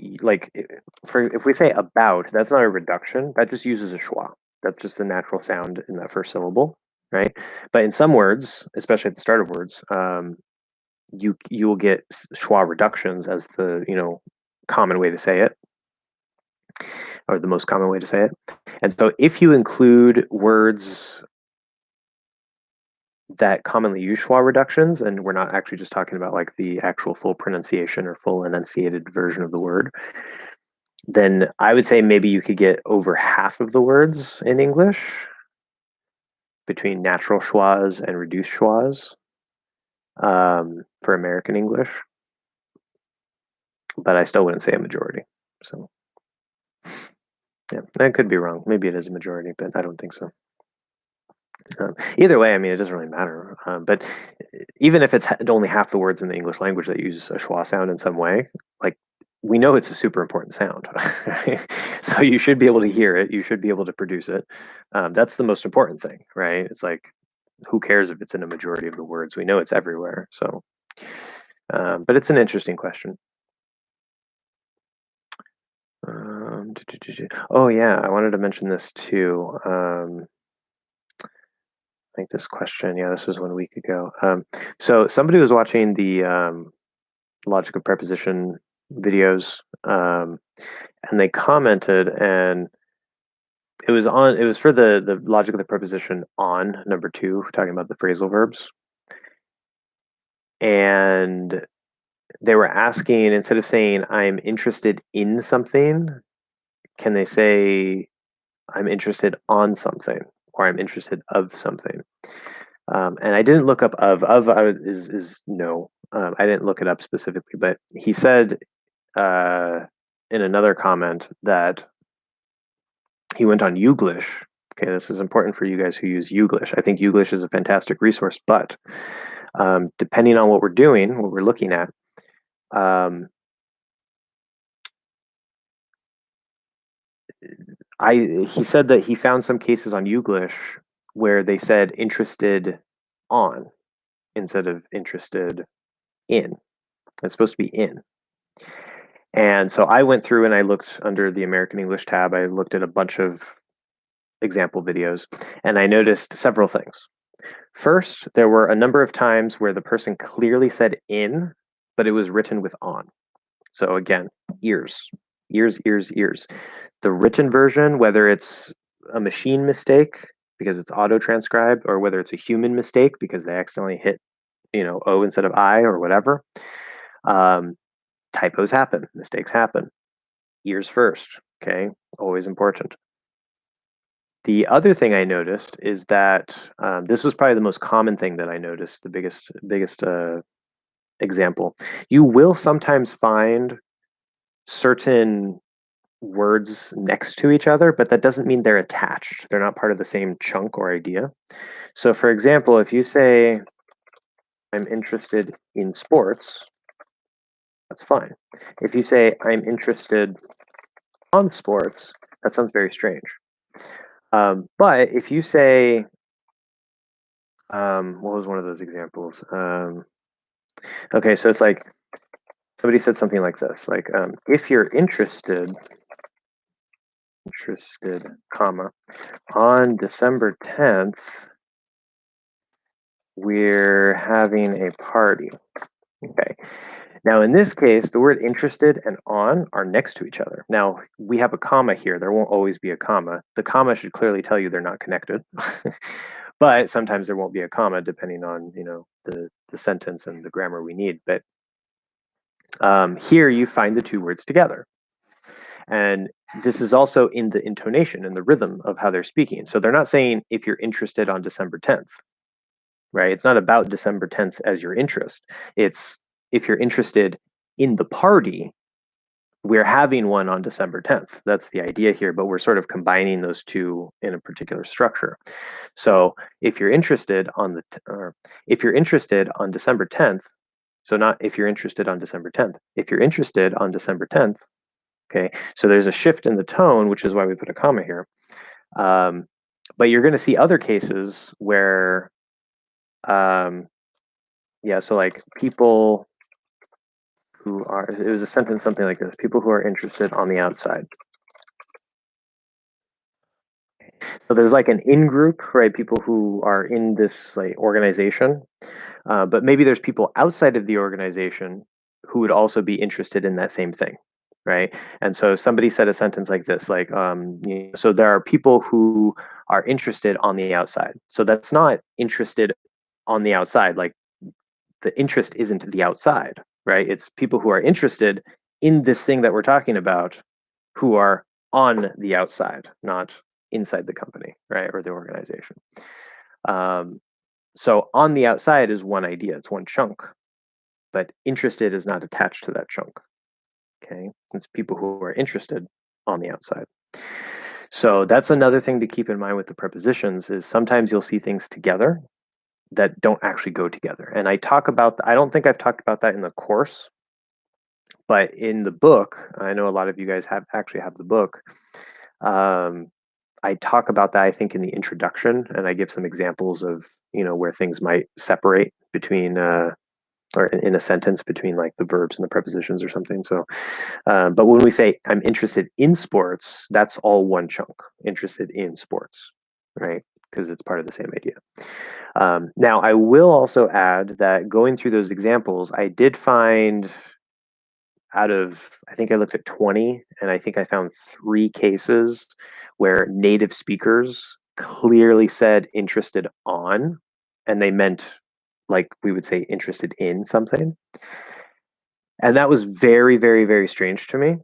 for if we say about, that's not a reduction. That just uses a schwa. That's just the natural sound in that first syllable, right? But in some words, especially at the start of words, you will get schwa reductions as the common way to say it, or the most common way to say it. And so if you include words that commonly use schwa reductions, and we're not actually just talking about like the actual full pronunciation or full enunciated version of the word, then I would say maybe you could get over half of the words in English between natural schwas and reduced schwas for American English, but I still wouldn't say a majority. So yeah, that could be wrong. Maybe it is a majority, but I don't think so. Either way, I mean, it doesn't really matter. But even if it's only half the words in the English language that use a schwa sound in some way, like we know it's a super important sound. So you should be able to hear it. You should be able to produce it. That's the most important thing, right? It's like, who cares if it's in a majority of the words? We know it's everywhere. So, but it's an interesting question. Oh yeah, I wanted to mention this too. I think this question, yeah, this was 1 week ago. So somebody was watching the logic of preposition videos, and they commented, and it was for the logic of the preposition on number 2, talking about the phrasal verbs, and they were asking, instead of saying I'm interested in something, can they say I'm interested on something, or I'm interested of something? And I didn't look up is no. I didn't look it up specifically, but he said in another comment that he went on Youglish. Okay, this is important for you guys who use Youglish. I think Youglish is a fantastic resource, but depending on what we're doing, what we're looking at, he said that he found some cases on Youglish where they said interested on instead of interested in. It's supposed to be in. And so I went through and I looked under the American English tab. I looked at a bunch of example videos, and I noticed several things. First, there were a number of times where the person clearly said in, but it was written with on. So again, ears, ears, ears, ears. The written version, whether it's a machine mistake because it's auto-transcribed, or whether it's a human mistake because they accidentally hit, O instead of I or whatever, typos happen, mistakes happen. Ears first, okay? Always important. The other thing I noticed is that this was probably the most common thing that I noticed, the biggest example. You will sometimes find certain words next to each other, but that doesn't mean they're attached. They're not part of the same chunk or idea. So for example, if you say, I'm interested in sports, that's fine. If you say, I'm interested on sports, that sounds very strange. But if you say, what was one of those examples? Okay, so it's like somebody said something like this, like if you're interested, comma, on December 10th, we're having a party. Okay. Now, in this case, the word interested and on are next to each other. Now, we have a comma here. There won't always be a comma. The comma should clearly tell you they're not connected. But sometimes there won't be a comma depending on, the sentence and the grammar we need. But here you find the two words together. And this is also in the intonation and the rhythm of how they're speaking. So they're not saying if you're interested on December 10th, right? It's not about December 10th as your interest. It's if you're interested in the party, we're having one on December 10th. That's the idea here, but we're sort of combining those two in a particular structure. So if you're interested on December 10th, so not if you're interested on December 10th, if you're interested on December 10th, Okay, so there's a shift in the tone, which is why we put a comma here. But you're going to see other cases where, yeah, so like people who are, it was a sentence something like this, people who are interested on the outside. So there's like an in-group, right? People who are in this like organization, but maybe there's people outside of the organization who would also be interested in that same thing, right? And so somebody said a sentence like this, like, so there are people who are interested on the outside. So that's not interested on the outside, like the interest isn't the outside, right? It's people who are interested in this thing that we're talking about who are on the outside, not inside the company, right? Or the organization. So on the outside is one idea, it's one chunk, but interested is not attached to that chunk. Okay. It's people who are interested on the outside. So that's another thing to keep in mind with the prepositions is sometimes you'll see things together that don't actually go together. And I don't think I've talked about that in the course, but in the book, I know a lot of you guys have the book. I talk about that, I think, in the introduction, and I give some examples of, where things might separate between, or in a sentence between like the verbs and the prepositions or something. So, but when we say I'm interested in sports, that's all one chunk, interested in sports, right? Because it's part of the same idea. Now, I will also add that going through those examples, I did find I think I looked at 20, and I think I found 3 cases where native speakers clearly said interested on, and they meant like we would say interested in something. And that was very, very, very strange to me.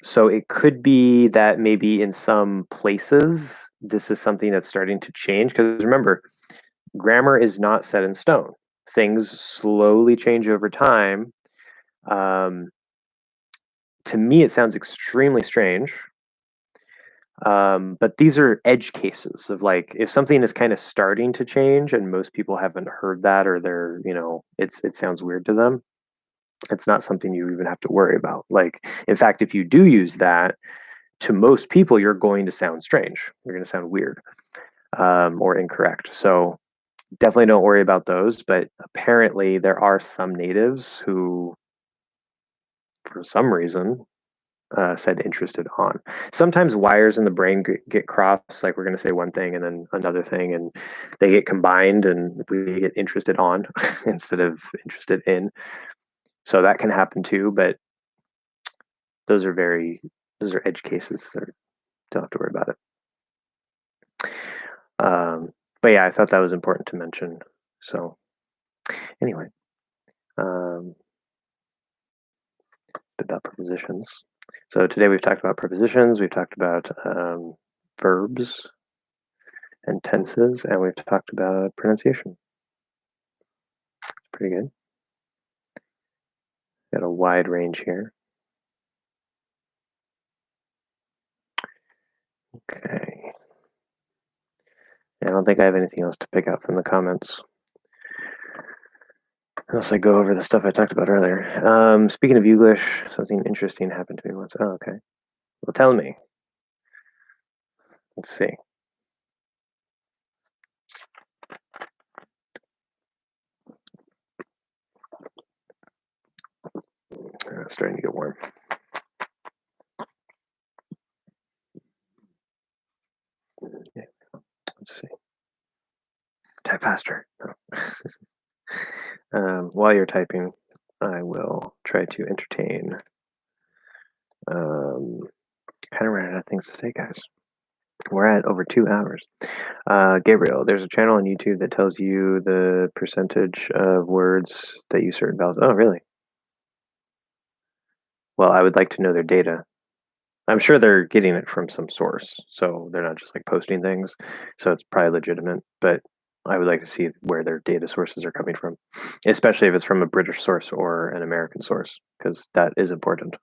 So it could be that maybe in some places, this is something that's starting to change. Because remember, grammar is not set in stone. Things slowly change over time. Um, to me, it sounds extremely strange. But these are edge cases of like if something is kind of starting to change and most people haven't heard that or they're, it sounds weird to them. It's not something you even have to worry about. Like, in fact, if you do use that, to most people, you're going to sound strange. You're going to sound weird or incorrect. So definitely don't worry about those. But apparently, there are some natives who, for some reason, said interested on. Sometimes wires in the brain get crossed. Like we're going to say one thing and then another thing, and they get combined, and we get interested on instead of interested in. So that can happen too. But those are edge cases. So don't have to worry about it. But yeah, I thought that was important to mention. So anyway, about prepositions. So today we've talked about prepositions, we've talked about verbs and tenses, and we've talked about pronunciation. Pretty good. Got a wide range here. Okay. I don't think I have anything else to pick out from the comments. Unless I go over the stuff I talked about earlier. Speaking of English, something interesting happened to me once. Oh, okay. Well, tell me. Let's see. It's starting to get warm. Yeah. Let's see. Type faster. While you're typing, I will try to entertain. Kind of ran out of things to say, guys. We're at over 2 hours. Gabriel, there's a channel on YouTube that tells you the percentage of words that use certain vowels. Oh, really? Well, I would like to know their data. I'm sure they're getting it from some source, so they're not just like posting things. So it's probably legitimate, but I would like to see where their data sources are coming from, especially if it's from a British source or an American source, because that is important.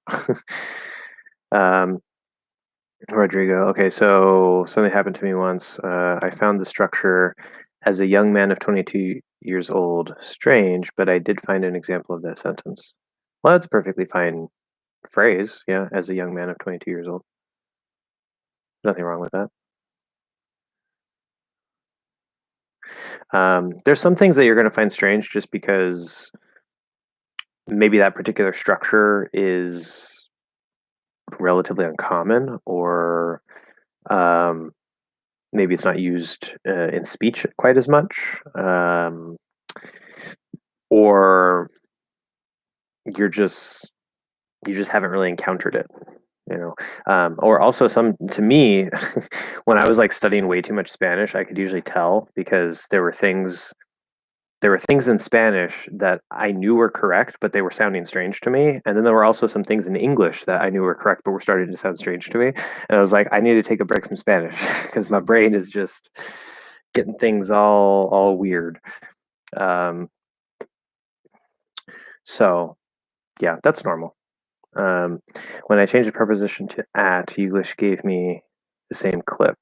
Rodrigo, okay, so something happened to me once. I found the structure as a young man of 22 years old strange, but I did find an example of that sentence. Well, that's a perfectly fine phrase, yeah, as a young man of 22 years old. Nothing wrong with that. There's some things that you're going to find strange just because maybe that particular structure is relatively uncommon, or um, maybe it's not used in speech quite as much, or you're just you just haven't really encountered it, you know. Or also, some to me, when I was like studying way too much Spanish, I could usually tell because there were things in Spanish that I knew were correct, but they were sounding strange to me. And then there were also some things in English that I knew were correct, but were starting to sound strange to me. And I was like, I need to take a break from Spanish because my brain is just getting things all weird. Um, so yeah, that's normal. Um, when I changed the preposition to at, English gave me the same clip.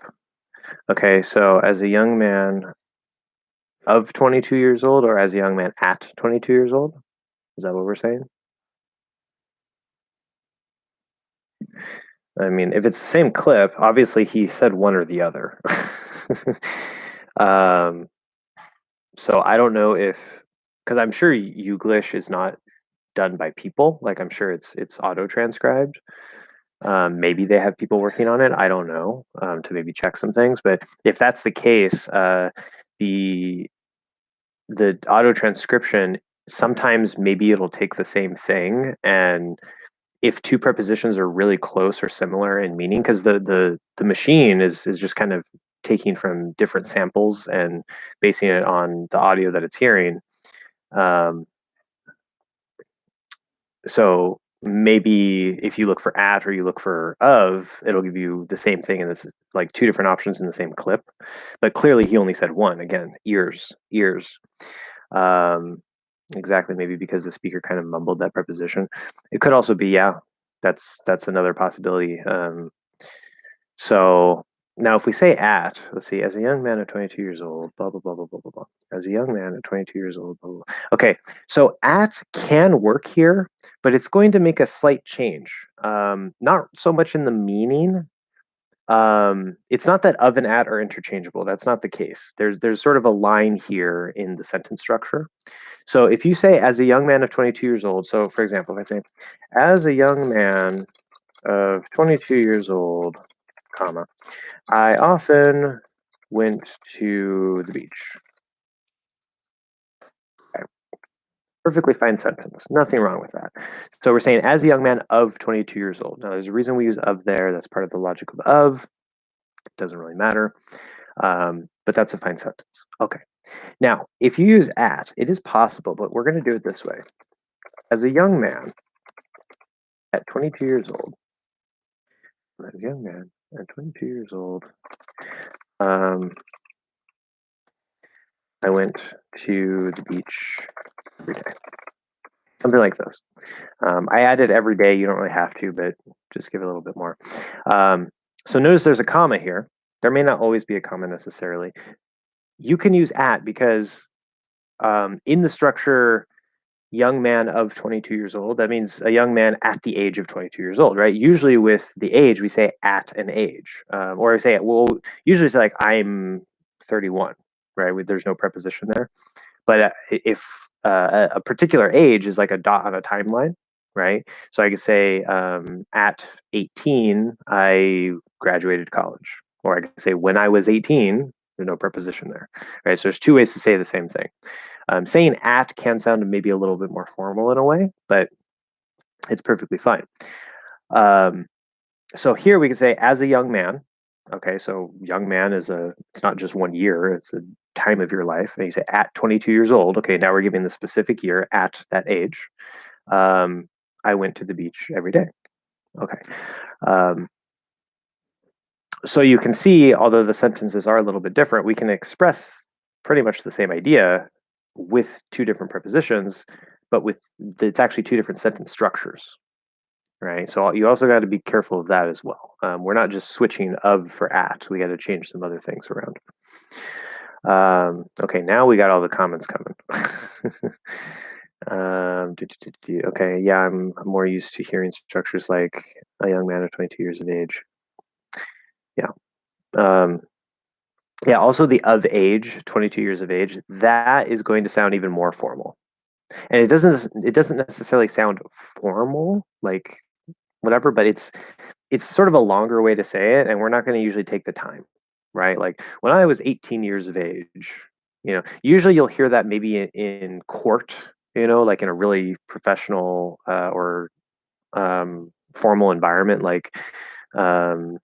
Okay, so as a young man of 22 years old, or as a young man at 22 years old? Is that what we're saying? I mean, if it's the same clip, obviously he said one or the other. um, so I don't know if, because I'm sure Youglish is not done by people. Like I'm sure it's auto transcribed. Maybe they have people working on it. I don't know, to maybe check some things. But if that's the case, the the auto transcription, sometimes maybe it'll take the same thing, and if two prepositions are really close or similar in meaning, because the machine is just kind of taking from different samples and basing it on the audio that it's hearing. Um, so maybe if you look for at or you look for of, it'll give you the same thing, and this is like two different options in the same clip. But clearly, he only said one. Again, ears. Um, exactly, maybe because the speaker kind of mumbled that preposition. It could also be, yeah, that's another possibility. So now if we say at, let's see, as a young man at 22 years old, blah, blah, blah, blah, blah, blah, blah. As a young man at 22 years old, blah, blah, blah. Okay, so at can work here, but it's going to make a slight change. Not so much in the meaning. It's not that of and at are interchangeable. That's not the case. There's sort of a line here in the sentence structure. So if you say as a young man of 22 years old, so for example, if I say as a young man of 22 years old, comma, I often went to the beach. Okay. Perfectly fine sentence. Nothing wrong with that. So we're saying as a young man of 22 years old. Now there's a reason we use of there. That's part of the logic of. It doesn't really matter. But that's a fine sentence. Okay. Now, if you use at, it is possible, but we're going to do it this way. As a young man at 22 years old, as a young man at 22 years old, I went to the beach every day. Something like those. I added every day. You don't really have to, but just give it a little bit more. So notice there's a comma here. There may not always be a comma necessarily. You can use at because in the structure, young man of 22 years old, that means a young man at the age of 22 years old, right? Usually with the age, we say at an age. Or I say, well, usually it's like I'm 31, right? There's no preposition there. But if a particular age is like a dot on a timeline, right? So I could say at 18, I graduated college. Or I could say when I was 18, there's no preposition there, right? So there's two ways to say the same thing. Saying at can sound maybe a little bit more formal in a way, but it's perfectly fine. So here we can say as a young man. Okay, so young man it's not just 1 year, it's a time of your life. And you say at 22 years old. Okay, now we're giving the specific year at that age. I went to the beach every day. Okay. So you can see, although the sentences are a little bit different, we can express pretty much the same idea with two different prepositions, but it's actually two different sentence structures, right? So you also got to be careful of that as well. We're not just switching of for at. We got to change some other things around. Okay, now we got all the comments coming. Okay, yeah, I'm more used to hearing structures like a young man of 22 years of age. Yeah. Um, yeah, also the of age, 22 years of age, that is going to sound even more formal. And it doesn't necessarily sound formal, like whatever, but it's sort of a longer way to say it, and we're not going to usually take the time, right? Like when I was 18 years of age, usually you'll hear that maybe in court, like in a really professional or formal environment, like um,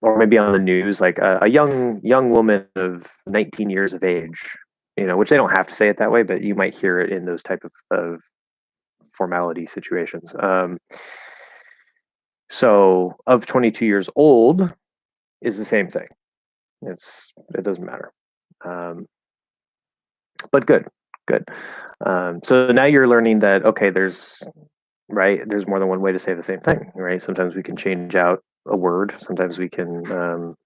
or maybe on the news, like a young woman of 19 years of age, which they don't have to say it that way, but you might hear it in those type of formality situations. So of 22 years old is the same thing. It doesn't matter. Um, but good, good. So now you're learning that okay, there's more than one way to say the same thing, right? Sometimes we can change out a word. Sometimes we can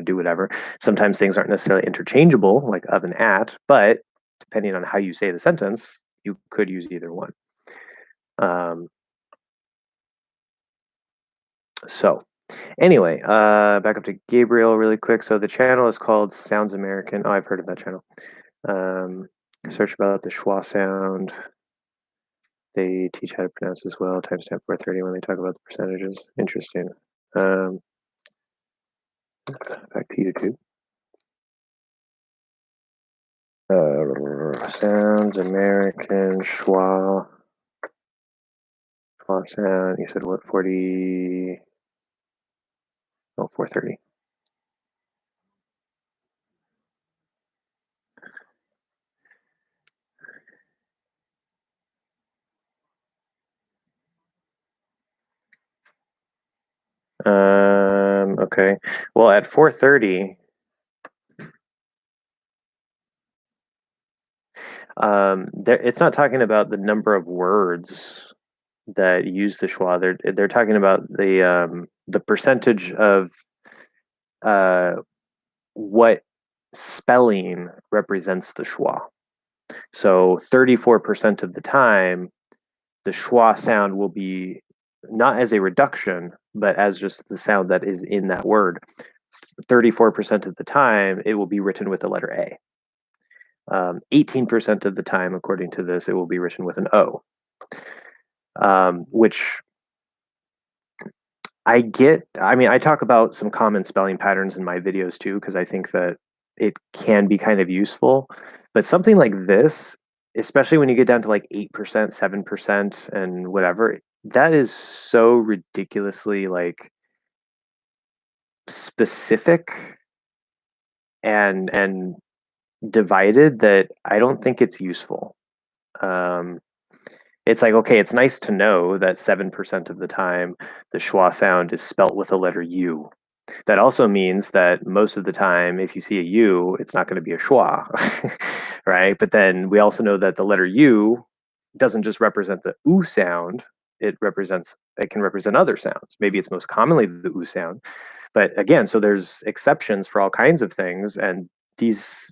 do whatever. Sometimes things aren't necessarily interchangeable, like of and at, but depending on how you say the sentence, you could use either one. Um, so anyway, back up to Gabriel really quick. So the channel is called Sounds American. Oh, I've heard of that channel. Search about the schwa sound. They teach how to pronounce as well. Timestamp 430 when they talk about the percentages. Interesting. Um, Back to YouTube. Sounds American schwa sound. You said what? 40? Oh, 430. Okay. Well, at 430, it's not talking about the number of words that use the schwa. They're talking about the percentage of uh, what spelling represents the schwa. So 34% of the time, the schwa sound will be not as a reduction, but as just the sound that is in that word. 34% of the time, it will be written with the letter A. 18% of the time, according to this, it will be written with an O, which I get. I mean, I talk about some common spelling patterns in my videos too, because I think that it can be kind of useful. But something like this, especially when you get down to like 8%, 7%, and whatever, that is so ridiculously like specific and divided that I don't think it's useful. Um, it's like, okay, it's nice to know that 7% of the time the schwa sound is spelt with the letter U. That also means that most of the time, if you see a U, it's not going to be a schwa, right? But then we also know that the letter U doesn't just represent the oo sound, it can represent other sounds. Maybe it's most commonly the oo sound. But again, so there's exceptions for all kinds of things, and these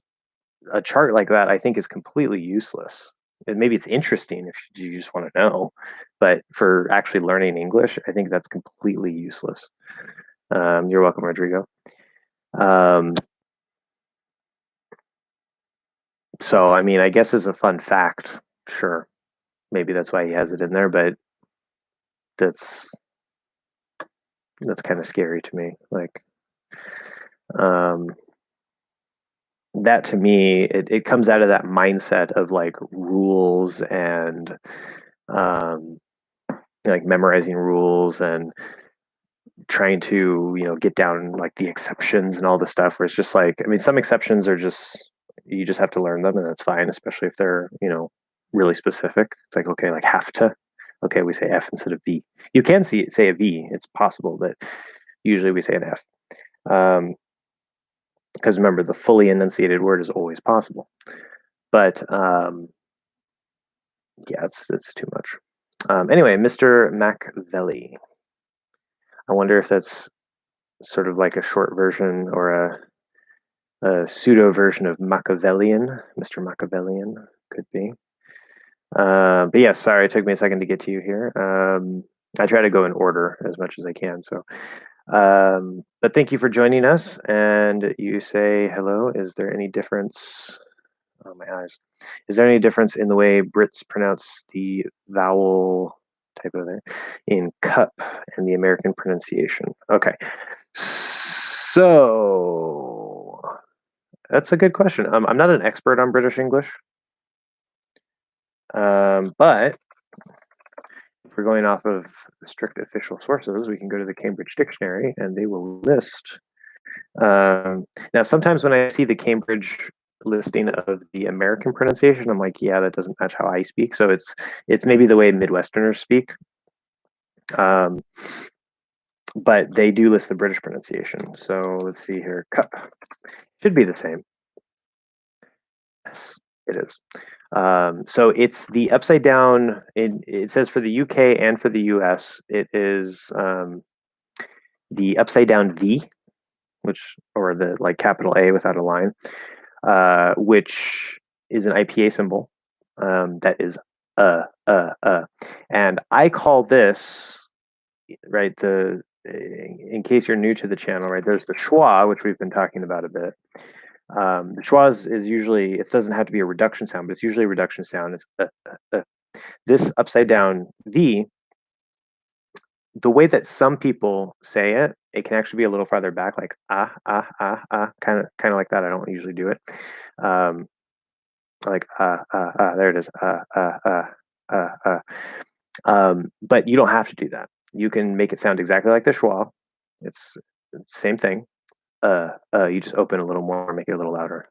a chart like that I think is completely useless. And maybe it's interesting if you just want to know, but for actually learning English, I think that's completely useless. You're welcome, Rodrigo. Um, so, I mean, I guess as a fun fact, sure, maybe that's why he has it in there, but that's that's kind of scary to me. Like, um, that to me, it comes out of that mindset of like rules and um, like memorizing rules and trying to get down like the exceptions and all the stuff where it's just like, I mean, some exceptions are just, you just have to learn them and that's fine, especially if they're really specific. It's like, okay, like have to, okay, we say F instead of V. You can say a V, it's possible, but usually we say an F, because remember, the fully enunciated word is always possible. But yeah, it's too much. Anyway, Mr. Machiavelli, I wonder if that's sort of like a short version or a pseudo version of Machiavellian. Mr. Machiavellian could be. But yeah, sorry, it took me a second to get to you here. I try to go in order as much as I can. So, but thank you for joining us. And you say hello. Is there any difference? Oh, my eyes. Is there any difference in the way Brits pronounce the vowel typo there in cup and the American pronunciation? Okay. So that's a good question. I'm not an expert on British English, but if we're going off of strict official sources, we can go to the Cambridge Dictionary and they will list. Now, sometimes when I see the Cambridge listing of the American pronunciation, I'm like, yeah, that doesn't match how I speak. So it's maybe the way Midwesterners speak. But they do list the British pronunciation. So let's see here. Cup should be the same. Yes, it is. So it's the upside down. It says for the UK and for the US, it is the upside down V, which or the like capital A without a line, which is an IPA symbol. That is and I call this right the. In case you're new to the channel, right, there's the schwa, which we've been talking about a bit. The schwa is usually, it doesn't have to be a reduction sound, but it's usually a reduction sound. It's this upside down V, the way that some people say it, it can actually be a little farther back, like kind of like that. I don't usually do it. Like there it is. But you don't have to do that. You can make it sound exactly like the schwa. It's the same thing. You just open a little more, make it a little louder.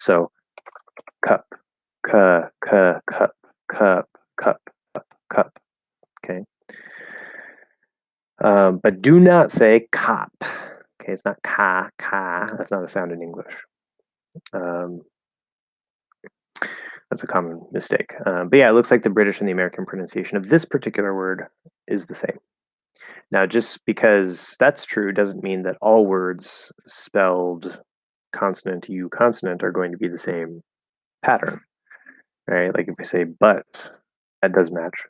So cup, cup, cup, cup, cup, cup. Okay. But do not say cop. Okay, it's not ka. That's not a sound in English. That's a common mistake. But yeah, it looks like the British and the American pronunciation of this particular word is the same. Now, just because that's true doesn't mean that all words spelled consonant U consonant are going to be the same pattern, right? Like if we say but, that does match.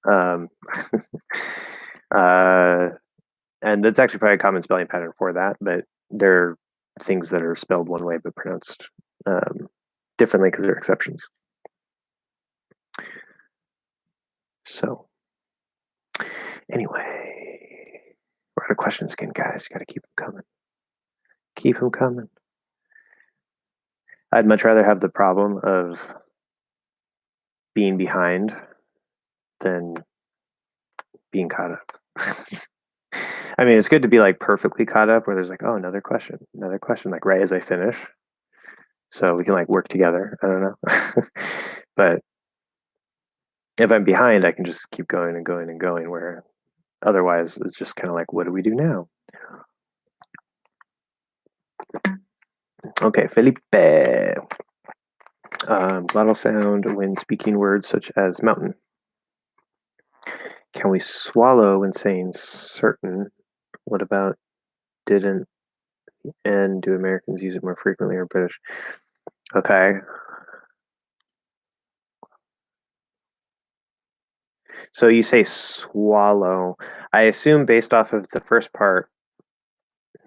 And that's actually probably a common spelling pattern for that, but there are things that are spelled one way but pronounced differently because they're exceptions. So anyway, we're out of questions again, guys. You got to keep them coming. Keep them coming. I'd much rather have the problem of being behind than being caught up. I mean, it's good to be like perfectly caught up where there's like, oh, another question, like right as I finish. So we can like work together. I don't know. But if I'm behind, I can just keep going and going and going, where otherwise it's just kind of like, what do we do now? Okay, Felipe. Glottal sound when speaking words such as mountain. Can we swallow when saying certain? What about didn't? And do Americans use it more frequently or British? Okay. So you say swallow. I assume based off of the first part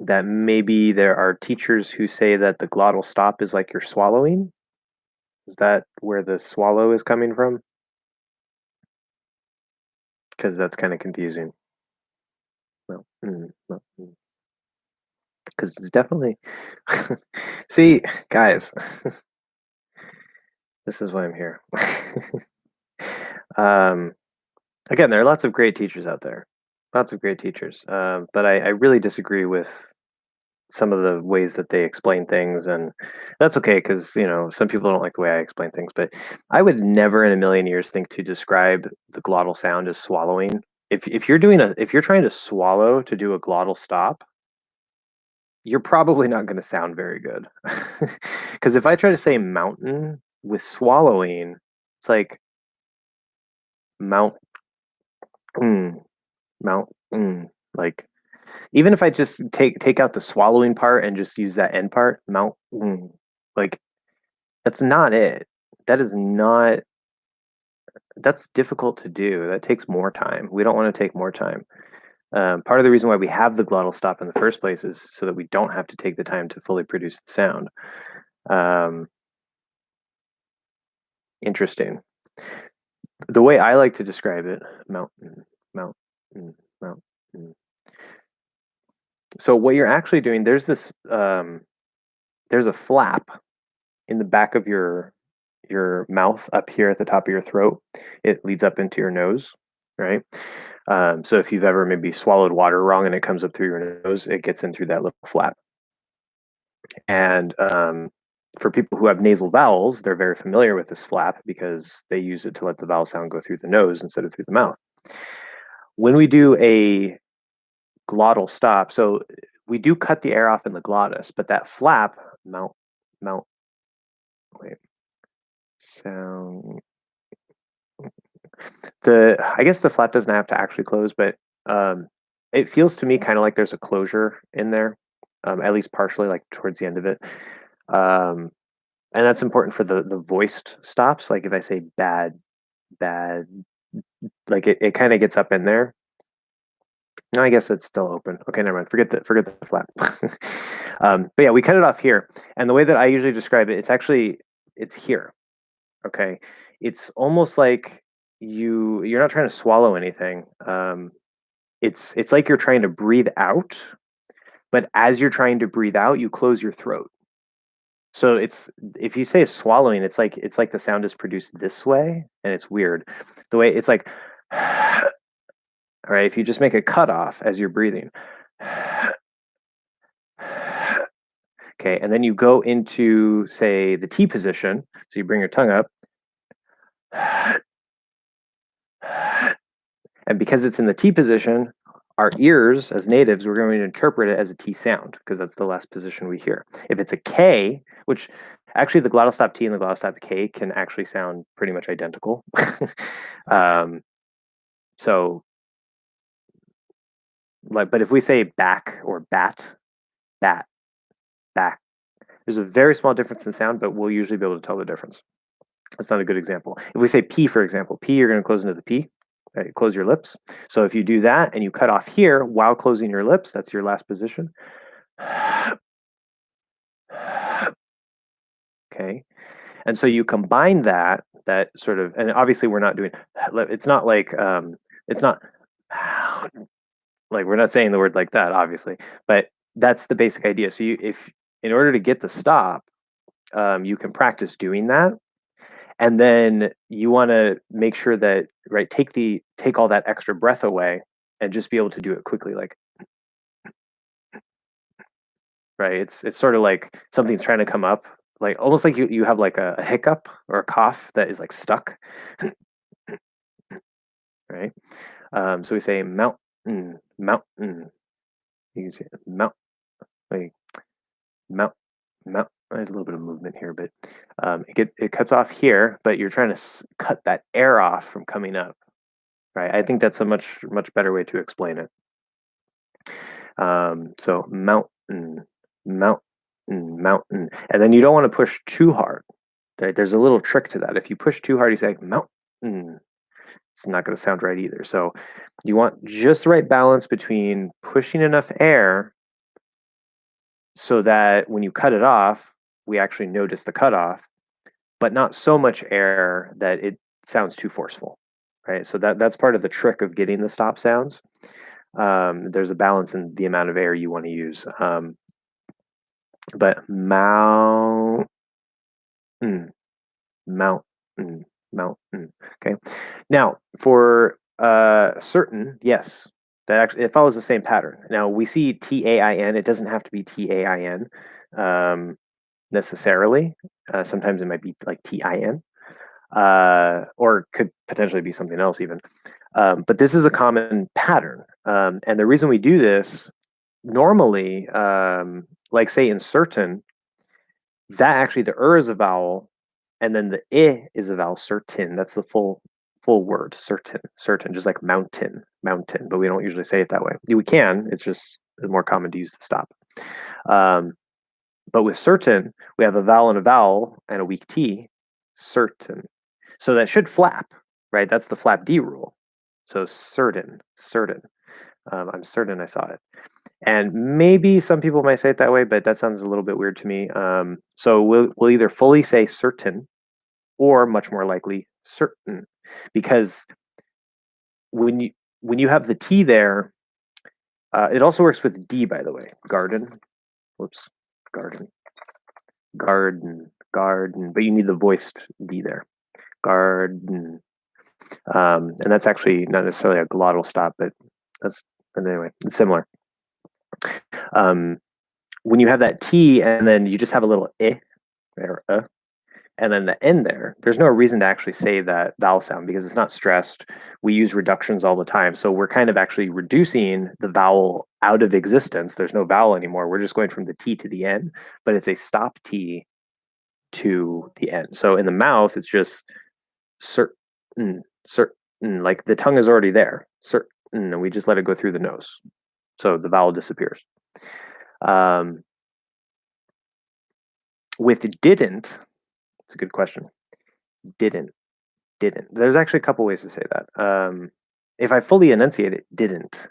that maybe there are teachers who say that the glottal stop is like you're swallowing. Is that where the swallow is coming from? Because that's kind of confusing. Well, because it's definitely. See, guys, this is why I'm here. Again, there are lots of great teachers out there, lots of great teachers, but I really disagree with some of the ways that they explain things, and that's okay because some people don't like the way I explain things. But I would never in a million years think to describe the glottal sound as swallowing. If you're trying to swallow to do a glottal stop, you're probably not going to sound very good. Because if I try to say mountain with swallowing, it's like mount, mount, like even if I just take out the swallowing part and just use that end part, mount, like that's not it. That is not that's difficult to do. That takes more time. We don't want to take more time. Part of the reason why we have the glottal stop in the first place is so that we don't have to take the time to fully produce the sound. Interesting. The way I like to describe it, mountain, mountain, mountain. So what you're actually doing, there's a flap in the back of your mouth up here at the top of your throat. It leads up into your nose, right? So if you've ever maybe swallowed water wrong and it comes up through your nose, it gets in through that little flap. And for people who have nasal vowels, they're very familiar with this flap because they use it to let the vowel sound go through the nose instead of through the mouth. When we do a glottal stop, so we do cut the air off in the glottis, but that flap, mount, wait, sound. I guess the flap doesn't have to actually close, but it feels to me kind of like there's a closure in there, at least partially, like towards the end of it. And that's important for the voiced stops. Like if I say bad, bad, like it kind of gets up in there. No, I guess it's still open. Okay, never mind. Forget the flap. But yeah, we cut it off here. And the way that I usually describe it, it's here. Okay. It's almost like you're not trying to swallow anything. It's like you're trying to breathe out, but as you're trying to breathe out, you close your throat. So if you say swallowing, it's like the sound is produced this way, and it's weird. The way it's like, all right, if you just make a cutoff as you're breathing. Okay, and then you go into, say, the T position. So you bring your tongue up. And because it's in the T position, our ears, as natives, we're going to interpret it as a T sound because that's the last position we hear. If it's a K, which actually the glottal stop T and the glottal stop K can actually sound pretty much identical. So, but if we say back or bat, bat, back, there's a very small difference in sound, but we'll usually be able to tell the difference. That's not a good example. If we say P, for example, P, you're going to close into the P. Right, close your lips. So if you do that and you cut off here while closing your lips, that's your last position. Okay. And so you combine that sort of, and obviously we're not doing, it's not like, it's not like, we're not saying the word like that, obviously, but that's the basic idea. So in order to get the stop, you can practice doing that. And then you want to make sure that, right, take all that extra breath away and just be able to do it quickly, like, right. It's sort of like something's trying to come up, like almost like you have like a hiccup or a cough that is like stuck, right? So we say mountain, mountain. You can say mount, like mount, mount. There's a little bit of movement here, but it cuts off here, but you're trying to cut that air off from coming up, right? I think that's a much better way to explain it. So mountain, mountain, mountain, and then you don't want to push too hard. Right? There's a little trick to that. If you push too hard, you say mountain. It's not going to sound right either. So you want just the right balance between pushing enough air so that when you cut it off, we actually notice the cutoff, but not so much air that it sounds too forceful, right? So that's part of the trick of getting the stop sounds. There's a balance in the amount of air you want to use. But mountain, mountain, mountain. Okay. Now for certain, yes, that actually it follows the same pattern. Now we see TAIN. It doesn't have to be TAIN necessarily. Sometimes it might be like TIN, or could potentially be something else even. But this is a common pattern, and the reason we do this normally, like say in certain, that actually the is a vowel, and then the I is a vowel. Certain. That's the full word. Certain. Just like mountain, mountain. But we don't usually say it that way. We can. It's just more common to use the stop. But with certain, we have a vowel and a weak T. Certain. So that should flap. right? That's the flap D rule. So certain, certain. I'm certain I saw it. And maybe some people might say it that way, but that sounds a little bit weird to me. So we'll either fully say certain or much more likely certain, because when you have the T there, it also works with D, by the way. Garden. Whoops. Garden. Garden. Garden. But you need the voiced D there. Garden. And that's actually not necessarily a glottal stop, but anyway, it's similar. When you have that T and then you just have a little or and then the N there's no reason to actually say that vowel sound because it's not stressed. We use reductions all the time. So we're kind of actually reducing the vowel out of existence. There's no vowel anymore. We're just going from the T to the N, but it's a stop T to the N. So in the mouth, it's just certain, certain, like the tongue is already there, certain, and we just let it go through the nose. So the vowel disappears. With didn't, it's a good question. Didn't. There's actually a couple ways to say that. If I fully enunciate it, didn't.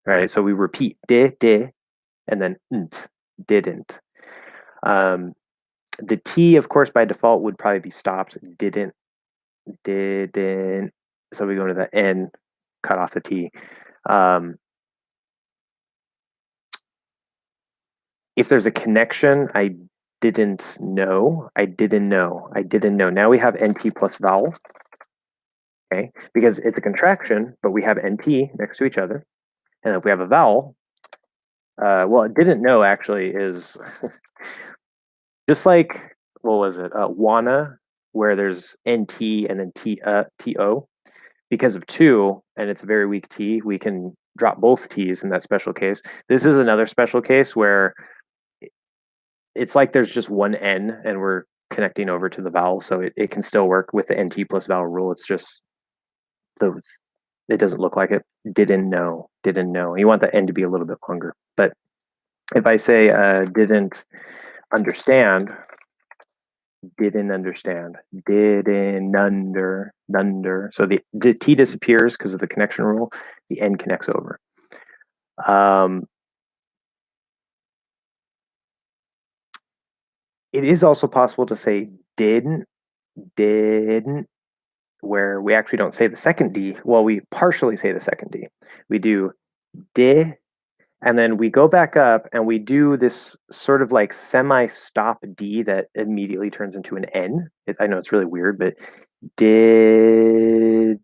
Right? So we repeat and then nt, didn't. The T, of course, by default would probably be stopped. Didn't. So we go to the N, cut off the T. If there's a connection, I didn't know. Now we have NP plus vowel. Okay, because it's a contraction, but we have NP next to each other. And if we have a vowel, well, didn't know actually is just like, what was it? Wanna, where there's NT and then TO. Because of two, and it's a very weak T, we can drop both T's in that special case. This is another special case where it's like there's just one N and we're connecting over to the vowel, so it can still work with the NT plus vowel rule. It's just it doesn't look like it. Didn't know. You want the N to be a little bit longer. But if I say didn't understand, didn't under. So the T disappears because of the connection rule. The N connects over. It is also possible to say didn't, where we actually don't say the second D. Well, we partially say the second D. We do di, and then we go back up and we do this sort of like semi-stop D that immediately turns into an N. I know it's really weird, but did.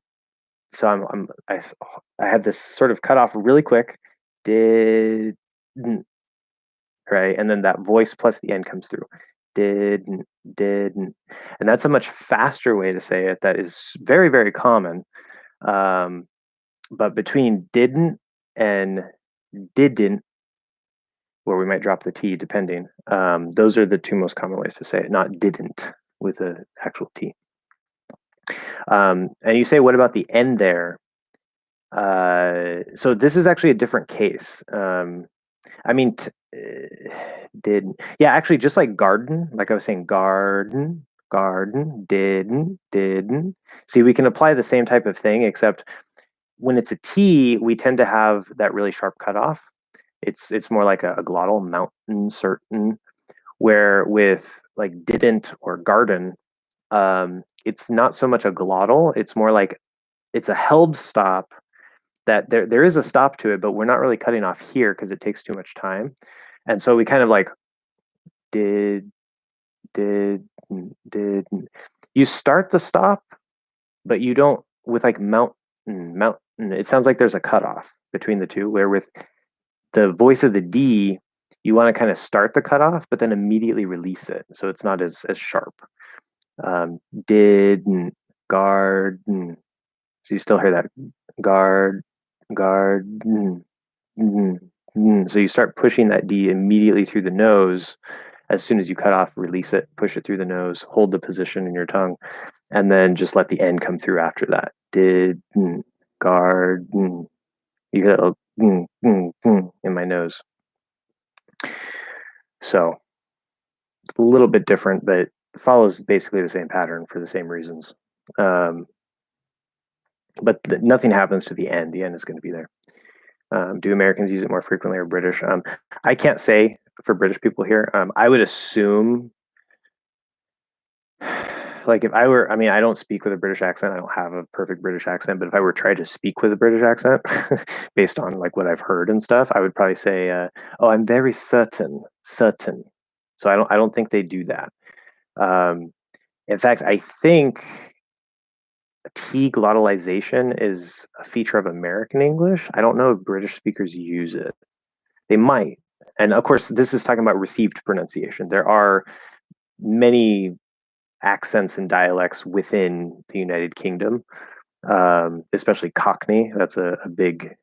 So I have this sort of cut off really quick. Didn't, right, and then that voice plus the N comes through. Didn't, and that's a much faster way to say it. That is very, very common. But between didn't and didn't, where we might drop the T depending, those are the two most common ways to say it, not didn't with an actual T. And you say, what about the N there? So this is actually a different case. I mean, actually, just like garden, like I was saying, garden, didn't. See, we can apply the same type of thing, except when it's a T, we tend to have that really sharp cutoff. It's more like a glottal, mountain, certain, where with like didn't or garden, it's not so much a glottal, it's more like it's a held stop that there is a stop to it, but we're not really cutting off here because it takes too much time. And so we kind of like did. You start the stop, but you don't with like mountain. It sounds like there's a cutoff between the two, where with the voice of the D, you want to kind of start the cutoff, but then immediately release it. So it's not as sharp. Didn't, garden. So you still hear that garden. So you start pushing that D immediately through the nose. As soon as you cut off, release it, push it through the nose, hold the position in your tongue, and then just let the N come through after that. Didn't, garden. You get a in my nose. So a little bit different, but follows basically the same pattern for the same reasons. But nothing happens to the end. The end is going to be there. Do Americans use it more frequently or British? I can't say for British people here. I would assume, like if I were, I mean, I don't speak with a British accent. I don't have a perfect British accent, but if I were trying to speak with a British accent, based on like what I've heard and stuff, I would probably say, "Oh, I'm very certain." So I don't think they do that. Um, in fact, I think T glottalization is a feature of American English. I don't know if British speakers use it. They might. And of course, this is talking about received pronunciation. There are many accents and dialects within the United Kingdom, especially Cockney. That's a big,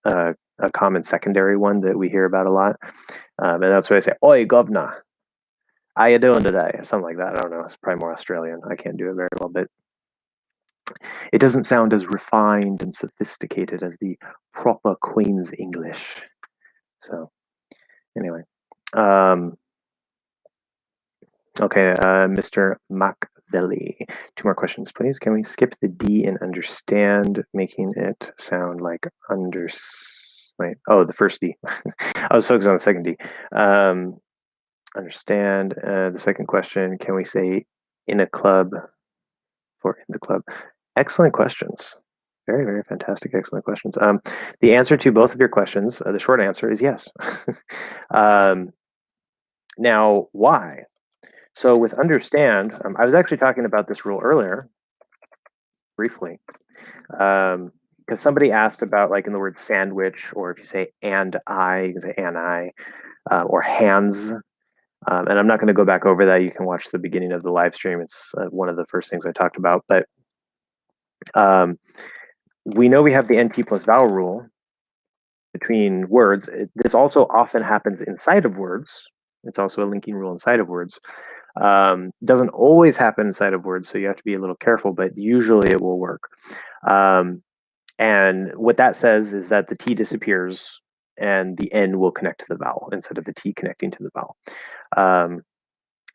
a common secondary one that we hear about a lot. And that's why I say, "Oi, governor, how you doing today?" Or something like that. I don't know. It's probably more Australian. I can't do it very well, but it doesn't sound as refined and sophisticated as the proper Queen's English. So, anyway. Okay, Mr. Macvelli. Two more questions, please. Can we skip the D in understand, making it sound like wait, oh, the first D. I was focused on the second D. Understand. The second question, can we say in a club for in the club? Excellent questions. Very, very fantastic, excellent questions. The answer to both of your questions, the short answer is yes. Now, why? So with understand, I was actually talking about this rule earlier, briefly, because somebody asked about like in the word sandwich, or if you say and I, you can say and I, or hands. And I'm not going to go back over that. You can watch the beginning of the live stream. It's one of the first things I talked about. But we know we have the NP plus vowel rule between words. This also often happens inside of words. It's also a linking rule inside of words. Doesn't always happen inside of words, so you have to be a little careful, but usually it will work. And what that says is that the T disappears and the N will connect to the vowel instead of the T connecting to the vowel.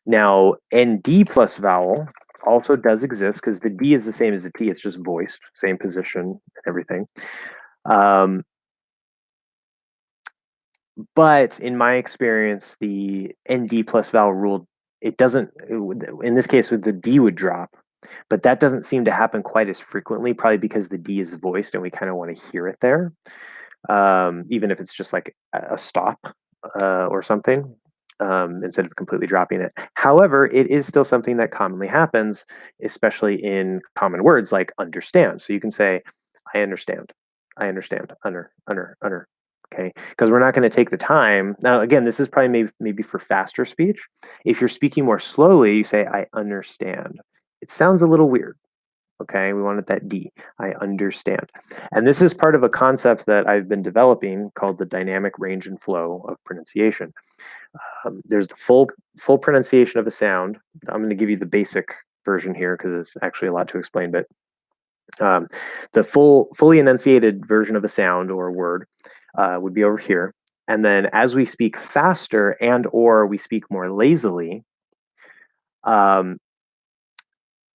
Now, ND plus vowel also does exist because the D is the same as the T, it's just voiced, same position and everything. But in my experience, the ND plus vowel rule, it doesn't, in this case, with the D would drop, but that doesn't seem to happen quite as frequently, probably because the D is voiced and we kind of want to hear it there, even if it's just like a stop or something, instead of completely dropping it. However, it is still something that commonly happens, especially in common words like understand. So you can say, I understand, under. Okay, because we're not going to take the time. Now, again, this is probably maybe for faster speech. If you're speaking more slowly, you say, I understand. It sounds a little weird. Okay, we wanted that D. I understand. And this is part of a concept that I've been developing called the dynamic range and flow of pronunciation. There's the full pronunciation of a sound. I'm going to give you the basic version here because it's actually a lot to explain, but the fully enunciated version of a sound or a word would be over here. And then as we speak faster and or we speak more lazily,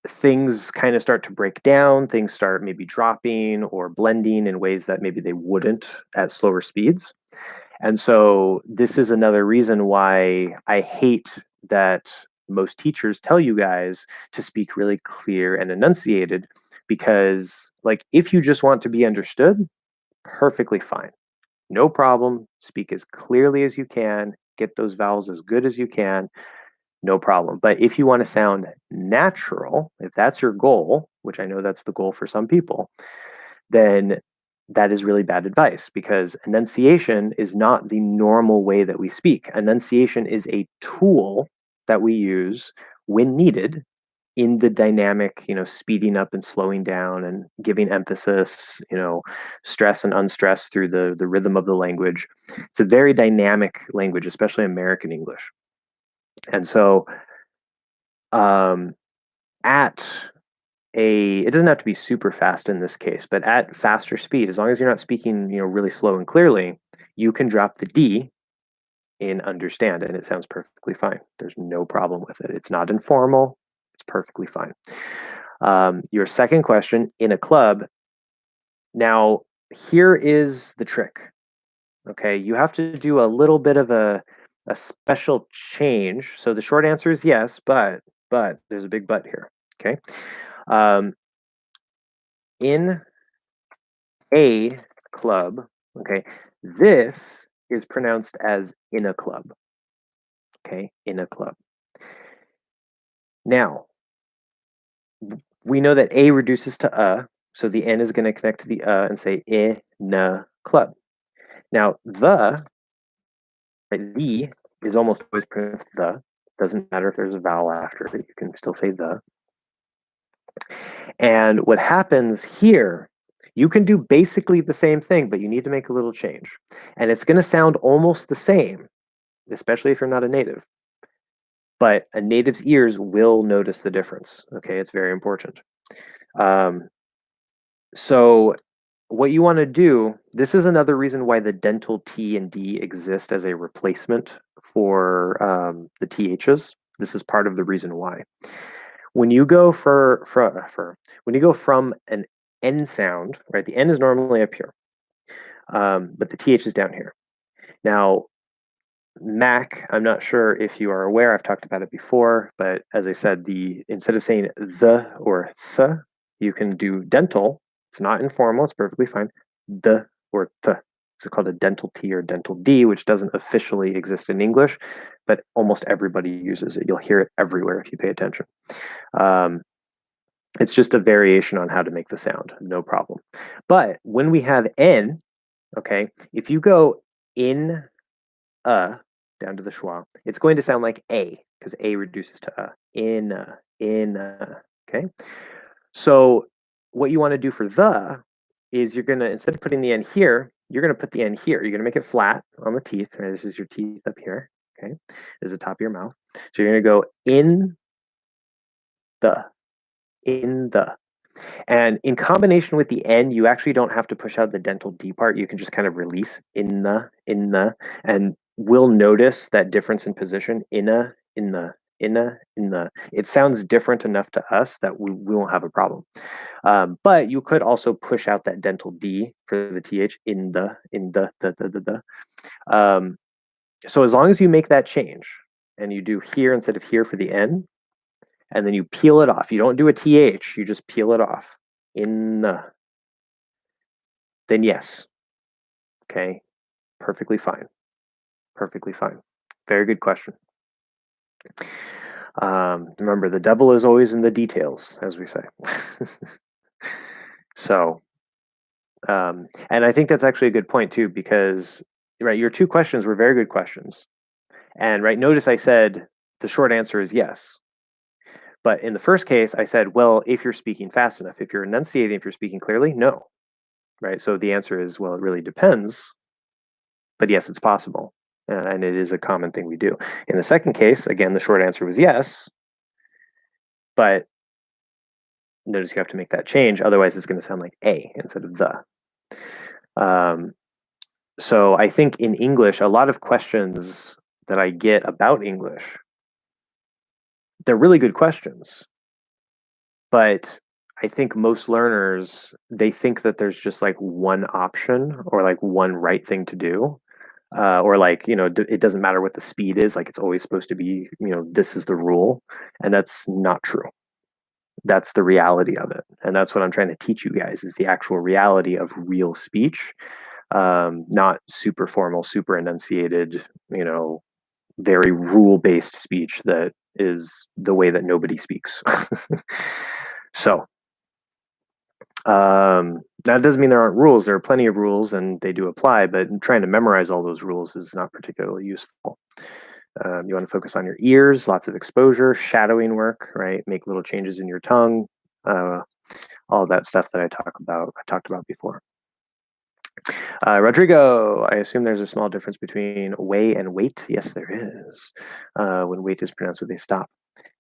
things kind of start to break down. Things start maybe dropping or blending in ways that maybe they wouldn't at slower speeds. And so this is another reason why I hate that most teachers tell you guys to speak really clear and enunciated, because like if you just want to be understood, perfectly fine. No problem. Speak as clearly as you can, get those vowels as good as you can, no problem. But if you want to sound natural, if that's your goal, which I know that's the goal for some people, then that is really bad advice, because enunciation is not the normal way that we speak. Enunciation is a tool that we use when needed in the dynamic, speeding up and slowing down and giving emphasis, stress and unstress through the rhythm of the language. It's a very dynamic language, especially American English. And so it doesn't have to be super fast in this case, but at faster speed, as long as you're not speaking, really slow and clearly, you can drop the D in understand, and it sounds perfectly fine. There's no problem with it. It's not informal. It's perfectly fine. Your second question, in a club. Now, here is the trick. Okay, you have to do a little bit of a special change. So the short answer is yes, but there's a big but here. Okay, in a club. Okay, this is pronounced as in a club. Okay, in a club. Now, we know that a reduces to so the n is going to connect to the and say in a club. Now, the is almost always pronounced the. Doesn't matter if there's a vowel after it, you can still say the. And what happens here, you can do basically the same thing, but you need to make a little change. And it's going to sound almost the same, especially if you're not a native. But a native's ears will notice the difference. Okay, it's very important. So what you want to do, this is another reason why the dental T and D exist as a replacement for the THs. This is part of the reason why. When you go when you go from an N sound, right? The N is normally up here, but the TH is down here. Now, Mac, I'm not sure if you are aware, I've talked about it before, but as I said, instead of saying the or th, you can do dental. It's not informal, it's perfectly fine. The or th. It's called a dental T or dental D, which doesn't officially exist in English, but almost everybody uses it. You'll hear it everywhere if you pay attention. It's just a variation on how to make the sound, no problem. But when we have N, okay, if you go in down to the schwa, it's going to sound like A, because A reduces to in okay? So what you want to do for the is you're going to, instead of putting the N here, you're going to put the N here. You're going to make it flat on the teeth. Right? This is your teeth up here, okay? This is the top of your mouth. So you're going to go in the. And in combination with the N, you actually don't have to push out the dental D part. You can just kind of release in the, and we'll notice that difference in position, in the. It sounds different enough to us that we won't have a problem. But you could also push out that dental D for the TH in the. So as long as you make that change and you do here instead of here for the N, and then you peel it off. You don't do a TH, you just peel it off. In the. Then yes. Okay. Perfectly fine. Perfectly fine. Very good question. Remember, the devil is always in the details, as we say. So, and I think that's actually a good point too, because right, your two questions were very good questions. And right, notice I said the short answer is yes. But in the first case, I said, well, if you're speaking fast enough, if you're enunciating, if you're speaking clearly, no. Right? So the answer is, well, it really depends. But yes, it's possible. And it is a common thing we do. In the second case, again, the short answer was yes. But notice you have to make that change. Otherwise, it's going to sound like A instead of the. So I think in English, a lot of questions that I get about English, they're really good questions. But I think most learners, they think that there's just like one option or like one right thing to do. Or like, it doesn't matter what the speed is, like it's always supposed to be, this is the rule. And that's not true. That's the reality of it. And that's what I'm trying to teach you guys is the actual reality of real speech, not super formal, super enunciated, very rule-based speech that is the way that nobody speaks. So that doesn't mean there aren't rules. There are plenty of rules and they do apply, but trying to memorize all those rules is not particularly useful. You want to focus on your ears, lots of exposure, shadowing work, right? Make little changes in your tongue, all that stuff that I talked about before. Rodrigo, I assume there's a small difference between way and wait. Yes, there is. When wait is pronounced with a stop.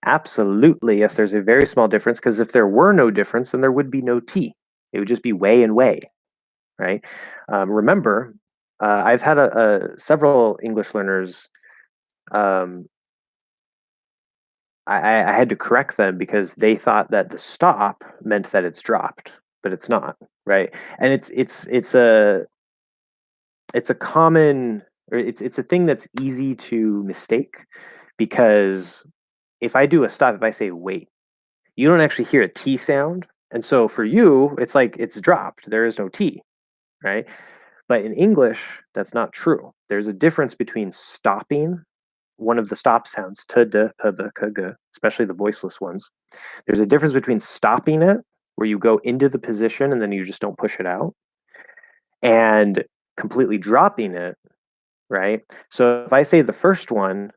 Absolutely, yes, there's a very small difference because if there were no difference, then there would be no T. It would just be way and way, right? Remember, I've had several English learners. Um, I had to correct them because they thought that the stop meant that it's dropped, but it's not, right? And it's a common, or it's a thing that's easy to mistake, because if I do a stop, if I say wait, you don't actually hear a T sound. And so for you, it's like it's dropped. There is no T, right? But in English, that's not true. There's a difference between stopping one of the stop sounds, t, d, p, b, k, g, especially the voiceless ones. There's a difference between stopping it, where you go into the position and then you just don't push it out, and completely dropping it, right? So if I say the first one,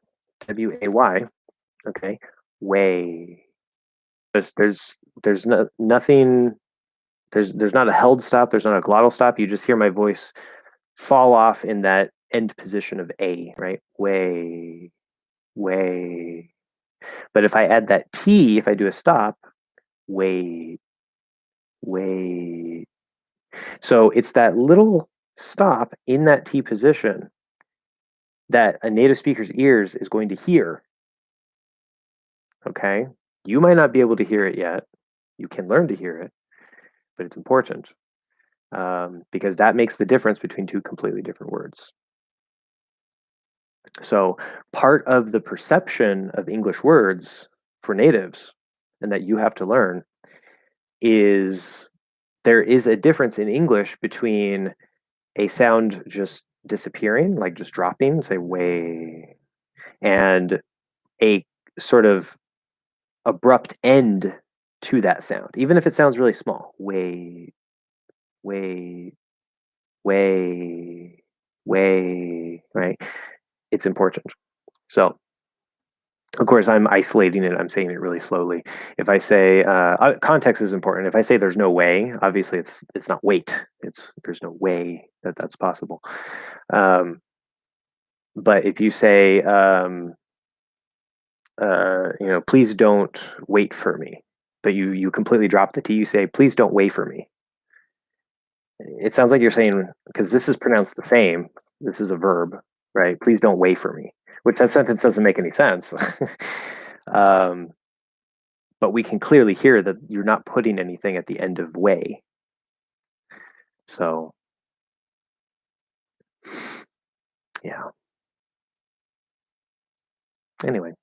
W-A-Y, okay, way, there's nothing, there's not a held stop, there's not a glottal stop. You just hear my voice fall off in that end position of A, right? Way, way. But if I add that T, if I do a stop, wait, wait. So it's that little stop in that T position that a native speaker's ears is going to hear. Okay. You might not be able to hear it yet. You can learn to hear it, but it's important, because that makes the difference between two completely different words. So part of the perception of English words for natives, and that you have to learn, is there is a difference in English between a sound just disappearing, like just dropping, say way, and a sort of abrupt end to that sound, even if it sounds really small. Way, way, way, way, right? It's important. So, of course, I'm isolating it. I'm saying it really slowly. If I say context is important. If I say there's no way, obviously it's not wait. It's there's no way that that's possible. Um, but if you say please don't wait for me, but you completely drop the T. You say please don't wait for me. It sounds like you're saying, because this is pronounced the same. This is a verb, right? Please don't wait for me, which that sentence doesn't make any sense. um, but we can clearly hear that you're not putting anything at the end of way. So, yeah. Anyway,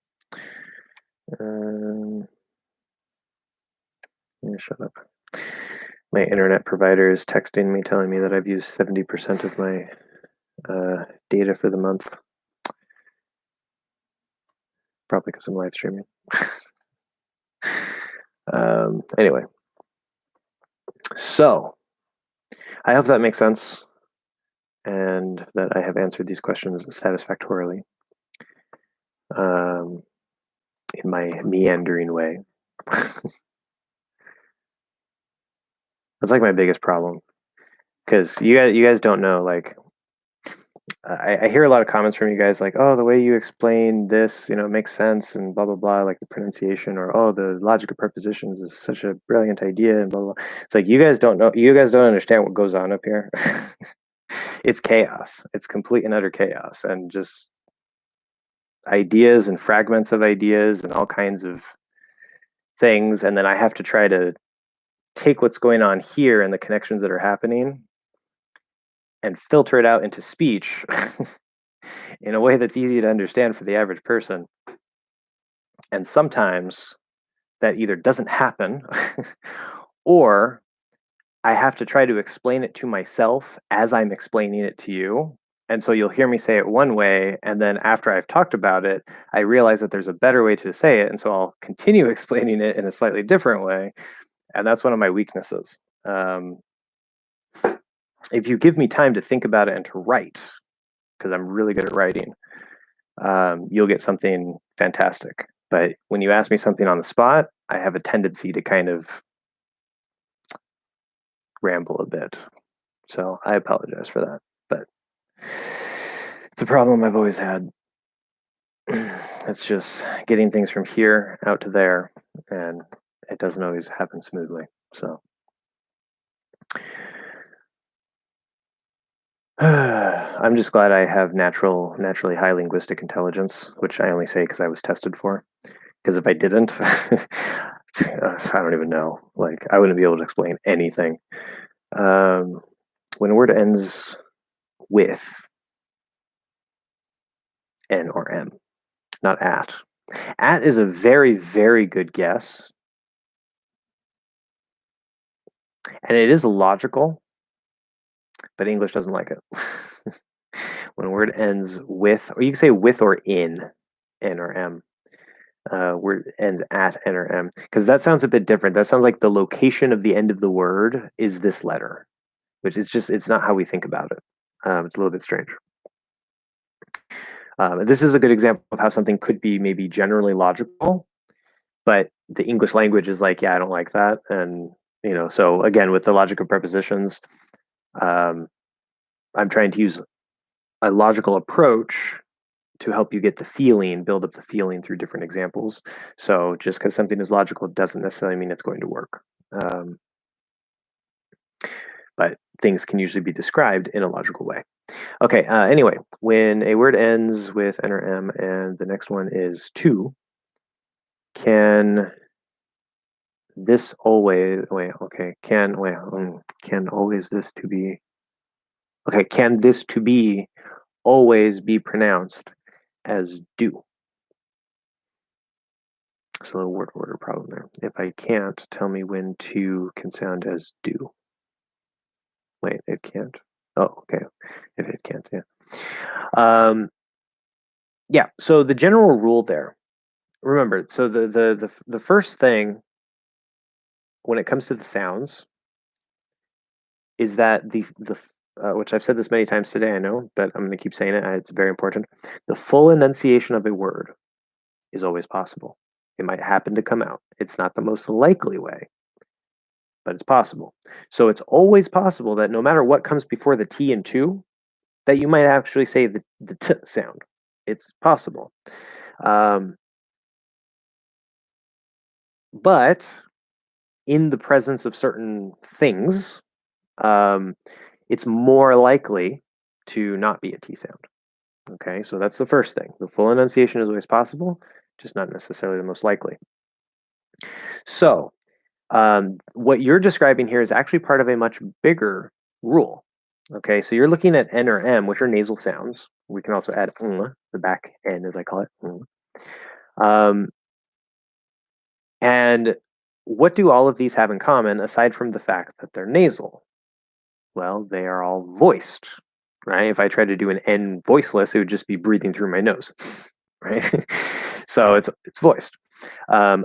shut up. My internet provider is texting me, telling me that I've used 70% of my data for the month. Probably because I'm live streaming. Anyway, so I hope that makes sense, and that I have answered these questions satisfactorily, in my meandering way. That's like my biggest problem, because you guys don't know, like, I hear a lot of comments from you guys like, oh, the way you explain this, makes sense and blah blah blah, like the pronunciation, or oh, the logic of prepositions is such a brilliant idea and blah blah blah. It's like you guys don't know, you guys don't understand what goes on up here. It's chaos. It's complete and utter chaos, and just ideas and fragments of ideas and all kinds of things, and then I have to try to take what's going on here and the connections that are happening and filter it out into speech in a way that's easy to understand for the average person. And sometimes that either doesn't happen or I have to try to explain it to myself as I'm explaining it to you. And so you'll hear me say it one way, and then after I've talked about it, I realize that there's a better way to say it, and so I'll continue explaining it in a slightly different way. And that's one of my weaknesses. If you give me time to think about it and to write, because I'm really good at writing, you'll get something fantastic. But when you ask me something on the spot, I have a tendency to kind of ramble a bit. So I apologize for that. But it's a problem I've always had. It's just getting things from here out to there, and it doesn't always happen smoothly. So I'm just glad I have naturally high linguistic intelligence, which I only say because I was tested for. Because if I didn't, I don't even know. Like, I wouldn't be able to explain anything. Um, when a word ends with N or M, not at. At is a very, very good guess. And it is logical, but English doesn't like it. When a word ends with, or you can say with or in N or M, word ends at N or M, because that sounds a bit different. That sounds like the location of the end of the word is this letter, which is just, it's not how we think about it. It's a little bit strange. This is a good example of how something could be maybe generally logical, but the English language is like, yeah, I don't like that. And, so again, with the logic of prepositions, um, I'm trying to use a logical approach to help you get the feeling, build up the feeling through different examples. So just because something is logical doesn't necessarily mean it's going to work. But things can usually be described in a logical way. Okay, anyway, when a word ends with N or M and the next one is to, can this always, wait, okay, can always this to be, okay, can this to be always be pronounced as do? So a word order problem there. If I can't, tell me when to can sound as do. Wait, it can't. Oh, okay. If it can't, yeah. Yeah, so the general rule there, remember, so the first thing when it comes to the sounds is that the which I've said this many times today, I know, but I'm going to keep saying it. It's very important. The full enunciation of a word is always possible. It might happen to come out. It's not the most likely way, but it's possible. So it's always possible that no matter what comes before the T and to, that you might actually say the T sound. It's possible. But in the presence of certain things, it's more likely to not be a T sound. Okay, so that's the first thing. The full enunciation is always possible, just not necessarily the most likely. So, what you're describing here is actually part of a much bigger rule. Okay, so you're looking at N or M, which are nasal sounds. We can also add the back end, as I call it. And what do all of these have in common aside from the fact that they're nasal? Well, they are all voiced, right? If I tried to do an N voiceless, it would just be breathing through my nose, right? So it's voiced. Now,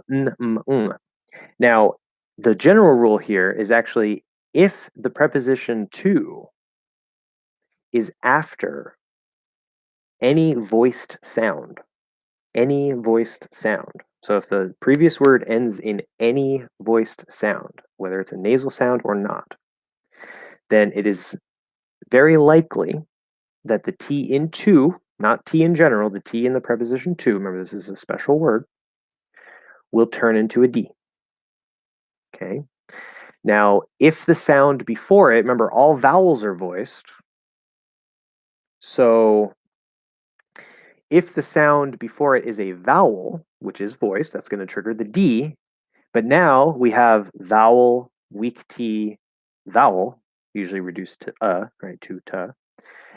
the general rule here is actually if the preposition to is after any voiced sound, any voiced sound. So if the previous word ends in any voiced sound, whether it's a nasal sound or not, then it is very likely that the T in to, not T in general, the T in the preposition to, remember this is a special word, will turn into a D. Okay. Now, if the sound before it, remember all vowels are voiced. So if the sound before it is a vowel, which is voiced, that's going to trigger the D. But now we have vowel, weak T, vowel, usually reduced to right, to.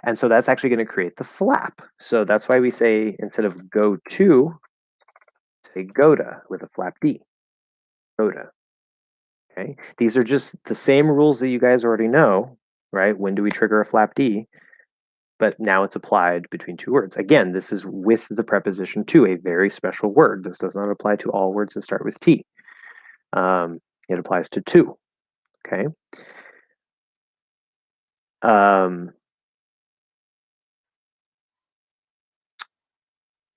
And so that's actually going to create the flap. So that's why we say, instead of go to, say goda with a flap D. Goda. Okay. These are just the same rules that you guys already know, right? When do we trigger a flap D? But now it's applied between two words. Again, this is with the preposition to, a very special word. This does not apply to all words that start with T. It applies to. Okay.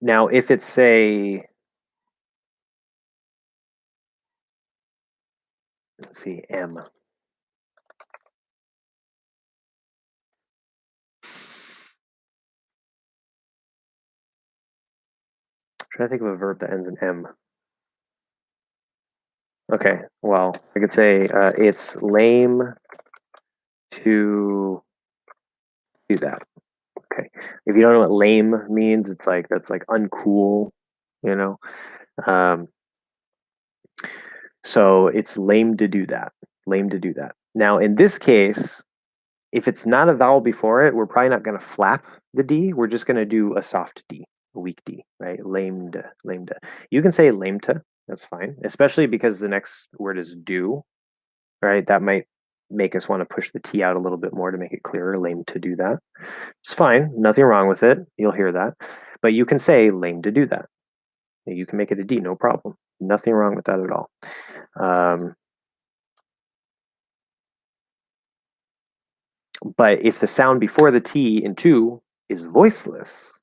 Now, if it's, say, let's see, M. I'm trying to think of a verb that ends in M. Okay, well, I could say it's lame to do that. Okay. If you don't know what lame means, it's like that's like uncool, you know. Um, so it's lame to do that. Lame to do that. Now, in this case, if it's not a vowel before it, we're probably not going to flap the D. We're just going to do a soft D, a weak D, right? Lamed, lamed. You can say lamed. That's fine, especially because the next word is do, right? That might make us want to push the T out a little bit more to make it clearer. Lame to do that. It's fine. Nothing wrong with it. You'll hear that. But you can say lame to do that. You can make it a D, no problem. Nothing wrong with that at all. But if the sound before the T in to is voiceless,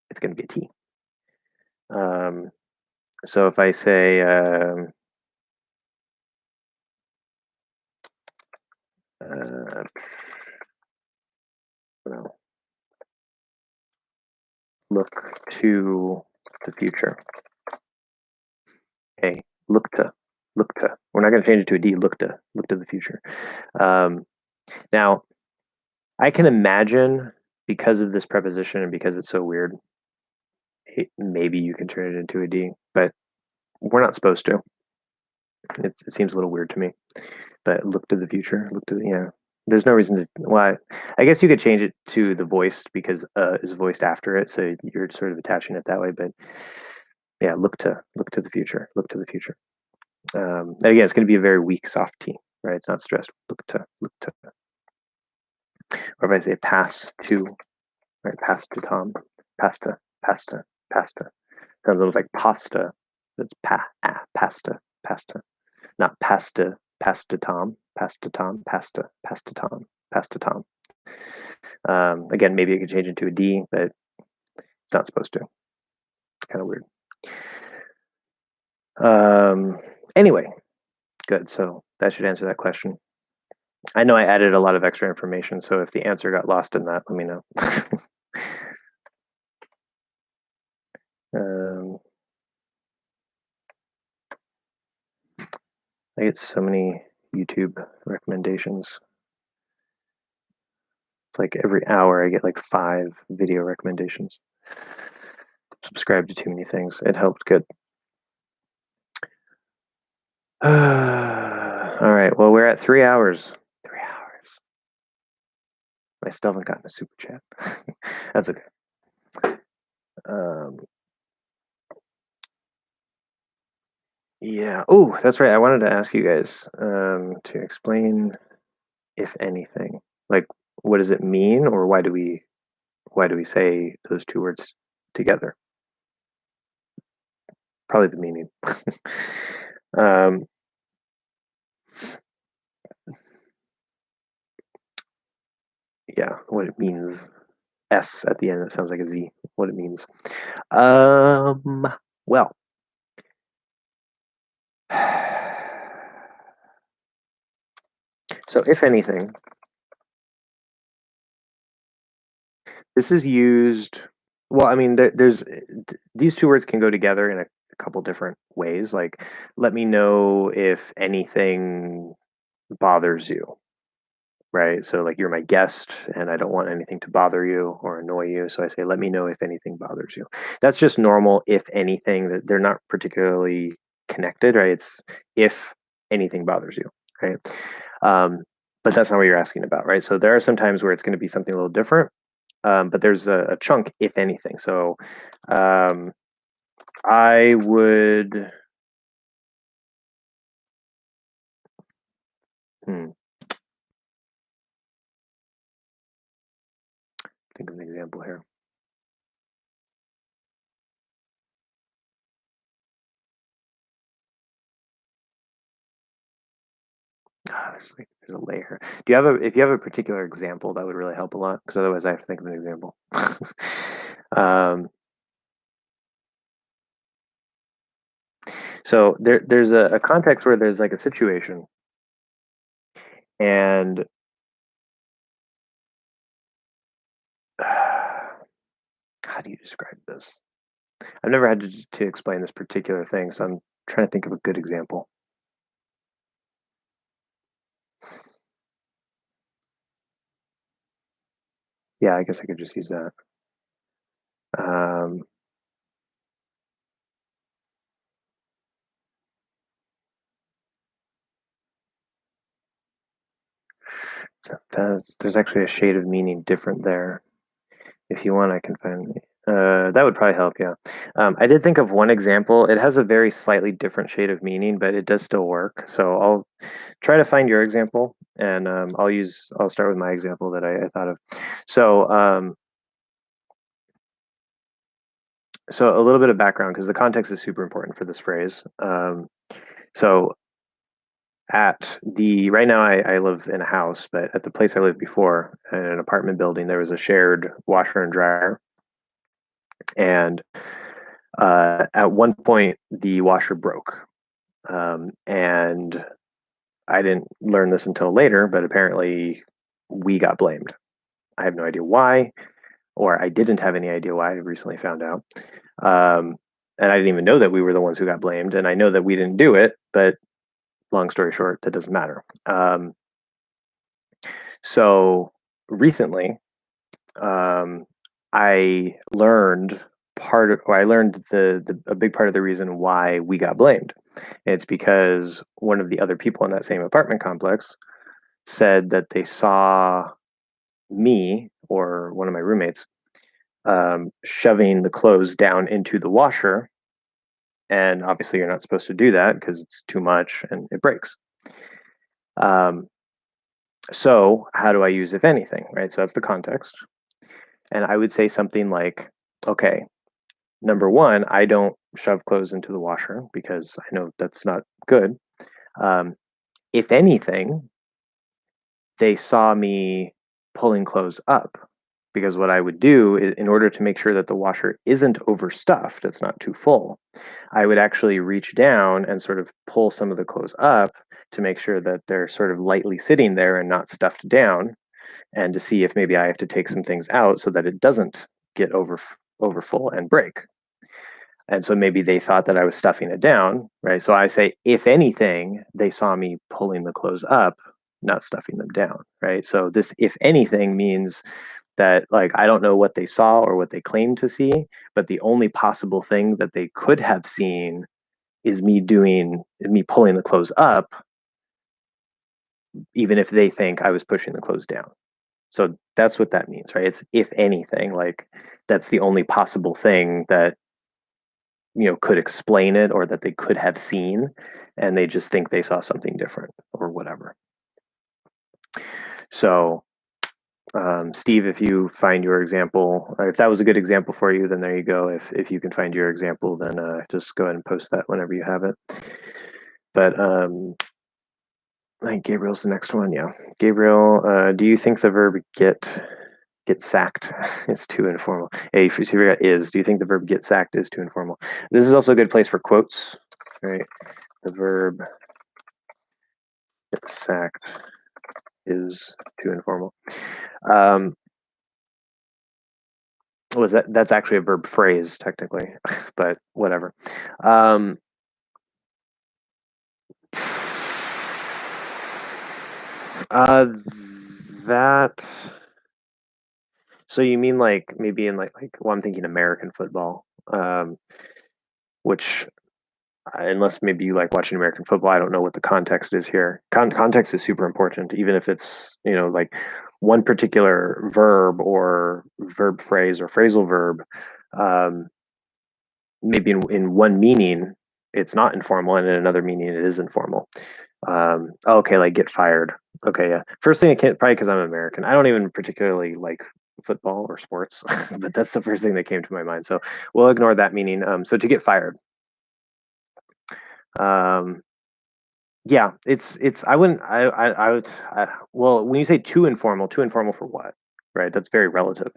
it's going to be a T. So if I say, well, look to the future. Okay, look to. We're not going to change it to a D. Look to the future. Now, I can imagine because of this preposition and because it's so weird, maybe you can turn it into a D, but we're not supposed to. It seems a little weird to me. But look to the future. Look to the, yeah. There's no reason to. Well, I guess you could change it to the voiced because is voiced after it, so you're sort of attaching it that way. But yeah, look to the future. Look to the future. Again, it's going to be a very weak soft T, right? It's not stressed. Look to. Or if I say pass to, right? Pass to Tom. Pasta. Sounds almost like pasta. It's pasta. Not pasta. Pasta Tom. Again, maybe I could change it to a D, but it's not supposed to. It's kind of weird. Anyway, good. So that should answer that question. I know I added a lot of extra information, so if the answer got lost in that, let me know. I get so many YouTube recommendations. It's like every hour I get like 5 video recommendations. Subscribe to too many things. It helped good. All right. Well, we're at 3 hours. 3 hours. I still haven't gotten a super chat. That's okay. Yeah. Oh, that's right. I wanted to ask you guys to explain, if anything, like what does it mean, or why do we say those two words together? Probably the meaning. Yeah, what it means. S at the end. It sounds like a Z. What it means. Well. So, if anything, this is used. Well, I mean, there's these two words can go together in a couple different ways. Like, let me know if anything bothers you, right? So, like, you're my guest, and I don't want anything to bother you or annoy you. So I say, let me know if anything bothers you. That's just normal. If anything, that they're not particularly connected, right? It's if anything bothers you, right? But that's not what you're asking about, right? So there are some times where it's going to be something a little different, but there's a chunk, if anything. So I would. Think of an example here. There's a layer. Do you have if you have a particular example, that would really help a lot, because otherwise I have to think of an example. So there's a context where there's like a situation, and how do you describe this? I've never had to explain this particular thing, so I'm trying to think of a good example. Yeah, I guess I could just use that. There's actually a shade of meaning different there. If you want, I can find. That would probably help. Yeah. I did think of one example. It has a very slightly different shade of meaning, but it does still work. So I'll try to find your example, and I'll start with my example that I thought of. So so a little bit of background because the context is super important for this phrase. So at the right now I live in a house, but at the place I lived before in an apartment building, there was a shared washer and dryer. And at one point, the washer broke. And I didn't learn this until later, but apparently we got blamed. I have no idea why, or I didn't have any idea why. I recently found out. And I didn't even know that we were the ones who got blamed. And I know that we didn't do it, but long story short, that doesn't matter. So recently, um, I learned I learned the a big part of the reason why we got blamed. And it's because one of the other people in that same apartment complex said that they saw me or one of my roommates shoving the clothes down into the washer. And obviously, you're not supposed to do that because it's too much and it breaks. Um, so, how do I use if anything, right? So, that's the context. And I would say something like, okay, number one, I don't shove clothes into the washer because I know that's not good. Um, if anything, they saw me pulling clothes up because what I would do is, in order to make sure that the washer isn't overstuffed, it's not too full, I would actually reach down and sort of pull some of the clothes up to make sure that they're sort of lightly sitting there and not stuffed down, and to see if maybe I have to take some things out so that it doesn't get over full and break. And so maybe they thought that I was stuffing it down, right? So I say, if anything, they saw me pulling the clothes up, not stuffing them down, right? So this, if anything, means that like I don't know what they saw or what they claimed to see, but the only possible thing that they could have seen is me pulling the clothes up, even if they think I was pushing the clothes down. So that's what that means, right? It's if anything, like that's the only possible thing that could explain it or that they could have seen, and they just think they saw something different or whatever. So Steve, if you find your example, if that was a good example for you, then there you go. If you can find your example, then just go ahead and post that whenever you have it. But I think Gabriel's the next one. Yeah, Gabriel, do you think the verb get sacked is too informal? Hey, if you got is, do you think the verb get sacked is too informal? This is also a good place for quotes, right? The verb get sacked is too informal. Was that's actually a verb phrase technically, but whatever. Um, uh, that. So you mean like maybe in like well, I'm thinking American football, which unless maybe you like watching American football, I don't know what the context is here. Context is super important, even if it's like one particular verb or verb phrase or phrasal verb. Um, maybe in one meaning it's not informal, and in another meaning it is informal. Okay, like get fired. Okay, yeah. First thing I can't probably because I'm American. I don't even particularly like football or sports, but that's the first thing that came to my mind. So we'll ignore that meaning. So to get fired. Um, yeah, it's. I wouldn't. I would. Well, when you say too informal for what? Right. That's very relative.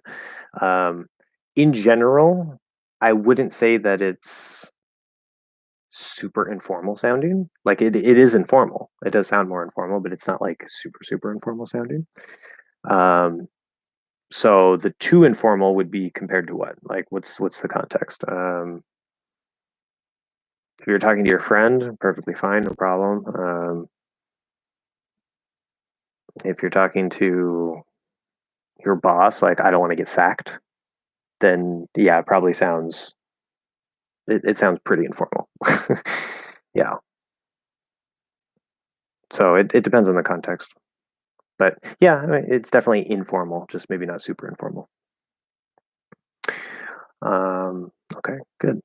Um, in general, I wouldn't say that it's super informal sounding. Like it is informal. It does sound more informal, but it's not like super informal sounding. Um, so the too informal would be compared to what? Like what's the context? If you're talking to your friend, perfectly fine, no problem. If you're talking to your boss, like, I don't want to get sacked, then yeah, it probably sounds it sounds pretty informal. Yeah. So it depends on the context. But yeah, I mean, it's definitely informal, just maybe not super informal. Okay, good.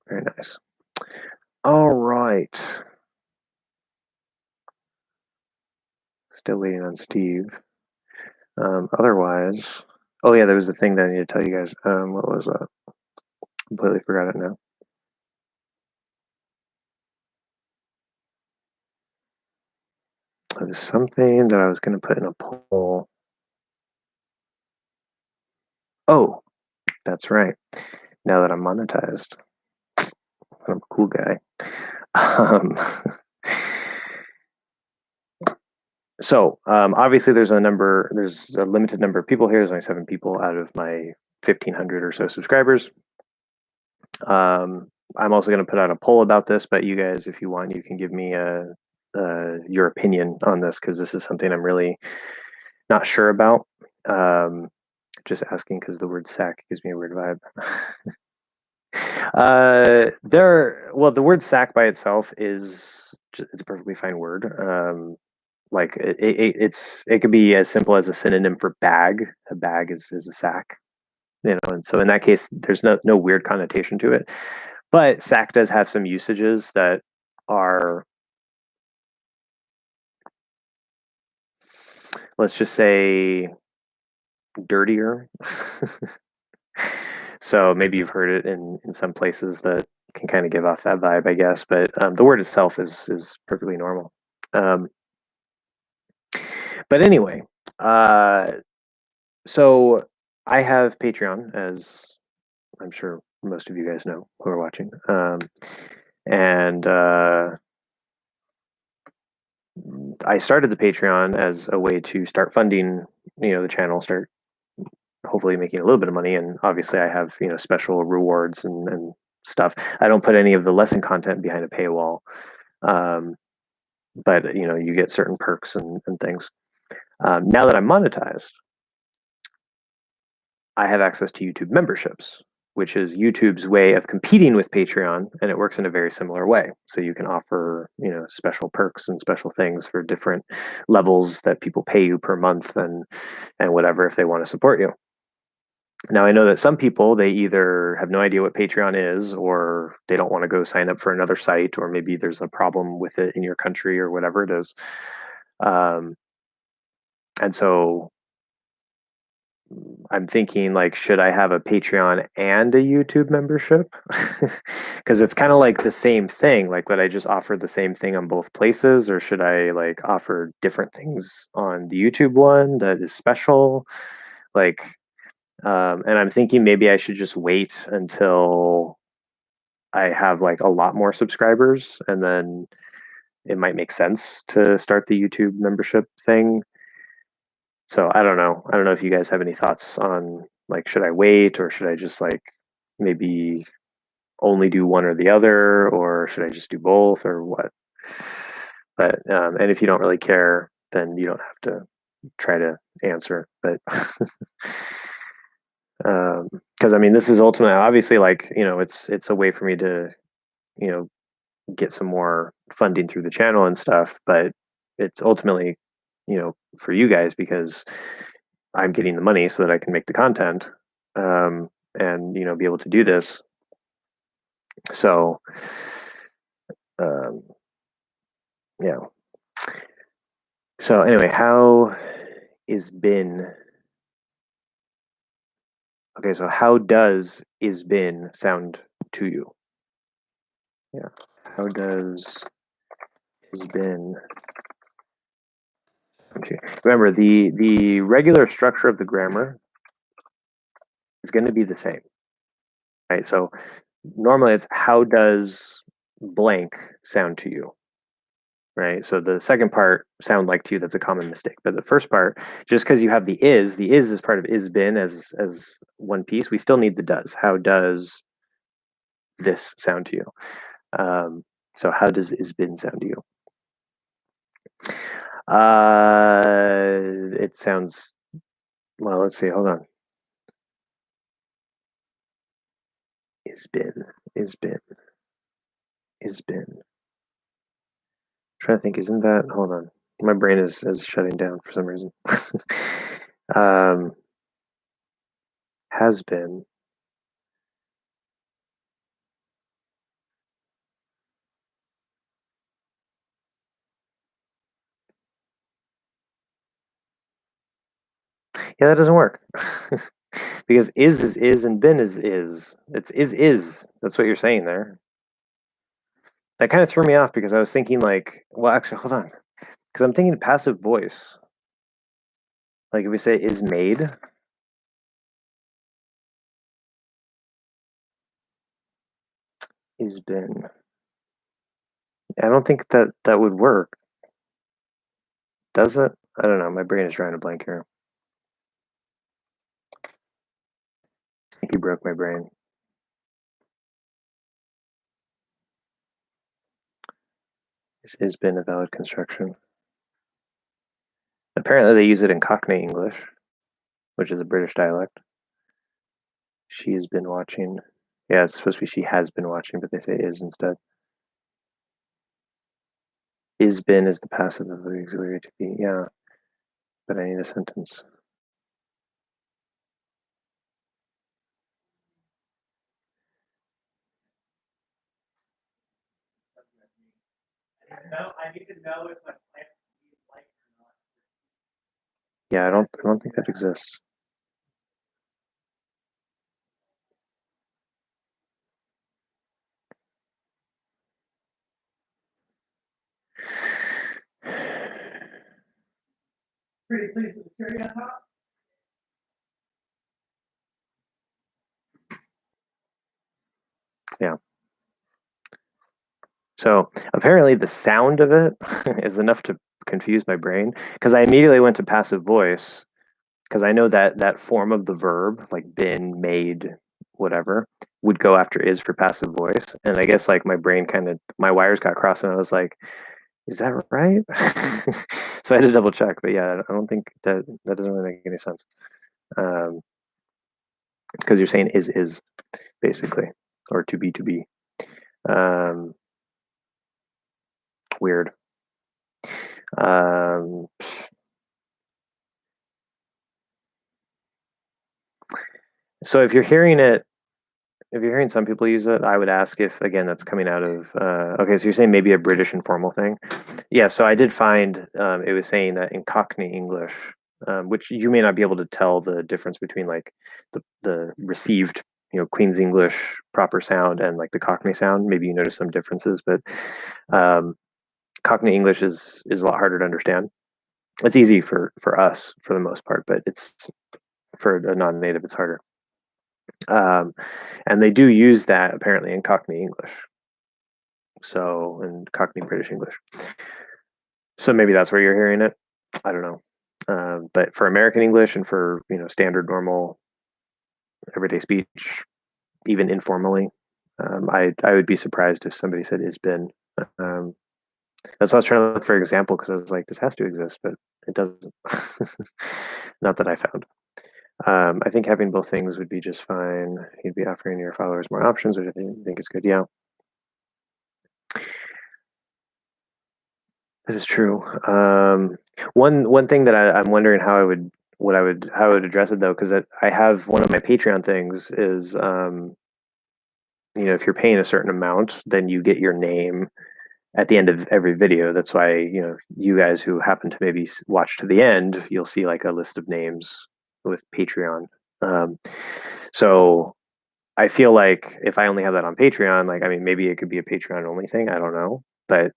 Very nice. All right. Still waiting on Steve. Otherwise, oh yeah, there was a thing that I need to tell you guys. What was that? Completely forgot it now. It was something that I was going to put in a poll. Oh, that's right. Now that I'm monetized, I'm a cool guy. Um, obviously there's a limited number of people here. There's only 7 people out of my 1,500 or so subscribers. I'm also going to put out a poll about this, but you guys, if you want, you can give me your opinion on this because this is something I'm really not sure about. Just asking because the word sack gives me a weird vibe. The word sack by itself it's a perfectly fine word. Like it could be as simple as a synonym for bag. A bag is a sack, and so in that case, there's no weird connotation to it. But sack does have some usages that are, let's just say, dirtier. So maybe you've heard it in some places that can kind of give off that vibe, I guess. But the word itself is perfectly normal. Um, but anyway, so I have Patreon, as I'm sure most of you guys know who are watching, and I started the Patreon as a way to start funding, the channel, start hopefully making a little bit of money, and obviously I have special rewards and stuff. I don't put any of the lesson content behind a paywall, um, but you get certain perks and things. Now that I'm monetized, I have access to YouTube memberships, which is YouTube's way of competing with Patreon, and it works in a very similar way. So you can offer, special perks and special things for different levels that people pay you per month and whatever if they want to support you. Now I know that some people, they either have no idea what Patreon is, or they don't want to go sign up for another site, or maybe there's a problem with it in your country or whatever it is. And so I'm thinking, like, should I have a Patreon and a YouTube membership? Because it's kind of like the same thing. Like, would I just offer the same thing on both places, or should I like offer different things on the YouTube one that is special? Like, and I'm thinking maybe I should just wait until I have like a lot more subscribers, and then it might make sense to start the YouTube membership thing. So I don't know. I don't know if you guys have any thoughts on, like, should I wait, or should I just like maybe only do one or the other, or should I just do both, or what? But and if you don't really care, then you don't have to try to answer. But because I mean, this is ultimately, obviously, like, it's a way for me to you know get some more funding through the channel and stuff. But it's ultimately for you guys, because I'm getting the money so that I can make the content, and be able to do this. So um, yeah. So anyway, how is been? Okay, so how does is been sound to you? Yeah. How does is been sound to you? Remember, the regular structure of the grammar is going to be the same, right? So normally it's how does blank sound to you, right? So the second part, sound like to you, that's a common mistake. But the first part, just because you have the is part of is been as one piece, we still need the does. How does this sound to you? So how does is been sound to you? It sounds, well, let's see, hold on. Is been, is been, is been. Trying to think, isn't that, hold on. My brain is shutting down for some reason. um, has been. Yeah, that doesn't work. Because is and been is. It's is. That's what you're saying there. That kind of threw me off because I was thinking like, well, actually, hold on. Because I'm thinking passive voice. Like if we say is made, is been. I don't think that that would work, does it? I don't know. My brain is trying to blank here. I think you broke my brain. Is been a valid construction? Apparently, they use it in Cockney English, which is a British dialect. She has been watching. Yeah, it's supposed to be she has been watching, but they say is instead. Is been is the passive of the auxiliary to be. Yeah, but I need a sentence. No, I need to know if my plants need light or not. Yeah, I don't think that exists. Pretty please with the cherry on top. Yeah. So apparently the sound of it is enough to confuse my brain because I immediately went to passive voice because I know that that form of the verb, like been, made, whatever, would go after is for passive voice. And I guess like my brain kind of, my wires got crossed and I was like, is that right? So I had to double check, but yeah, I don't think that that doesn't really make any sense. Because you're saying is basically, or to be. Um, weird. Um, so if you're hearing it, if you're hearing some people use it, I would ask if again that's coming out of. Okay, so you're saying maybe a British informal thing. Yeah, so I did find it was saying that in Cockney English, which you may not be able to tell the difference between like the received, Queen's English proper sound and like the Cockney sound. Maybe you notice some differences, but um, Cockney English is a lot harder to understand. It's easy for us for the most part, but it's for a non-native, it's harder. Um, and they do use that apparently in Cockney English, so in Cockney British English. So maybe that's where you're hearing it. I don't know. But for American English and for standard normal everyday speech, even informally, I would be surprised if somebody said is been. Um, that's why I was trying to look for an example because I was like, this has to exist, but it doesn't. Not that I found. I think having both things would be just fine. You'd be offering your followers more options, which I think is good. Yeah, that is true. One thing that I'm wondering how I would how I would address it though, because I have one of my Patreon things is if you're paying a certain amount, then you get your name at the end of every video. That's why you guys who happen to maybe watch to the end, you'll see like a list of names with Patreon. Um, so I feel like if I only have that on Patreon, like I mean, maybe it could be a Patreon only thing. I don't know, but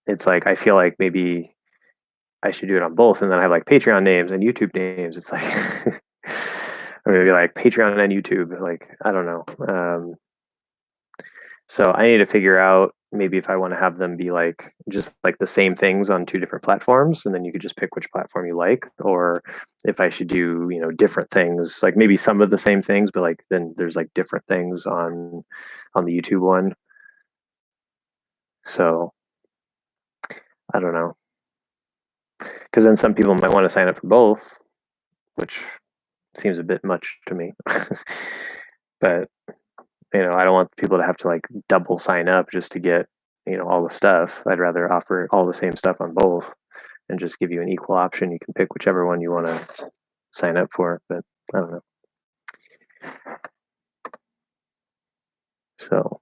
it's like I feel like maybe I should do it on both, and then I have like Patreon names and YouTube names. It's like, or maybe like Patreon and YouTube. Like I don't know. So I need to figure out maybe if I want to have them be like just like the same things on two different platforms, and then you could just pick which platform you like, or if I should do different things, like maybe some of the same things, but like then there's like different things on the YouTube one. So I don't know. Because then some people might want to sign up for both, which seems a bit much to me. But I don't want people to have to like double sign up just to get all the stuff. I'd rather offer all the same stuff on both and just give you an equal option. You can pick whichever one you want to sign up for, but I don't know. So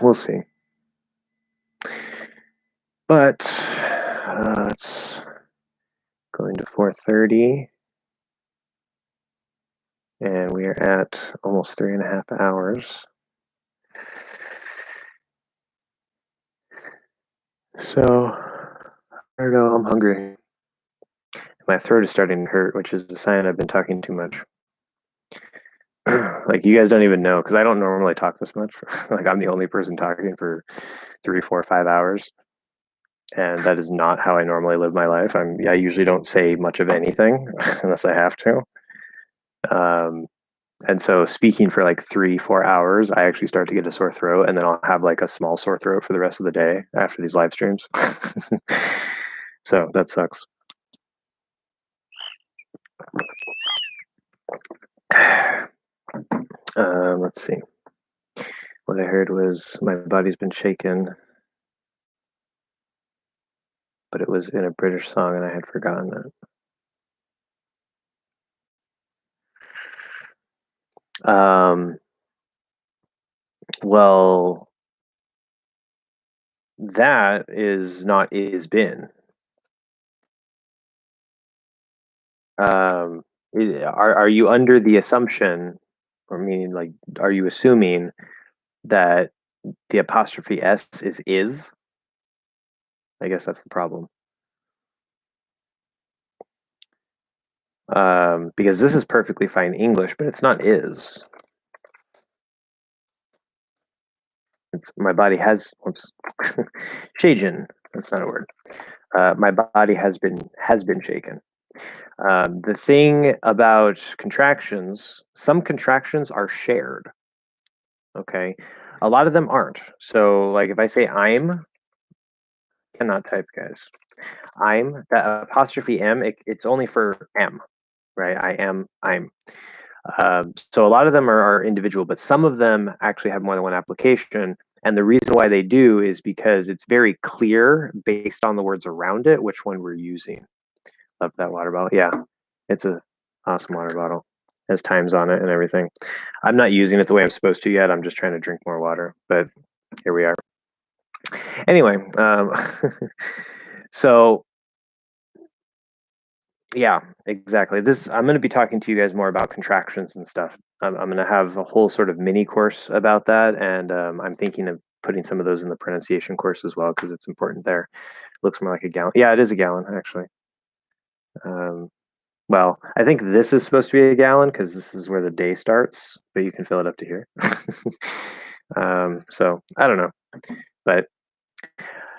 we'll see. But it's going to 4:30, and we are at almost 3.5 hours. So I don't know. I'm hungry. My throat is starting to hurt, which is a sign I've been talking too much. Like you guys don't even know because I don't normally talk this much. Like I'm the only person talking for 3, 4, 5 hours, and that is not how I normally live my life. I usually don't say much of anything unless I have to. And so speaking for like 3, 4 hours, I actually start to get a sore throat, and then I'll have like a small sore throat for the rest of the day after these live streams. So that sucks. Let's see. What I heard was my body's been shaken, but it was in a British song and I had forgotten it. Well, that is not is been. Are you under the assumption, or meaning like, are you assuming that the apostrophe s is? I guess that's the problem. Because this is perfectly fine English, but it's not is. It's my body has. Oops, shaken. That's not a word. My body has been shaken. The thing about contractions, some contractions are shared. Okay, a lot of them aren't. So, like if I say I'm, cannot type, guys. I'm, that apostrophe M, it's only for M, right? I am, I'm. So a lot of them are individual, but some of them actually have more than one application. And the reason why they do is because it's very clear based on the words around it which one we're using. Love that water bottle. Yeah, it's a awesome water bottle. It has times on it and everything. I'm not using it the way I'm supposed to yet. I'm just trying to drink more water, but here we are. Anyway, so yeah, exactly. I'm going to be talking to you guys more about contractions and stuff. I'm going to have a whole sort of mini course about that, and I'm thinking of putting some of those in the pronunciation course as well because it's important there. It looks more like a gallon. Yeah, it is a gallon actually. Well, I think this is supposed to be a gallon because this is where the day starts, but you can fill it up to here. So I don't know, but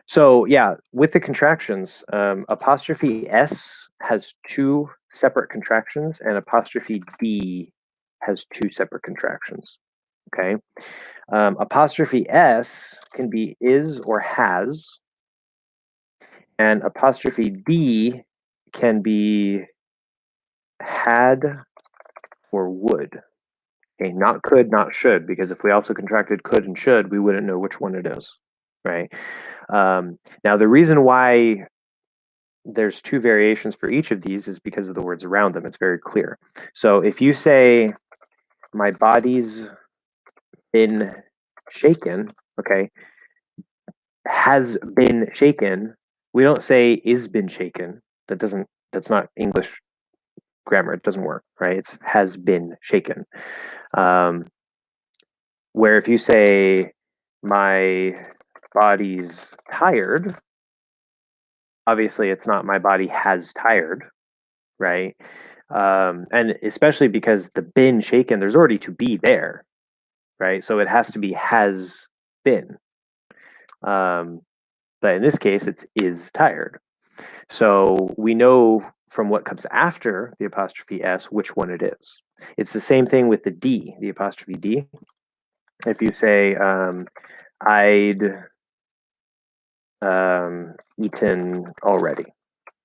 so yeah, with the contractions, apostrophe s has 2 separate contractions, and apostrophe d has 2 separate contractions. Okay, apostrophe s can be is or has, and apostrophe d can be had or would. Okay, not could, not should, because if we also contracted could and should, we wouldn't know which one it is, right? Now, the reason why there's 2 variations for each of these is because of the words around them. It's very clear. So if you say, my body's been shaken, okay, has been shaken, we don't say is been shaken. That's not English grammar. It doesn't work, right? It's has been shaken. Where if you say, my body's tired, obviously it's not my body has tired, right? And especially because the been shaken, there's already to be there, right? So it has to be has been. But in this case, it's is tired. So we know from what comes after the apostrophe s which one it is. It's the same thing with the d, the apostrophe d. If you say, I'd eaten already.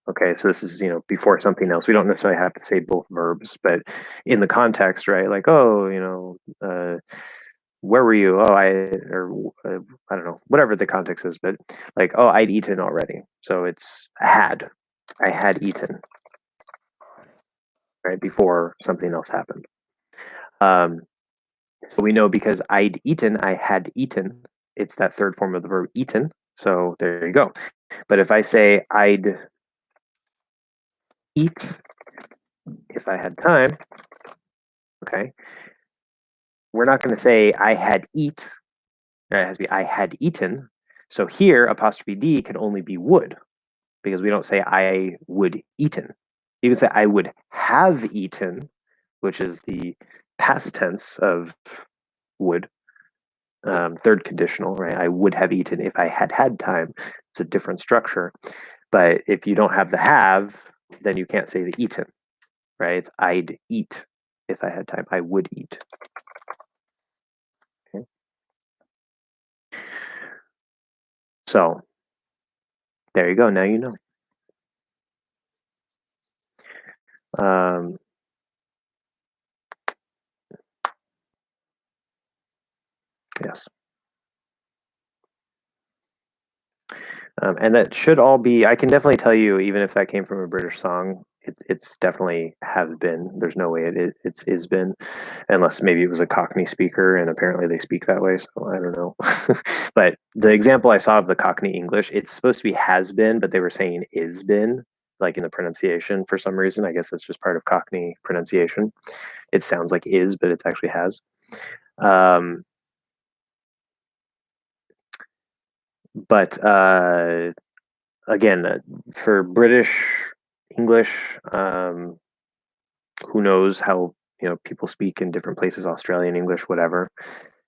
Okay, so this is, before something else. We don't necessarily have to say both verbs, but in the context, right? Like, oh, where were you? Oh, I don't know, whatever the context is, but like, oh, I'd eaten already. So it's had. I had eaten, right, before something else happened. Um, so we know because I'd eaten, I had eaten. It's that third form of the verb eaten. So there you go. But if I say I'd eat if I had time, okay, we're not going to say I had eat. Right? It has to be I had eaten. So here, apostrophe D can only be would because we don't say I would eaten. You can say I would have eaten, which is the past tense of would, third conditional, right? I would have eaten if I had had time. It's a different structure. But if you don't have the have, then you can't say the eaten, right? It's I'd eat if I had time. I would eat. Okay. So there you go. Now you know. Um, yes. And that should all be, I can definitely tell you, even if that came from a British song, it's definitely have been. There's no way it's is been, unless maybe it was a Cockney speaker and apparently they speak that way. So I don't know. But the example I saw of the Cockney English, it's supposed to be has been, but they were saying is been, like in the pronunciation for some reason. I guess it's just part of Cockney pronunciation. It sounds like is, but it's actually has. Um, but again, for British English, who knows how people speak in different places, Australian English, whatever.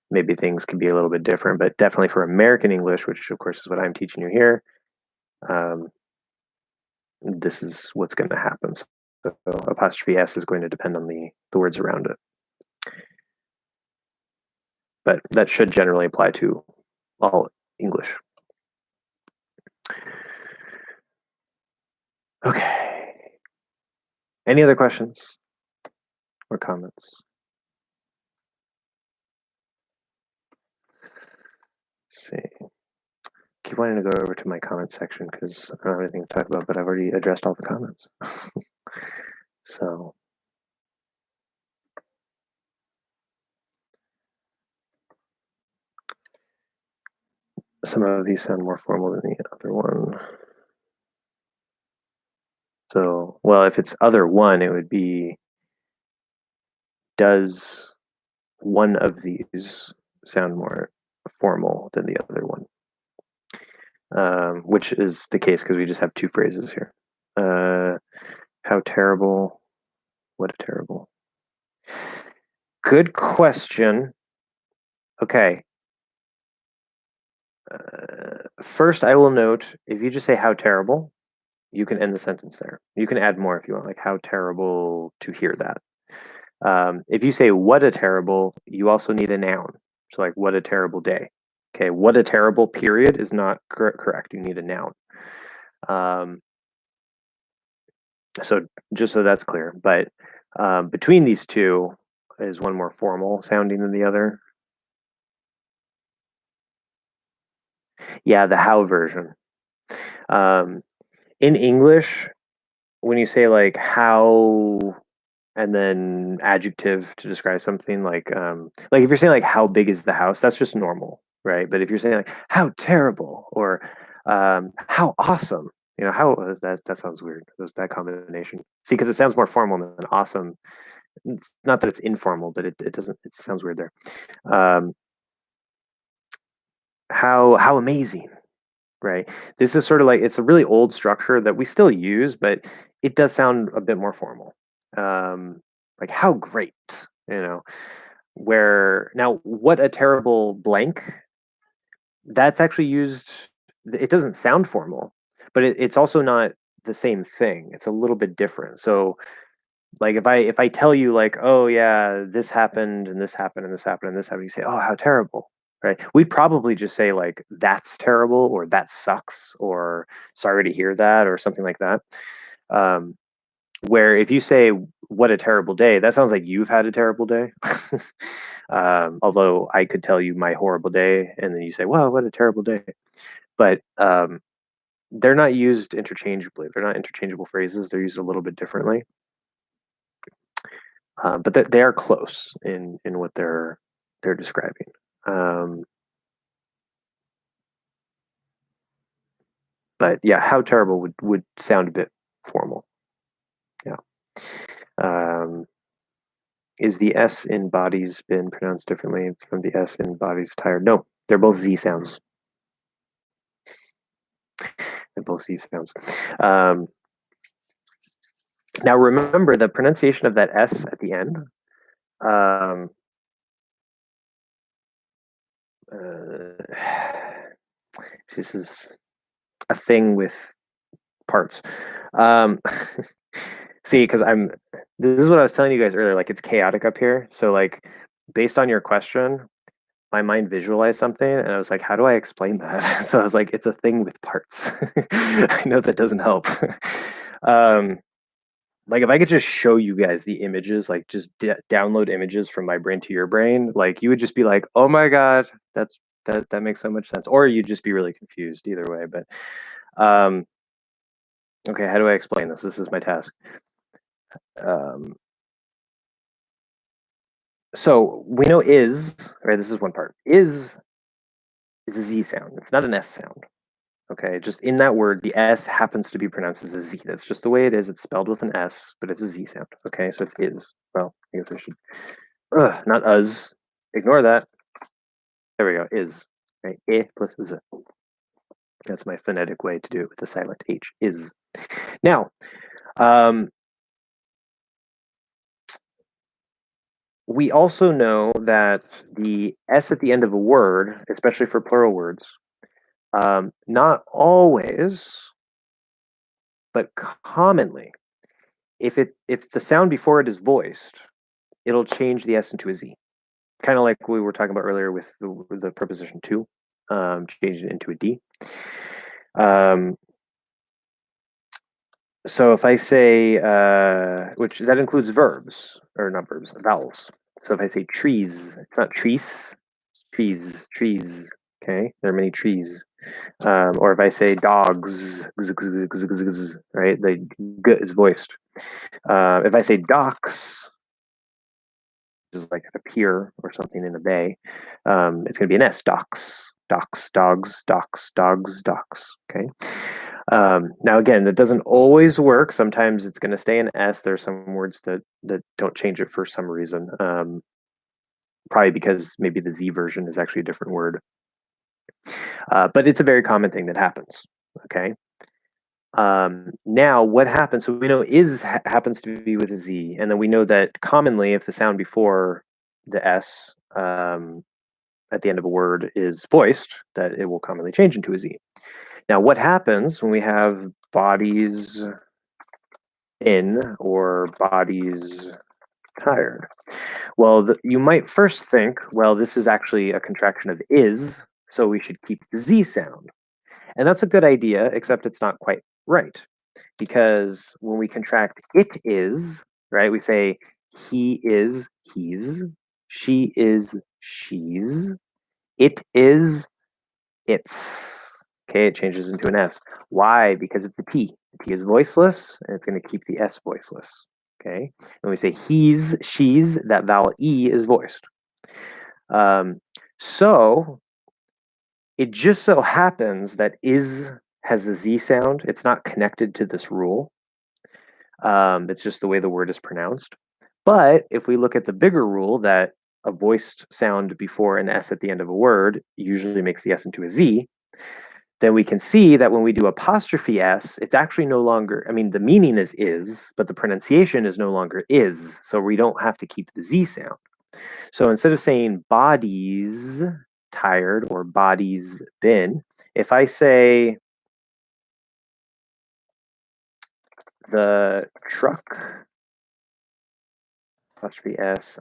Maybe things can be a little bit different, but definitely for American English, which of course is what I'm teaching you here, um, this is what's going to happen. So apostrophe s is going to depend on the words around it, but that should generally apply to all English. Okay. Any other questions or comments? Let's see. Keep wanting to go over to my comment section because I don't have anything to talk about, but I've already addressed all the comments. So some of these sound more formal than the other one. So, well, if it's other one, it would be does one of these sound more formal than the other one? Which is the case because we just have two phrases here. How terrible. What a terrible. Good question. Okay. First, I will note if you just say how terrible, you can end the sentence there. You can add more if you want, like how terrible to hear that. If you say what a terrible, you also need a noun. So like what a terrible day. Okay, what a terrible period is not correct. You need a noun. So just so that's clear, but between these two, is one more formal sounding than the other? Yeah, the how version. Um, in English, when you say like how and then adjective to describe something like if you're saying like how big is the house, that's just normal, right? But if you're saying like how terrible or how awesome, how that sounds weird. That combination. See, because it sounds more formal than awesome. It's not that it's informal, but it doesn't. It sounds weird there. Um, how amazing, right? This is sort of like it's a really old structure that we still use, but it does sound a bit more formal. Like how great, you know. Where now, what a terrible blank. That's actually used. It doesn't sound formal, but it's also not the same thing. It's a little bit different. So like if I tell you like, oh yeah, this happened and this happened and this happened and this happened, you say, oh how terrible. right? We'd probably just say like that's terrible or that sucks or sorry to hear that or something like that. Um, where if you say what a terrible day, that sounds like you've had a terrible day. Although I could tell you my horrible day, and then you say, "Wow, what a terrible day." But they're not used interchangeably. They're not interchangeable phrases. They're used a little bit differently. But they are close in what they're describing. Um, but yeah, how terrible would sound a bit formal. Yeah. Um, is the S in bodies been pronounced differently? It's from the S in bodies tired. No, they're both Z sounds. They're both Z sounds. Um, now remember the pronunciation of that S at the end. Um, this is a thing with parts. Um, see, because this is what I was telling you guys earlier. Like it's chaotic up here. So like based on your question, my mind visualized something, and I was like, how do I explain that? So I was like, it's a thing with parts. I know that doesn't help. um, like if I could just show you guys the images, like just download images from my brain to your brain, like you would just be like, oh my god, that makes so much sense, or you'd just be really confused either way. But um, okay, how do I explain this? This is my task. Um, so we know is right. This is one part. Is a Z sound. It's not an S sound. Okay, just in that word, the S happens to be pronounced as a Z. That's just the way it is. It's spelled with an S, but it's a Z sound. Okay, so it's is. Well, I guess I should. Not us. Ignore that. There we go. Is. Right. I plus Z. That's my phonetic way to do it with the silent H. Is. Now, um, we also know that the S at the end of a word, especially for plural words, not always, but commonly, if the sound before it is voiced, it'll change the S into a Z. Kind of like we were talking about earlier with the preposition to, change it into a D. So if I say, which that includes verbs, or not verbs, vowels. So if I say trees, it's not trees, trees, trees. Okay, there are many trees. Or if I say dogs, right, the g is voiced. If I say docks, which is like a pier or something in a bay, it's going to be an S. Docks, docks, dogs, docks, dogs, docks. Okay. Now again, that doesn't always work. Sometimes it's going to stay an S. There's some words that don't change it for some reason. Probably because maybe the Z version is actually a different word. But it's a very common thing that happens. Okay. Now what happens? So we know is happens to be with a Z, and then we know that commonly, if the sound before the S at the end of a word is voiced, that it will commonly change into a Z. Now, what happens when we have bodies in or bodies tired? Well, you might first think, well, this is actually a contraction of is, so we should keep the Z sound. And that's a good idea, except it's not quite right. Because when we contract it is, right, we say he is he's, she is she's, it is it's. Okay, it changes into an S. Why? Because of the T. The T is voiceless, and it's going to keep the S voiceless. Okay, when we say he's, she's, that vowel E is voiced. Um, so it just so happens that is has a Z sound. It's not connected to this rule. It's just the way the word is pronounced. But if we look at the bigger rule that a voiced sound before an S at the end of a word usually makes the S into a Z, then we can see that when we do apostrophe S, it's actually no longer, I mean, the meaning is, but the pronunciation is no longer is. So we don't have to keep the Z sound. So instead of saying bodies tired or bodies been, if I say the truck, apostrophe S,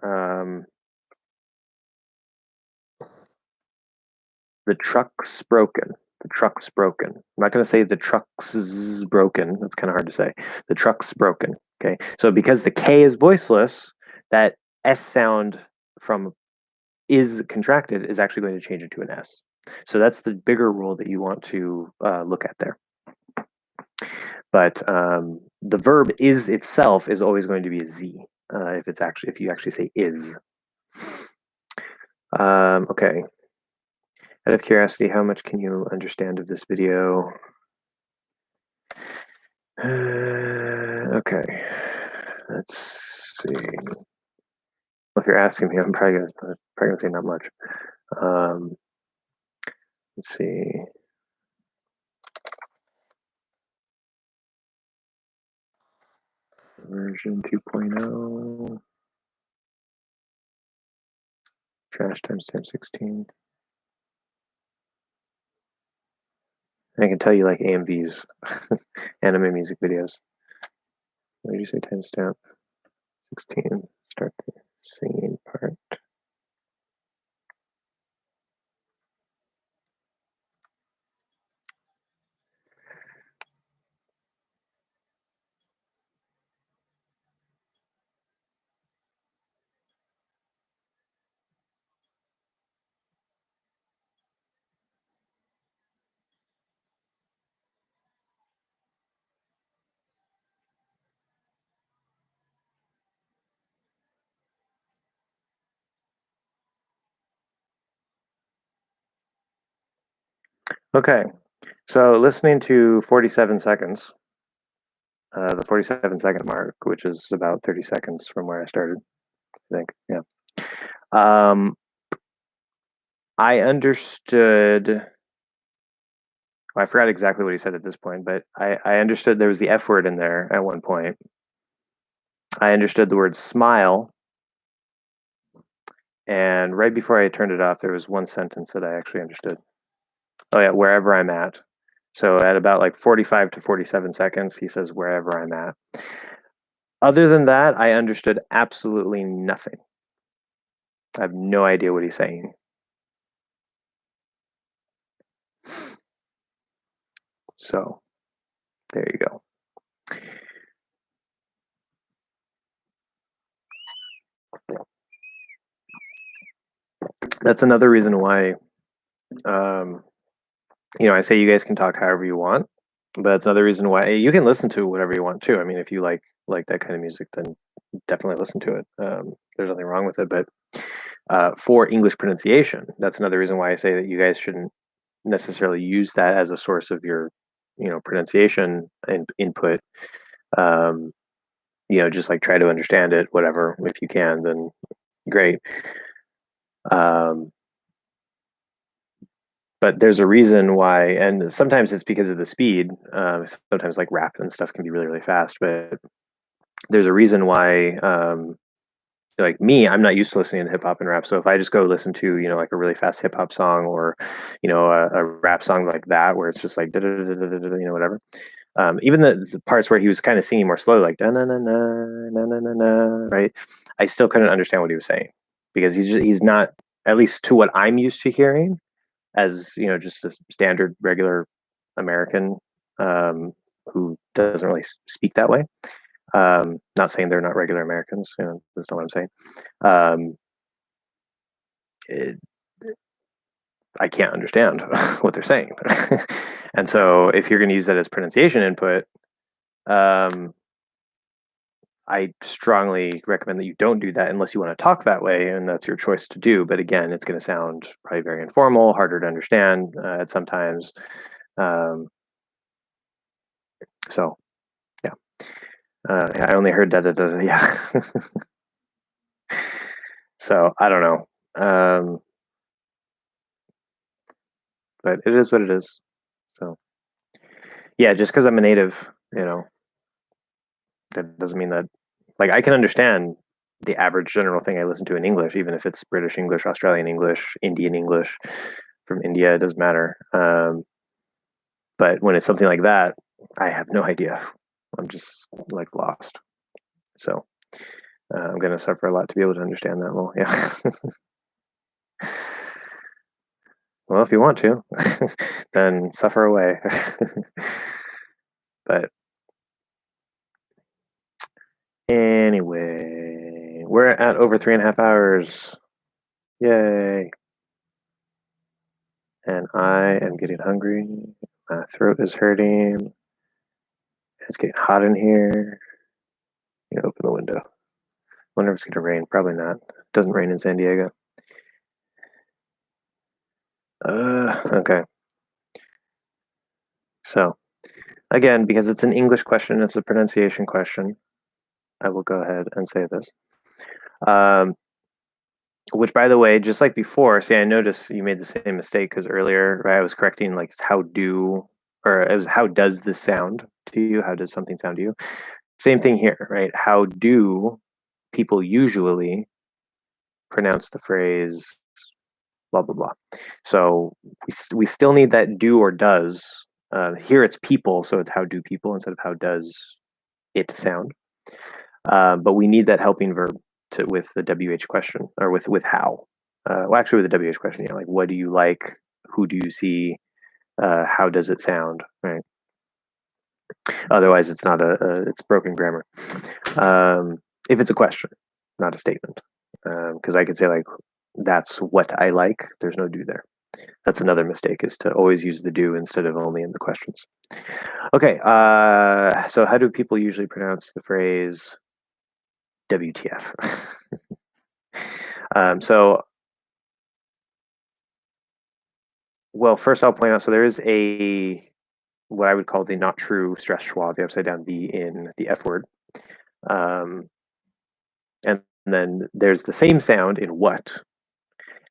The truck's broken. The truck's broken. I'm not going to say the truck's broken. That's kind of hard to say. The truck's broken. Okay. So because the K is voiceless, that S sound from is contracted is actually going to change into an S. So that's the bigger rule that you want to look at there. But the verb is itself is always going to be a Z if you actually say is. Okay. Out of curiosity, how much can you understand of this video? Okay. Let's see. Well, if you're asking me, I'm probably gonna say not much. Let's see. Version 2.0. Trash timestamp 16. I can tell you like AMVs, anime music videos. What did you say timestamp? 16. Start the singing part. Okay, so listening to 47 seconds, the 47-second mark, which is about 30 seconds from where I started, I think, yeah. I understood, well, I forgot exactly what he said at this point, but I understood there was the F word in there at one point. I understood the word smile, and right before I turned it off, there was one sentence that I actually understood. Oh yeah, wherever I'm at. So at about like 45 to 47 seconds, he says wherever I'm at. Other than that, I understood absolutely nothing. I have no idea what he's saying. So there you go. That's another reason why, I say you guys can talk however you want, but that's another reason why you can listen to whatever you want too. I mean, if you like that kind of music, then definitely listen to it. There's nothing wrong with it. But for English pronunciation, that's another reason why I say that you guys shouldn't necessarily use that as a source of your, pronunciation and input. Just like try to understand it, whatever. If you can, then great. But there's a reason why, and sometimes it's because of the speed. Sometimes like rap and stuff can be really, really fast, but there's a reason why, like me, I'm not used to listening to hip hop and rap. So if I just go listen to, like a really fast hip hop song or, a rap song like that, where it's just like, whatever. Even the parts where he was kind of singing more slowly, like, na na na na na na na, right? I still couldn't understand what he was saying because he's not, at least to what I'm used to hearing, as just a standard regular American who doesn't really speak that way. Not saying they're not regular Americans, that's not what I'm saying. I can't understand what they're saying. And so if you're going to use that as pronunciation input, I strongly recommend that you don't do that unless you want to talk that way, and that's your choice to do. But again, it's going to sound probably very informal, harder to understand at sometimes. So, yeah. I only heard that. Yeah. So I don't know. But it is what it is. So, yeah, just because I'm a native, that doesn't mean that, like, I can understand the average general thing I listen to in English, even if it's British English, Australian English, Indian English from India, it doesn't matter. But when it's something like that, I have no idea. I'm just like lost. So I'm going to suffer a lot to be able to understand that. Well, yeah. Well, if you want to, then suffer away. But anyway, we're at over 3.5 hours. Yay. And I am getting hungry. My throat is hurting. It's getting hot in here. You know, open the window. Wonder if it's gonna rain. Probably not. It doesn't rain in San Diego. Okay. So again, because it's an English question, it's a pronunciation question, I will go ahead and say this. Which, by the way, just like before, see, I noticed you made the same mistake because earlier, right, I was correcting like how do, or it was how does this sound to you? How does something sound to you? Same thing here, right? How do people usually pronounce the phrase blah, blah, blah? So we still need that do or does. Here it's people, so it's how do people instead of how does it sound. But we need that helping verb with the WH question or with how. Well, actually, with the WH question, like what do you like? Who do you see? How does it sound? Right. Otherwise, it's not it's broken grammar. If it's a question, not a statement, because I could say like that's what I like. There's no do there. That's another mistake, is to always use the do instead of only in the questions. Okay, so how do people usually pronounce the phrase WTF? So, well, first I'll point out, so there is what I would call the not true stress schwa, the upside down V in the F word. And then there's the same sound in what.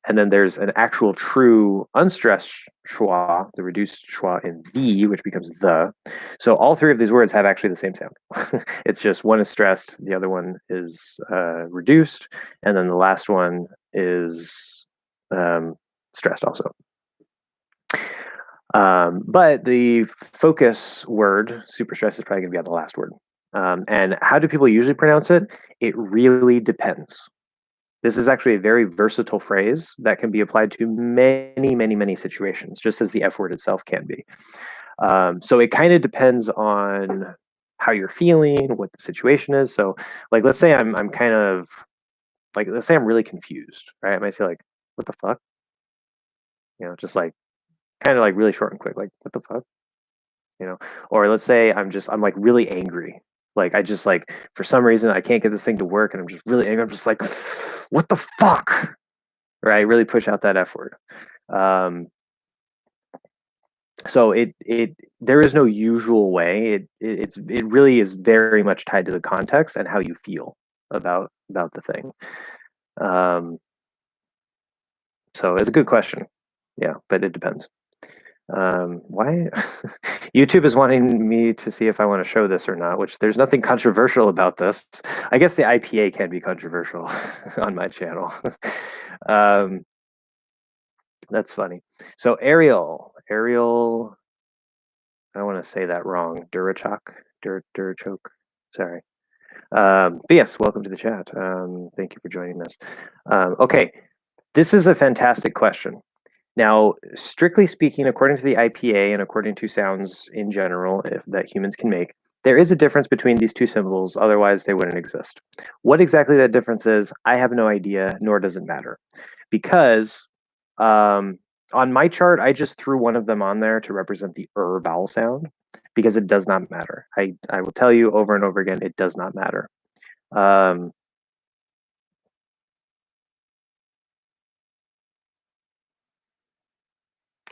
And then there's an actual true unstressed schwa, the reduced schwa in the, which becomes the. So all three of these words have actually the same sound. It's just one is stressed, the other one is reduced, and then the last one is stressed also. But the focus word, super stressed, is probably going to be on the last word. And how do people usually pronounce it? It really depends. This is actually a very versatile phrase that can be applied to many, many, many situations, just as the F word itself can be. So it kind of depends on how you're feeling, what the situation is. So, like, let's say I'm kind of like, let's say I'm really confused, right? I might say like, "What the fuck?" You know, just like kind of like really short and quick, like, "What the fuck?" You know, or let's say I'm like really angry. Like I just like for some reason I can't get this thing to work, and I'm just really angry. I'm just like, "What the fuck?" Right? Really push out that F word. So it there is no usual way. It really is very much tied to the context and how you feel about the thing. So it's a good question. Yeah, but it depends. Why YouTube is wanting me to see if I want to show this or not, which there's nothing controversial about this. I guess the IPA can be controversial on my channel. um, that's funny. So Ariel, I don't want to say that wrong. Durachok. Sorry. But yes, welcome to the chat. Thank you for joining us. Okay, this is a fantastic question. Now, strictly speaking, according to the IPA and according to sounds in general that humans can make, there is a difference between these two symbols, otherwise they wouldn't exist. What exactly that difference is, I have no idea, nor does it matter. Because on my chart, I just threw one of them on there to represent the vowel sound, because it does not matter. I will tell you over and over again, it does not matter.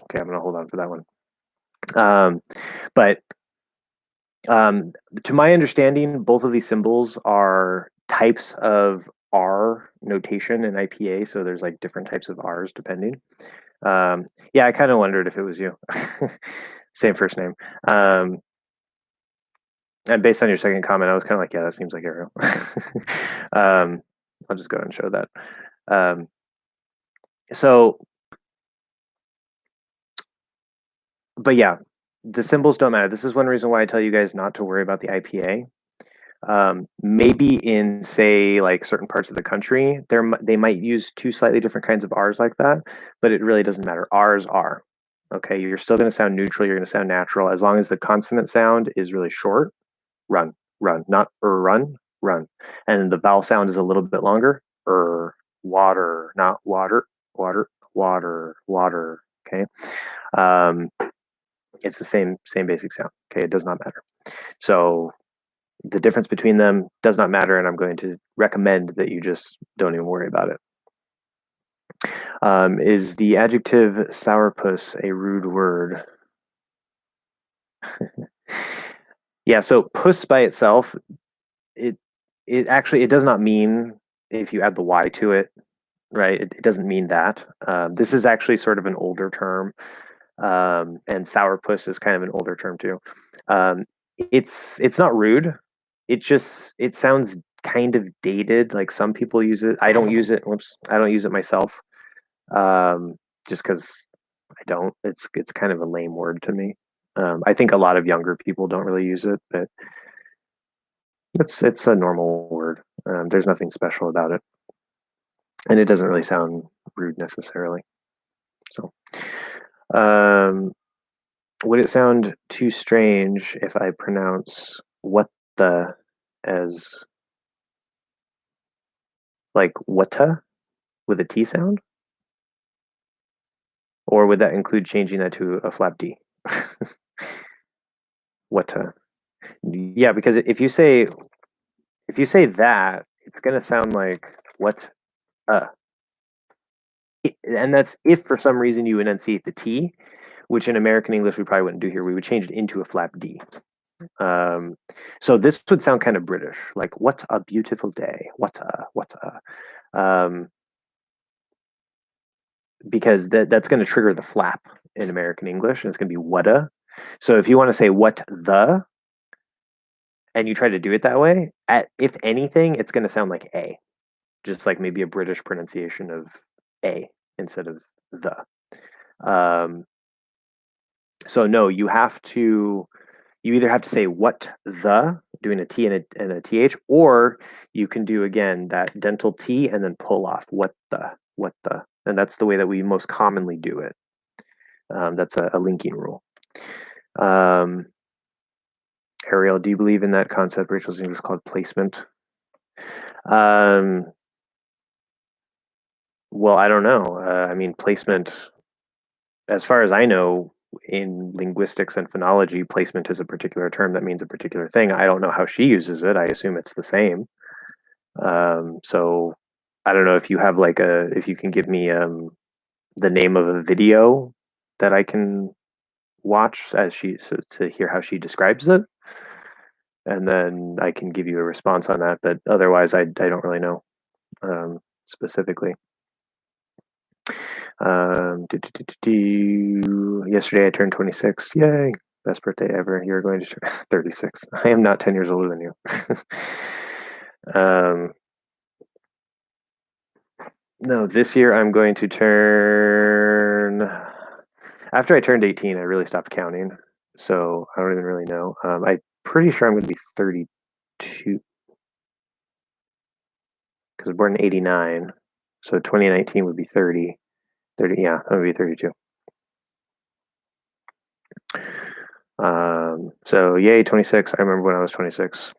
Okay, I'm going to hold on for that one. But to my understanding, both of these symbols are types of R notation in IPA, so there's like different types of R's depending. Yeah, I kind of wondered if it was you. Same first name. And based on your second comment, I was kind of like, yeah, that seems like Arrow. I'll just go ahead and show that. So, but yeah, the symbols don't matter. This is one reason why I tell you guys not to worry about the IPA. Maybe in, say, like certain parts of the country, they might use two slightly different kinds of R's like that, but it really doesn't matter. R's are. Okay, you're still going to sound neutral. You're going to sound natural as long as the consonant sound is really short. Run, run, not run, run. And the vowel sound is a little bit longer. Water, not water, water, water, water. Okay. Um, it's the same basic sound. Okay, it does not matter. So the difference between them does not matter, and I'm going to recommend that you just don't even worry about it. Is the adjective sourpuss a rude word? Yeah, so puss by itself, it it does not mean, if you add the y to it, right? It doesn't mean that. This is actually sort of an older term, and sourpuss is kind of an older term too. Um, it's not rude. It sounds kind of dated. Like some people use it. I don't use it. Whoops, I don't use it myself. Just because I don't. It's kind of a lame word to me. I think a lot of younger people don't really use it, but it's a normal word. There's nothing special about it, and it doesn't really sound rude necessarily. So, um, would it sound too strange if I pronounce what the as like whatta with a T sound? Or would that include changing that to a flap D? Whatta. Yeah, because if you say that, it's gonna sound like what uh and that's if for some reason you enunciate the T, which in American English we probably wouldn't do here. We would change it into a flap D. Um, so this would sound kind of British, like "What a beautiful day! What a," because that's going to trigger the flap in American English, and it's going to be "whata." So if you want to say "what the," and you try to do it that way, if anything, it's going to sound like "a," just like maybe a British pronunciation of "a" instead of "the." Um, so no, you either have to say what the, doing a T and a TH, or you can do again that dental T and then pull off what the, and that's the way that we most commonly do it. That's a linking rule. Um, Ariel, do you believe in that concept Rachel's English called placement? Um, well, I don't know. I mean, placement, as far as I know, in linguistics and phonology, placement is a particular term that means a particular thing. I don't know how she uses it. I assume it's the same. So I don't know if you have like if you can give me the name of a video that I can watch as to hear how she describes it, and then I can give you a response on that. But otherwise, I don't really know specifically. Yesterday I turned 26. Yay! Best birthday ever. You're going to turn 36. I am not 10 years older than you. No, this year I'm going to turn. After I turned 18, I really stopped counting. So I don't even really know. I'm pretty sure I'm going to be 32 because I was born in 89. So 2019 would be 30. 30, yeah, I'm going to be 32. So yay, 26. I remember when I was 26.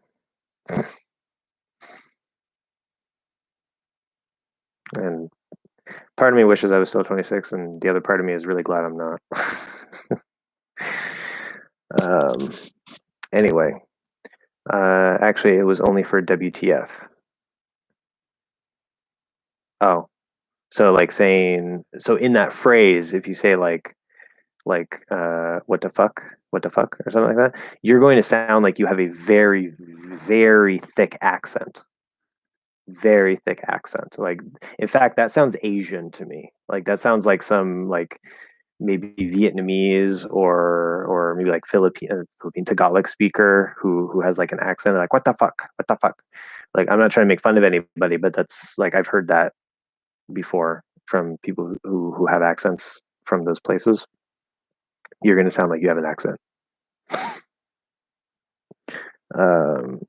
And part of me wishes I was still 26, and the other part of me is really glad I'm not. um, anyway, actually, it was only for WTF. Oh, so like saying, so in that phrase, if you say what the fuck, or something like that, you're going to sound like you have a very, very thick accent. Very thick accent. Like, in fact, that sounds Asian to me. Like that sounds like some like maybe Vietnamese or maybe like Philippine Tagalog speaker who has like an accent like what the fuck. Like I'm not trying to make fun of anybody, but that's like I've heard that before from people who have accents from those places. You're going to sound like you have an accent. Um,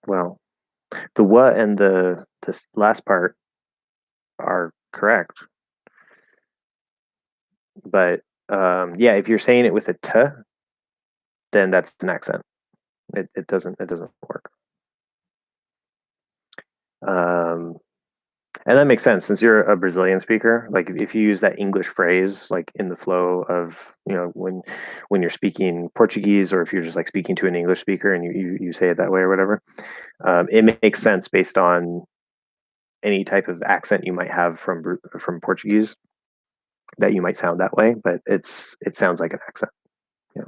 Well, the what and the last part are correct, but yeah, if you're saying it with a t, then that's an accent. It doesn't work. Um, and that makes sense since you're a Brazilian speaker. Like if you use that English phrase like in the flow of, when you're speaking Portuguese, or if you're just like speaking to an English speaker and you say it that way or whatever, it makes sense based on any type of accent you might have from Portuguese, that you might sound that way, but it sounds like an accent. Yeah.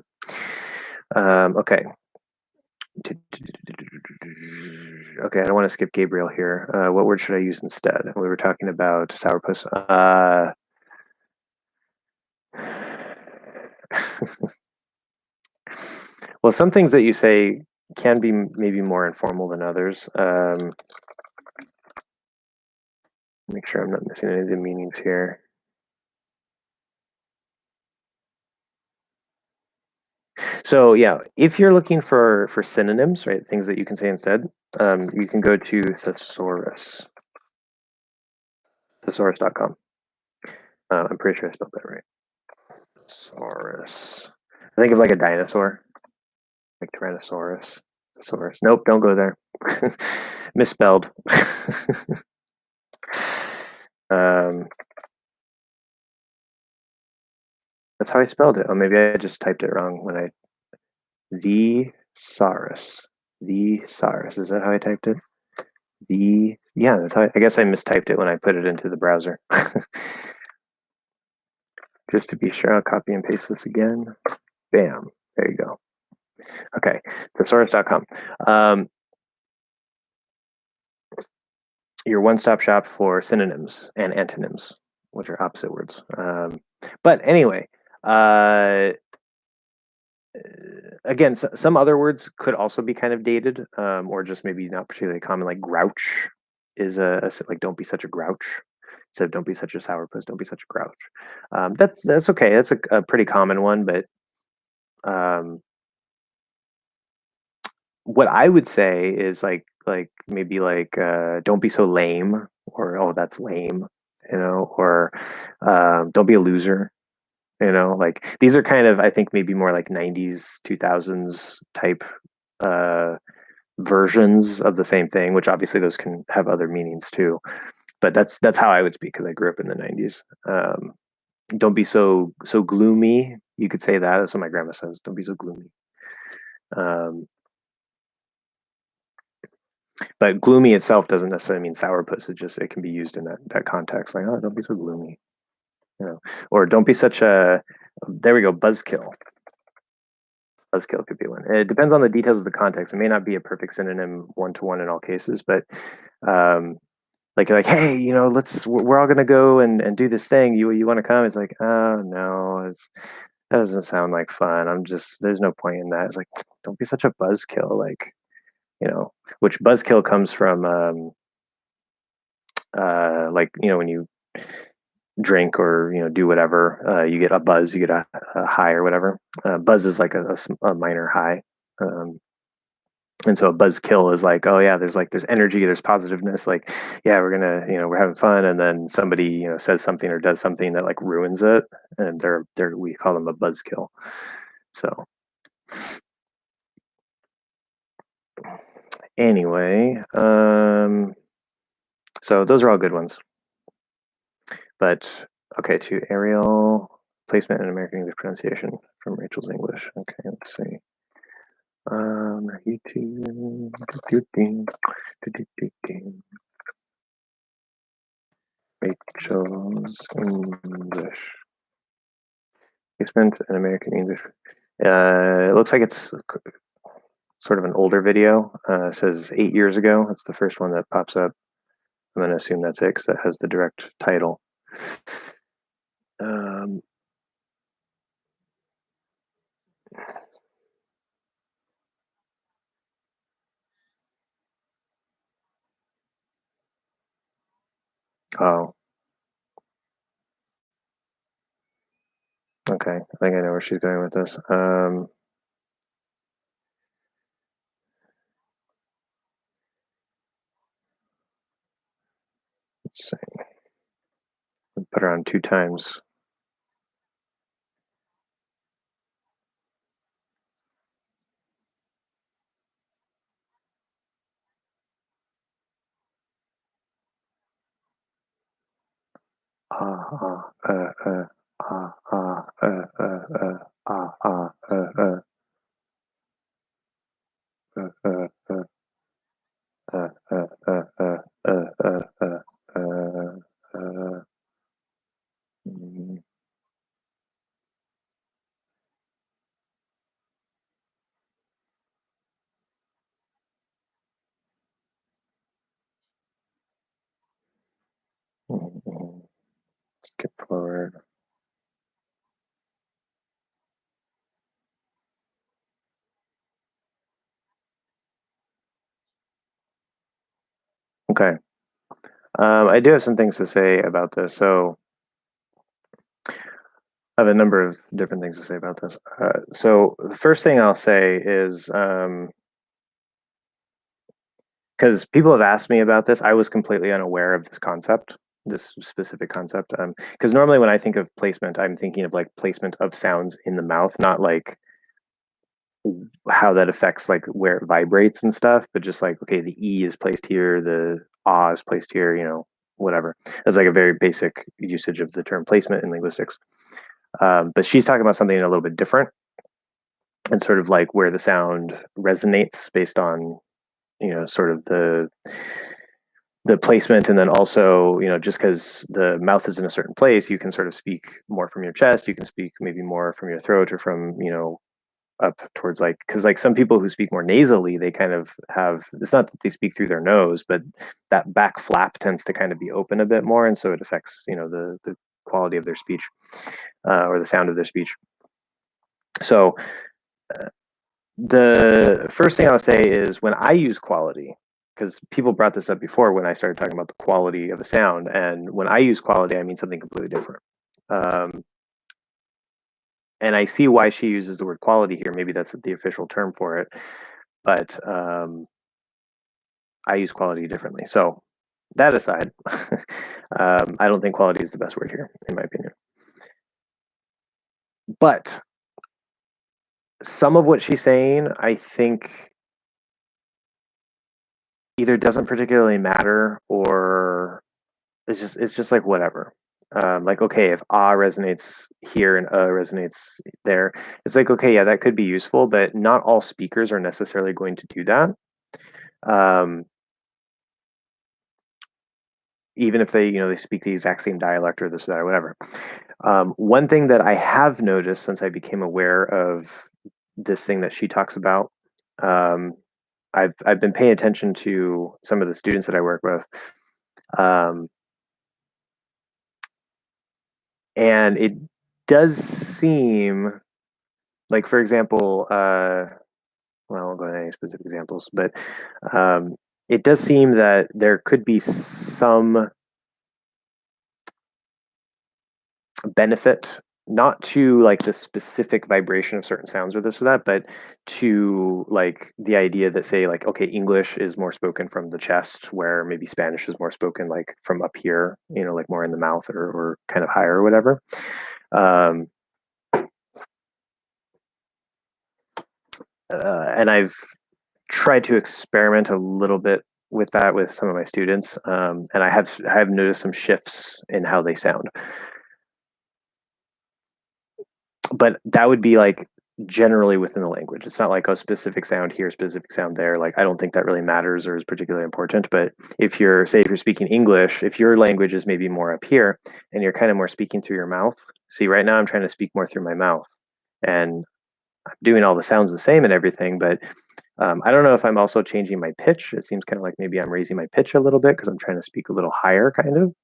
Okay. Okay, I don't want to skip Gabriel here. What word should I use instead? We were talking about sourpuss. Well, some things that you say can be maybe more informal than others. Make sure I'm not missing any of the meanings here. So yeah, if you're looking for synonyms, right, things that you can say instead, you can go to thesaurus.com. I'm pretty sure I spelled that right. Thesaurus. I think of like a dinosaur, like Tyrannosaurus. Thesaurus. Nope, don't go there. Misspelled. um, that's how I spelled it. Oh, maybe I just typed it wrong when I the Saurus. The Saurus. Is that how I typed it? Yeah, that's how I guess I mistyped it when I put it into the browser. Just to be sure, I'll copy and paste this again. Bam. There you go. Okay. Thesaurus.com. Your one-stop shop for synonyms and antonyms, which are opposite words. But anyway, again, some other words could also be kind of dated, or just maybe not particularly common. Like grouch is like don't be such a grouch. So don't be such a sourpuss. Don't be such a grouch. That's okay. That's a pretty common one, but um, what I would say is like maybe like don't be so lame, or oh that's lame, or don't be a loser. Like these are kind of, I think, maybe more like 90s 2000s type uh versions of the same thing, which obviously those can have other meanings too, but that's how I would speak because I grew up in the 90s. Don't be so gloomy, you could say that. That's what my grandma says, don't be so gloomy. um but gloomy itself doesn't necessarily mean sourpuss. It can be used in that context, like, oh, don't be so gloomy, or don't be such a, there we go, buzzkill. Buzzkill could be one. It depends on the details of the context. It may not be a perfect synonym one to one in all cases, but um, like you're like, hey, we're all gonna go and do this thing. You want to come? It's like, oh no, that doesn't sound like fun. There's no point in that. It's like, don't be such a buzzkill. Like, which buzzkill comes from like, when you drink or do whatever, you get a buzz, you get a high or whatever. Buzz is like a minor high. And so a buzzkill is like, oh yeah, there's energy, there's positiveness, like, yeah, we're gonna, we're having fun, and then somebody, says something or does something that like ruins it, and we call them a buzzkill. So anyway, so those are all good ones. But okay, to Ariel, placement and American English pronunciation from Rachel's English. Okay, let's see. YouTube. Rachel's English. Placement and American English. It looks like it's sort of an older video. It says 8 years ago. That's the first one that pops up. I'm going to assume that's it because that has the direct title. Oh, okay. I think I know where she's going with this. put her on 2 times. Mm, Skip forward. Okay. I do have some things to say about this. So I have a number of different things to say about this. So the first thing I'll say is because people have asked me about this, I was completely unaware of this concept, this specific concept. Because normally when I think of placement, I'm thinking of like placement of sounds in the mouth, not like how that affects like where it vibrates and stuff, but just like, okay, the E is placed here, the ah is placed here, whatever. That's like a very basic usage of the term placement in linguistics. But she's talking about something a little bit different and sort of like where the sound resonates based on, sort of the placement, and then also, just because the mouth is in a certain place, you can sort of speak more from your chest, you can speak maybe more from your throat or from, up towards, like, because like some people who speak more nasally, they kind of have, it's not that they speak through their nose, but that back flap tends to kind of be open a bit more, and so it affects, the quality of their speech, or the sound of their speech. So the first thing I'll say is when I use quality, because people brought this up before when I started talking about the quality of a sound, and when I use quality, I mean something completely different. Um, and I see why she uses the word quality here. Maybe that's the official term for it, but I use quality differently. So that aside, I don't think quality is the best word here, in my opinion. But some of what she's saying, I think, either doesn't particularly matter, or it's just like whatever. Like, okay, if ah resonates here and resonates there, it's like, okay, yeah, that could be useful, but not all speakers are necessarily going to do that. Um, Even if they speak the exact same dialect or this or that or whatever. One thing that I have noticed since I became aware of this thing that she talks about, um, I've been paying attention to some of the students that I work with, um, and it does seem like, for example, well, I won't go into any specific examples, but um, it does seem that there could be some benefit, not to like the specific vibration of certain sounds or this or that, but to like the idea that, say, like, okay, English is more spoken from the chest, where maybe Spanish is more spoken like from up here, like more in the mouth, or kind of higher or whatever. Um, and I've tried to experiment a little bit with that with some of my students, and I have noticed some shifts in how they sound. But that would be like generally within the language. It's not like a specific sound here, specific sound there. Like, I don't think that really matters or is particularly important. But if you're speaking English, if your language is maybe more up here and you're kind of more speaking through your mouth. See, right now I'm trying to speak more through my mouth, and I'm doing all the sounds the same and everything, but I don't know if I'm also changing my pitch. It seems kind of like maybe I'm raising my pitch a little bit because I'm trying to speak a little higher, kind of.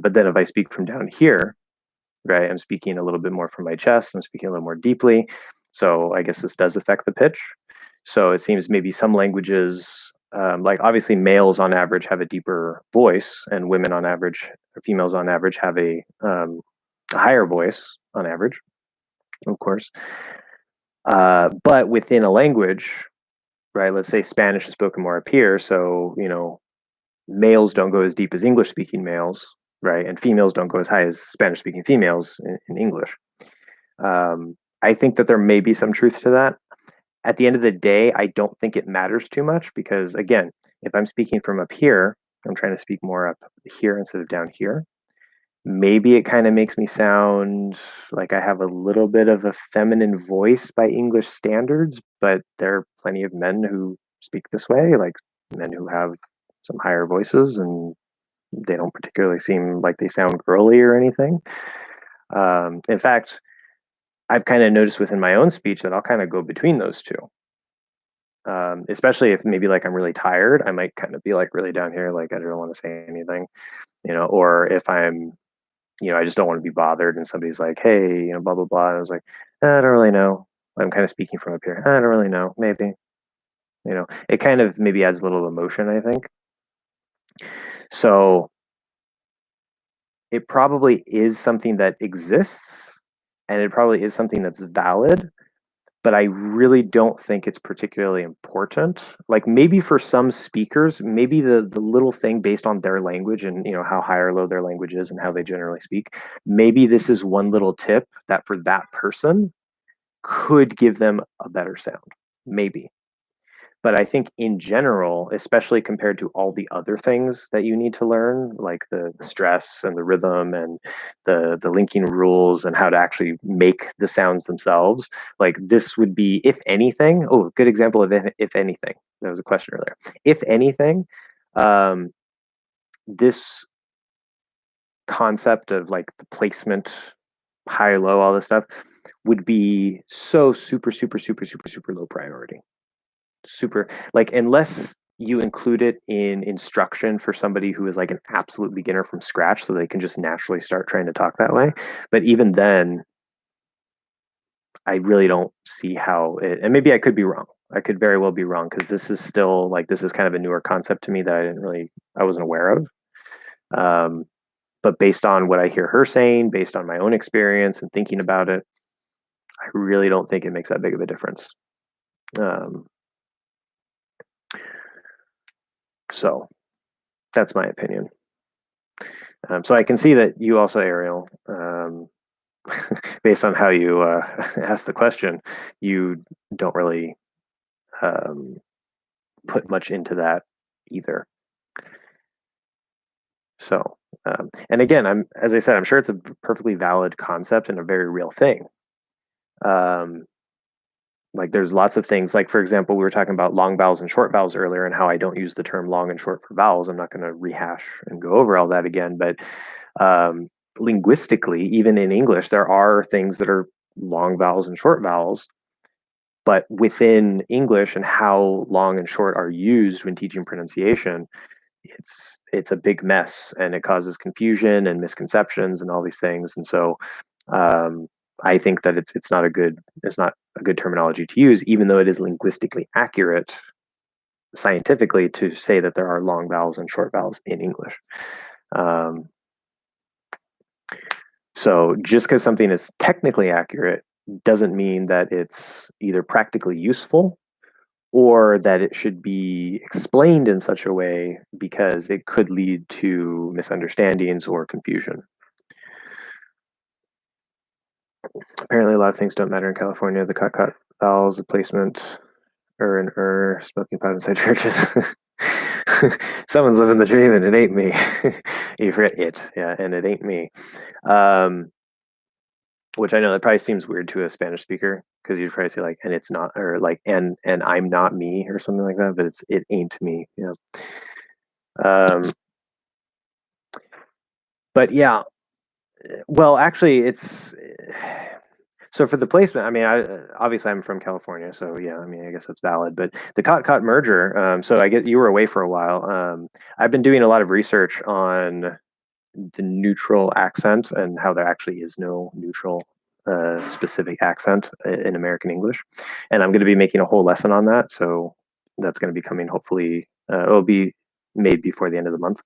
But then if I speak from down here, right, I'm speaking a little bit more from my chest. I'm speaking a little more deeply. So I guess this does affect the pitch. So it seems maybe some languages, like obviously males on average have a deeper voice, and women on average, or females on average, have a higher voice on average, of course. But within a language, right, let's say Spanish is spoken more up here. So, males don't go as deep as English speaking males. right? And females don't go as high as Spanish-speaking females in English. I think that there may be some truth to that. At the end of the day, I don't think it matters too much because, again, if I'm speaking from up here, I'm trying to speak more up here instead of down here. Maybe it kind of makes me sound like I have a little bit of a feminine voice by English standards, but there are plenty of men who speak this way, like men who have some higher voices and they don't particularly seem like they sound girly or anything. In fact, I've kind of noticed within my own speech that I'll kind of go between those two. Especially if maybe like I'm really tired, I might kind of be like really down here, like I don't want to say anything, or if I'm, I just don't want to be bothered and somebody's like, hey, blah, blah, blah. And I was like, I don't really know. I'm kind of speaking from up here. I don't really know. Maybe, it kind of maybe adds a little emotion, I think. So it probably is something that exists and it probably is something that's valid, but I really don't think it's particularly important. Like maybe for some speakers, maybe the little thing based on their language and how high or low their language is and how they generally speak, maybe this is one little tip that for that person could give them a better sound. Maybe. But I think in general, especially compared to all the other things that you need to learn, like the stress and the rhythm and the linking rules and how to actually make the sounds themselves, like this would be, if anything, good example of if anything. That was a question earlier. If anything, this concept of like the placement, high, low, all this stuff would be so super, super, super, super, super low priority. Super, like unless you include it in instruction for somebody who is like an absolute beginner from scratch so they can just naturally start trying to talk that way. But even then, I really don't see how it, and maybe I could be wrong. I could very well be wrong because this is still like this is kind of a newer concept to me that I wasn't aware of. But based on what I hear her saying, based on my own experience and thinking about it, I really don't think it makes that big of a difference. So that's my opinion. So I can see that you also, Ariel, based on how you asked the question, you don't really put much into that either. So, and again, as I said, I'm sure it's a perfectly valid concept and a very real thing. Like there's lots of things, like for example, we were talking about long vowels and short vowels earlier and how I don't use the term long and short for vowels. I'm not going to rehash and go over all that again, but linguistically, even in English, there are things that are long vowels and short vowels. But within English and how long and short are used when teaching pronunciation, it's a big mess and it causes confusion and misconceptions and all these things. And so I think that it's not a good terminology to use, even though it is linguistically accurate scientifically to say that there are long vowels and short vowels in English. So just because something is technically accurate doesn't mean that it's either practically useful or that it should be explained in such a way because it could lead to misunderstandings or confusion. Apparently, a lot of things don't matter in California. The cut vowels, the placement, smoking pot inside churches. Someone's living the dream and it ain't me. You forget it, yeah, and it ain't me. Which I know that probably seems weird to a Spanish speaker because you'd probably say like, and it's not, or like, and I'm not me or something like that, but it ain't me, but yeah, well, actually, it's so for the placement. I mean, obviously I'm from California, so yeah. I mean, I guess that's valid. But the cot merger. So I guess you were away for a while. I've been doing a lot of research on the neutral accent and how there actually is no neutral specific accent in American English, and I'm going to be making a whole lesson on that. So that's going to be coming. Hopefully, it'll be made before the end of the month.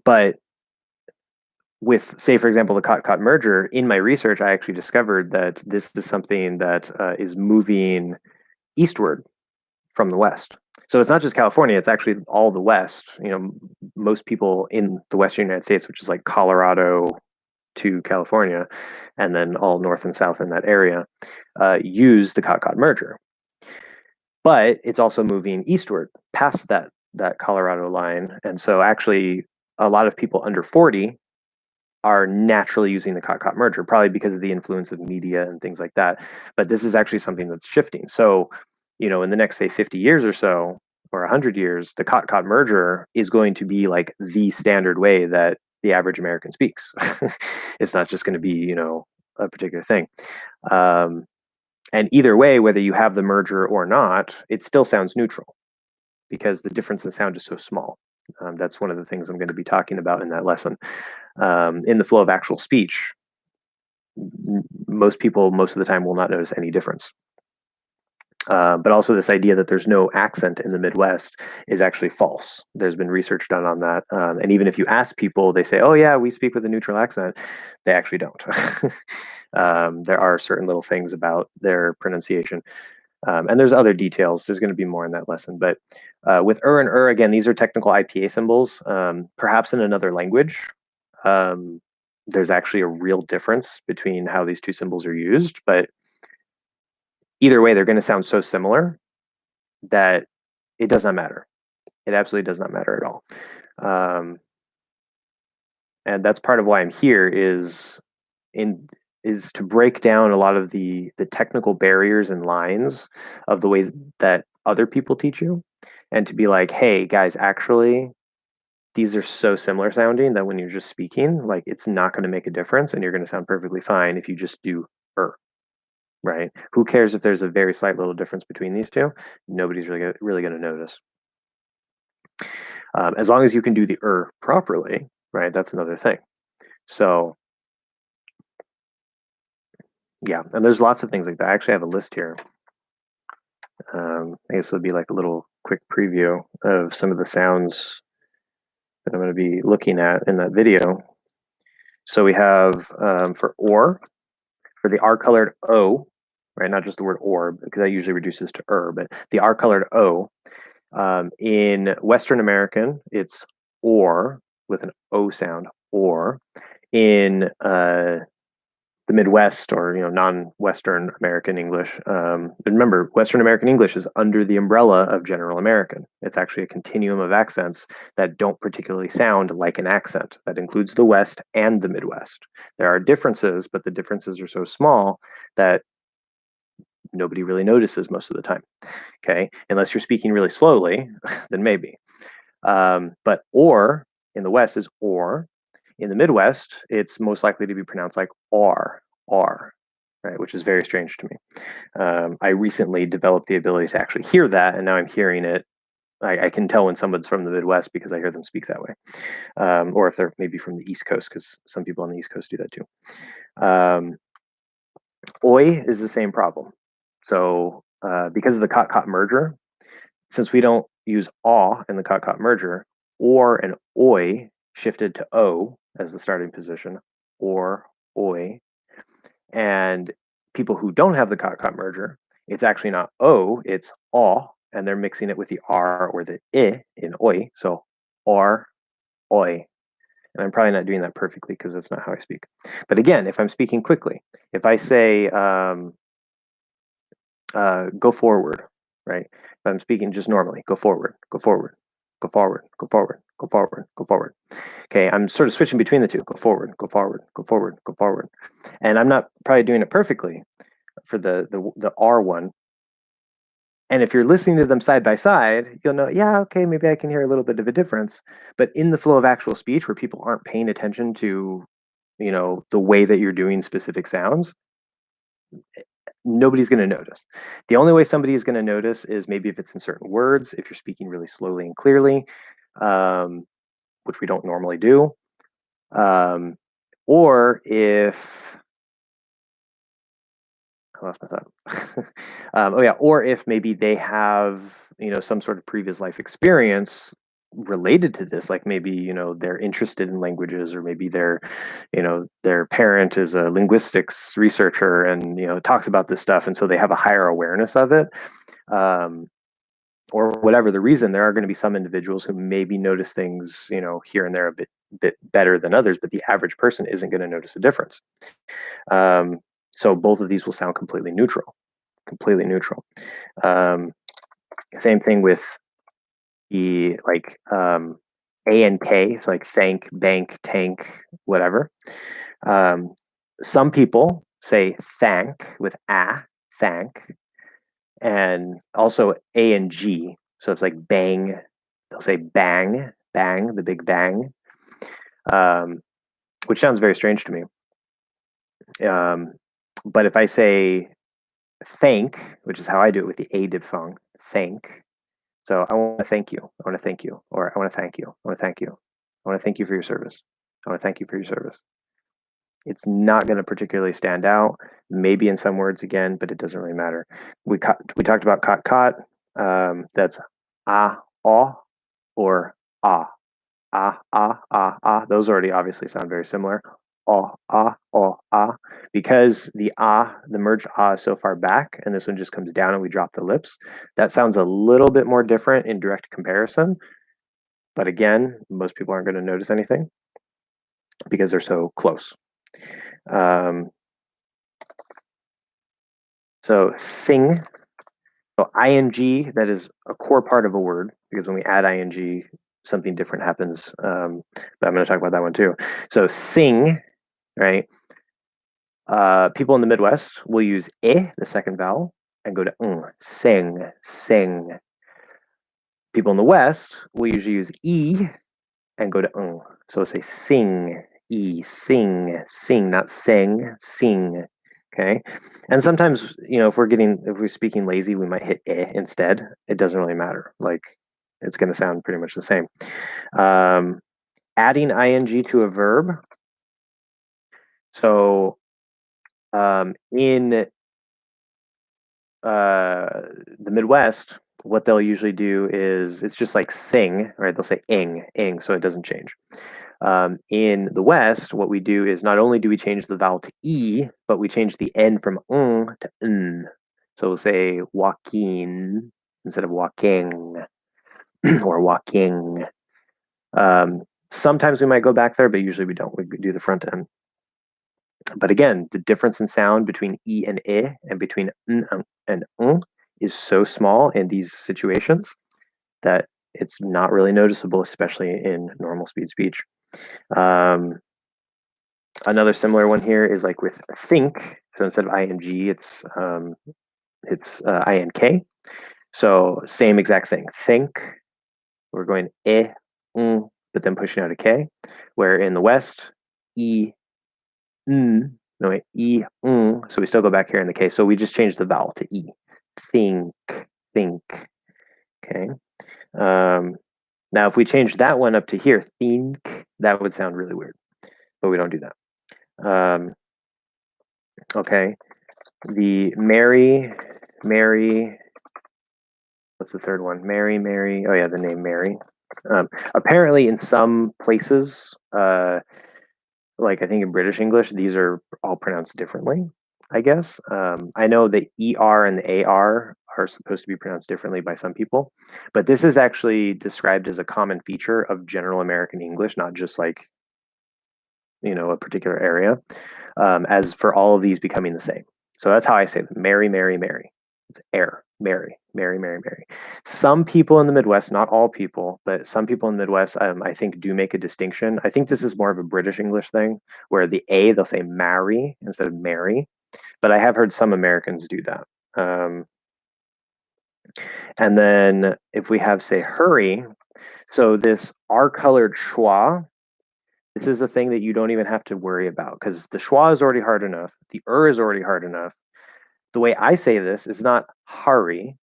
But with, say, for example, the cot merger, in my research, I actually discovered that this is something that is moving eastward from the west. So it's not just California, it's actually all the West. Most people in the Western United States, which is like Colorado to California, and then all north and south in that area, use the Cot-Cot merger. But it's also moving eastward past that Colorado line. And so actually a lot of people under 40 are naturally using the Cot-Cot merger, probably because of the influence of media and things like that. But this is actually something that's shifting. So, in the next, say, 50 years or so, or 100 years, the Cot-Cot merger is going to be like the standard way that the average American speaks. It's not just going to be, a particular thing. And either way, whether you have the merger or not, it still sounds neutral because the difference in sound is so small. That's one of the things I'm going to be talking about in that lesson. In the flow of actual speech, most people, most of the time, will not notice any difference. But also this idea that there's no accent in the Midwest is actually false. There's been research done on that. And even if you ask people, they say, oh yeah, we speak with a neutral accent. They actually don't. There are certain little things about their pronunciation. And there's other details. There's going to be more in that lesson. But with and again, these are technical IPA symbols. Perhaps in another language, there's actually a real difference between how these two symbols are used. But either way, they're going to sound so similar that it does not matter. It absolutely does not matter at all. And that's part of why I'm here is to break down a lot of the technical barriers and lines of the ways that other people teach you, and to be like, hey guys, actually these are so similar sounding that when you're just speaking, like, it's not going to make a difference and you're going to sound perfectly fine if you just do right? Who cares if there's a very slight little difference between these two? Nobody's really going to notice. As long as you can do the properly, right? That's another thing. So yeah, and there's lots of things like that. I actually have a list here. I guess it'll be like a little quick preview of some of the sounds that I'm going to be looking at in that video. So we have for the R-colored O, right? Not just the word or, because that usually reduces to but the R-colored O. In Western American, it's or with an O sound, or. In the Midwest, or non-Western American English. Remember, Western American English is under the umbrella of General American. It's actually a continuum of accents that don't particularly sound like an accent. That includes the West and the Midwest. There are differences, but the differences are so small that nobody really notices most of the time. Okay, unless you're speaking really slowly, then maybe. But or in the West is or. In the Midwest, it's most likely to be pronounced like R, right? Which is very strange to me. I recently developed the ability to actually hear that, and now I'm hearing it. I can tell when someone's from the Midwest because I hear them speak that way, or if they're maybe from the East Coast, because some people on the East Coast do that too. Oi is the same problem. So because of the Cot-Cot merger, since we don't use aw in the Cot-Cot merger, or and oi shifted to o as the starting position, or oi. And people who don't have the Cot-Cot merger, it's actually not o, it's aw, and they're mixing it with the r or the I in oi. So or, oi. And I'm probably not doing that perfectly because that's not how I speak. But again, if I'm speaking quickly, if I say go forward, right? If I'm speaking just normally, go forward, go forward, go forward, go forward, go forward, go forward. Okay, I'm sort of switching between the two. Go forward, go forward, go forward, go forward. And I'm not probably doing it perfectly for the R one. And if you're listening to them side by side, you'll know, yeah, okay, maybe I can hear a little bit of a difference. But in the flow of actual speech, where people aren't paying attention to, the way that you're doing specific sounds, nobody's going to notice. The only way somebody is going to notice is maybe if it's in certain words, if you're speaking really slowly and clearly, which we don't normally do, or if I lost my thought. Or if maybe they have some sort of previous life experience related to this, like maybe they're interested in languages, or maybe their parent is a linguistics researcher and talks about this stuff, and so they have a higher awareness of it. or whatever the reason, there are going to be some individuals who maybe notice things, here and there a bit better than others, but the average person isn't going to notice a difference. So both of these will sound completely neutral. Same thing with the A and K. It's like thank, bank, tank, whatever. Some people say thank with thank, and also A and G. So it's like bang. They'll say bang, bang, the big bang, which sounds very strange to me. But if I say thank, which is how I do it with the A diphthong, thank. So I want to thank you. I want to thank you, or I want to thank you. I want to thank you. I want to thank you for your service. I want to thank you for your service. It's not going to particularly stand out. Maybe in some words again, but it doesn't really matter. We talked about caught. That's ah, or ah. Those already obviously sound very similar. Because the merged is so far back, and this one just comes down and we drop the lips. That sounds a little bit more different in direct comparison. But again, most people aren't going to notice anything because they're so close. So sing. So ing, that is a core part of a word, because when we add ing, something different happens. But I'm going to talk about that one too. So sing, right? People in the Midwest will use the second vowel, and go to sing, sing. People in the West will usually use and go to So we'll say sing, sing, sing, not sing, sing. Okay. And sometimes, if we're speaking lazy, we might hit instead. It doesn't really matter. Like, it's going to sound pretty much the same. Adding ing to a verb. So in the Midwest, what they'll usually do is, it's just like sing, right? They'll say ing, so it doesn't change. In the West, what we do is not only do we change the vowel to e, but we change the n from to n. So we'll say walking instead of walking or walking. Sometimes we might go back there, but usually we don't. We do the front end. But again, the difference in sound between e and I and between n and is so small in these situations that it's not really noticeable, especially in normal speed speech. Another similar one here is like with think. So instead of ing, it's ink. So same exact thing. Think. We're going but then pushing out a k. Where in the West, so we still go back here in the k. So we just change the vowel to e. Think. Okay. Now, if we change that one up to here, think, that would sound really weird, but we don't do that. Okay. The Mary. What's the third one? Mary. Oh yeah, the name Mary. Apparently, in some places, like I think in British English, these are all pronounced differently, I guess. I know the ER and the AR are supposed to be pronounced differently by some people, but this is actually described as a common feature of general American English, not just like, a particular area, as for all of these becoming the same. So that's how I say them. Mary. It's air. Mary. Some people in the Midwest, not all people, but some people in the Midwest, I think, do make a distinction. I think this is more of a British English thing, where the A, they'll say marry instead of Mary. But I have heard some Americans do that. And then if we have, say, hurry, so this R-colored schwa, this is a thing that you don't even have to worry about, because the schwa is already hard enough. The is already hard enough. The way I say this is not hurry,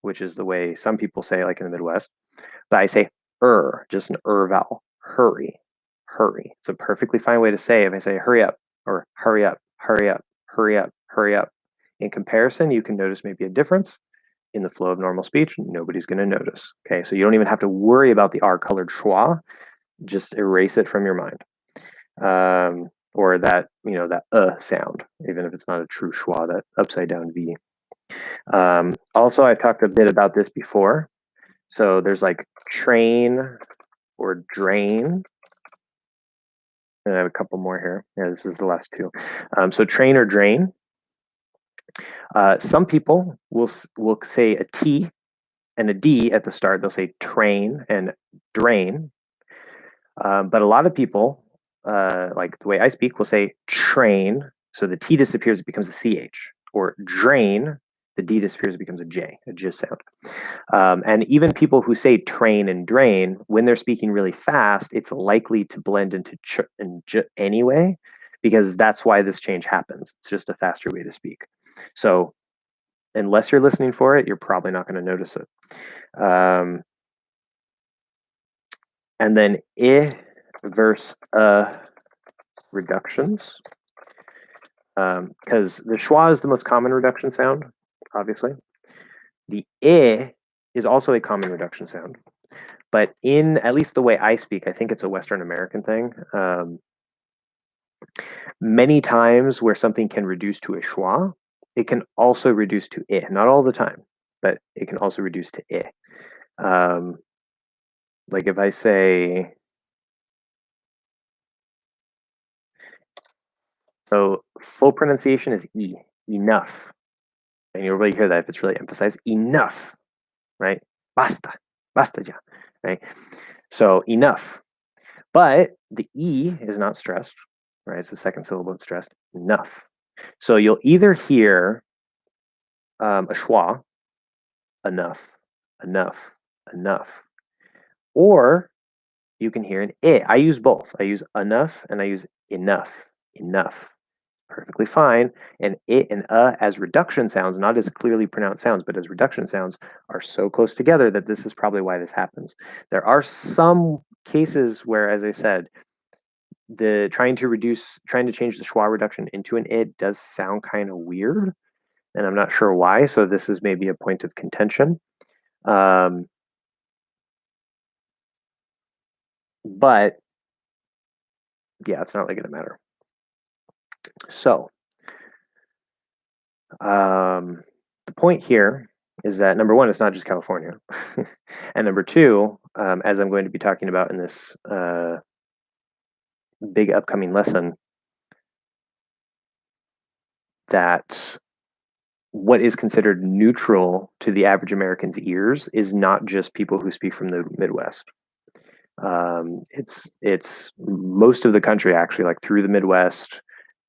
which is the way some people say, like in the Midwest, but I say just an vowel. Hurry. It's a perfectly fine way to say if I say hurry up, or hurry up. In comparison, you can notice maybe a difference in the flow of normal speech. Nobody's going to notice. Okay, so you don't even have to worry about the R-colored schwa. Just erase it from your mind. Or that, that sound, even if it's not a true schwa, that upside down V. Also, I've talked a bit about this before. So there's like train or drain. And I have a couple more here. Yeah, this is the last two. So train or drain. Some people will say a T and a D at the start. They'll say train and drain. But a lot of people, like the way I speak, will say train. So the T disappears, it becomes a CH. Or drain, the D disappears, it becomes a J sound. And even people who say train and drain, when they're speaking really fast, it's likely to blend into ch and j anyway, because that's why this change happens. It's just a faster way to speak. So unless you're listening for it, you're probably not going to notice it. And then I versus reductions, because the schwa is the most common reduction sound, obviously. The I is also a common reduction sound, but in at least the way I speak, I think it's a Western American thing. Many times where something can reduce to a schwa, it can also reduce to I. Not all the time, but it can also reduce to I. Like if I say, so full pronunciation is E, enough. And you'll really hear that if it's really emphasized, enough, right? Basta, basta ya, right? So enough. But the E is not stressed, right? It's the second syllable it's stressed, enough. So you'll either hear a schwa, enough, enough, enough, or you can hear an I use both. I use enough and I use enough, enough. Perfectly fine. And it and as reduction sounds, not as clearly pronounced sounds, but as reduction sounds, are so close together that this is probably why this happens. There are some cases where, as I said, the trying to change the schwa reduction into an it does sound kind of weird, and I'm not sure why. So this is maybe a point of contention. But yeah, it's not really going to matter. So the point here is that number one, it's not just California, and number two, as I'm going to be talking about in this big upcoming lesson, that what is considered neutral to the average American's ears is not just people who speak from the Midwest. It's most of the country, actually, like through the Midwest,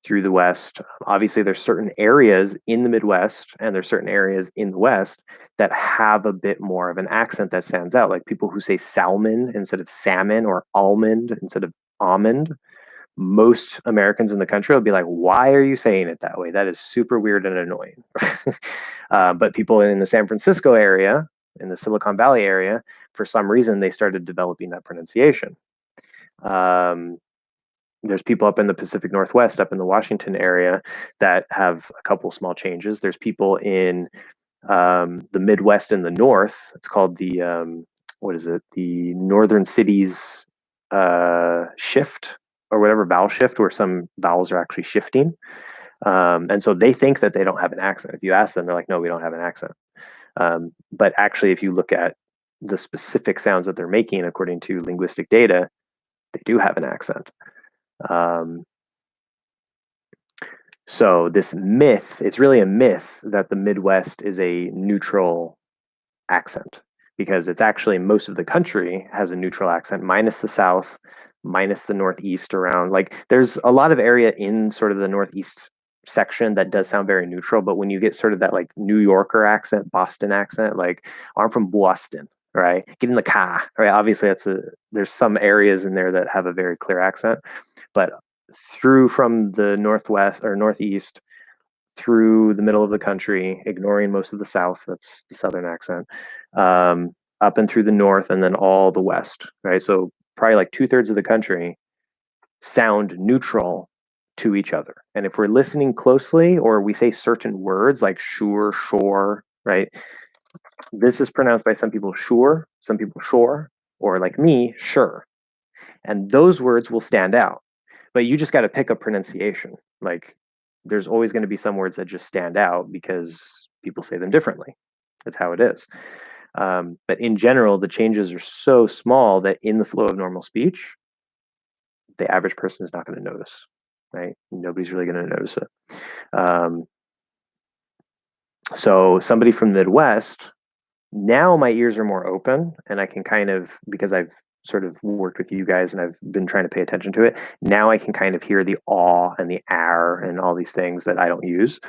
through the West. Obviously, there's certain areas in the Midwest and there's certain areas in the West that have a bit more of an accent that stands out, like people who say salmon instead of salmon or almond instead of almond. Most Americans in the country will be like, why are you saying it that way? That is super weird and annoying. But people in the San Francisco area, in the Silicon Valley area, for some reason, they started developing that pronunciation. There's people up in the Pacific Northwest, up in the Washington area, that have a couple small changes. There's people in the Midwest and the North. It's called the, what is it? The Northern Cities shift, or whatever, vowel shift, where some vowels are actually shifting. And so they think that they don't have an accent. If you ask them, they're like, no, we don't have an accent. But actually, if you look at the specific sounds that they're making, according to linguistic data, they do have an accent. So this myth, it's really a myth that the Midwest is a neutral accent, because it's actually, most of the country has a neutral accent, minus the South, minus the Northeast around. Like there's a lot of area in sort of the Northeast section that does sound very neutral, but when you get sort of that like New Yorker accent, Boston accent, like I'm from Boston, right? Get in the car, right? Obviously there's some areas in there that have a very clear accent, but through from the Northwest or Northeast through the middle of the country, ignoring most of the South, that's the Southern accent, up and through the North, and then all the West, right? So probably like 2/3 of the country sound neutral to each other. And if we're listening closely, or we say certain words like sure, shore, right? This is pronounced by some people sure, some people shore, or like me, sure. And those words will stand out. But you just got to pick a pronunciation. Like there's always going to be some words that just stand out because people say them differently. That's how it is. But in general, the changes are so small that in the flow of normal speech, the average person is not going to notice, right? Nobody's really going to notice it. So somebody from the Midwest, now my ears are more open and I can kind of, because I've sort of worked with you guys and I've been trying to pay attention to it, now I can kind of hear the aw and the ar and all these things that I don't use.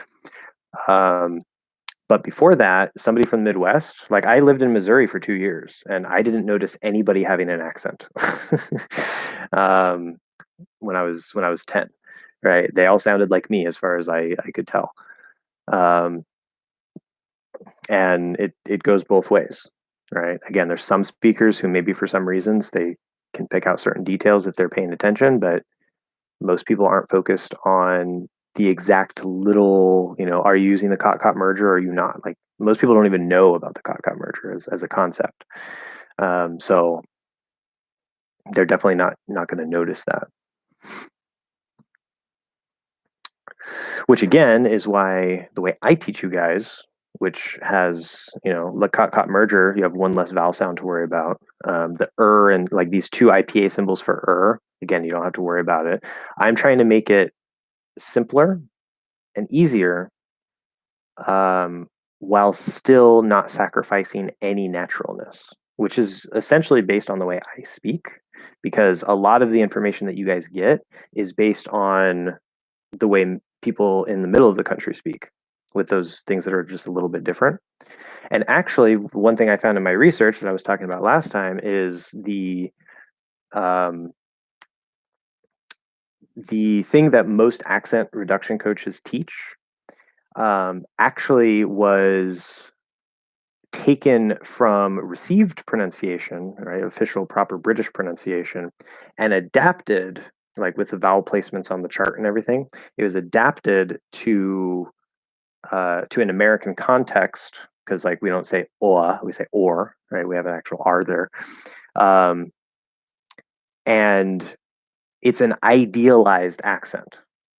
But before that, somebody from the Midwest, like I lived in Missouri for 2 years and I didn't notice anybody having an accent when I was 10, right? They all sounded like me as far as I could tell. And it goes both ways, right? Again, there's some speakers who maybe for some reasons they can pick out certain details if they're paying attention, but most people aren't focused on the exact little, are you using the cot-cot merger or are you not? Like most people don't even know about the cot-cot merger as a concept. So they're definitely not going to notice that. Which again is why the way I teach you guys, which has, the cot-cot merger, you have one less vowel sound to worry about. The and like these two IPA symbols for again, you don't have to worry about it. I'm trying to make it simpler and easier while still not sacrificing any naturalness, which is essentially based on the way I speak, because a lot of the information that you guys get is based on the way people in the middle of the country speak, with those things that are just a little bit different. And actually, one thing I found in my research that I was talking about last time is the thing that most accent reduction coaches teach actually was taken from received pronunciation, right, official proper British pronunciation, and adapted, like with the vowel placements on the chart and everything. It was adapted to an American context, because like we don't say or, we say or, right? We have an actual R there. And it's an idealized accent,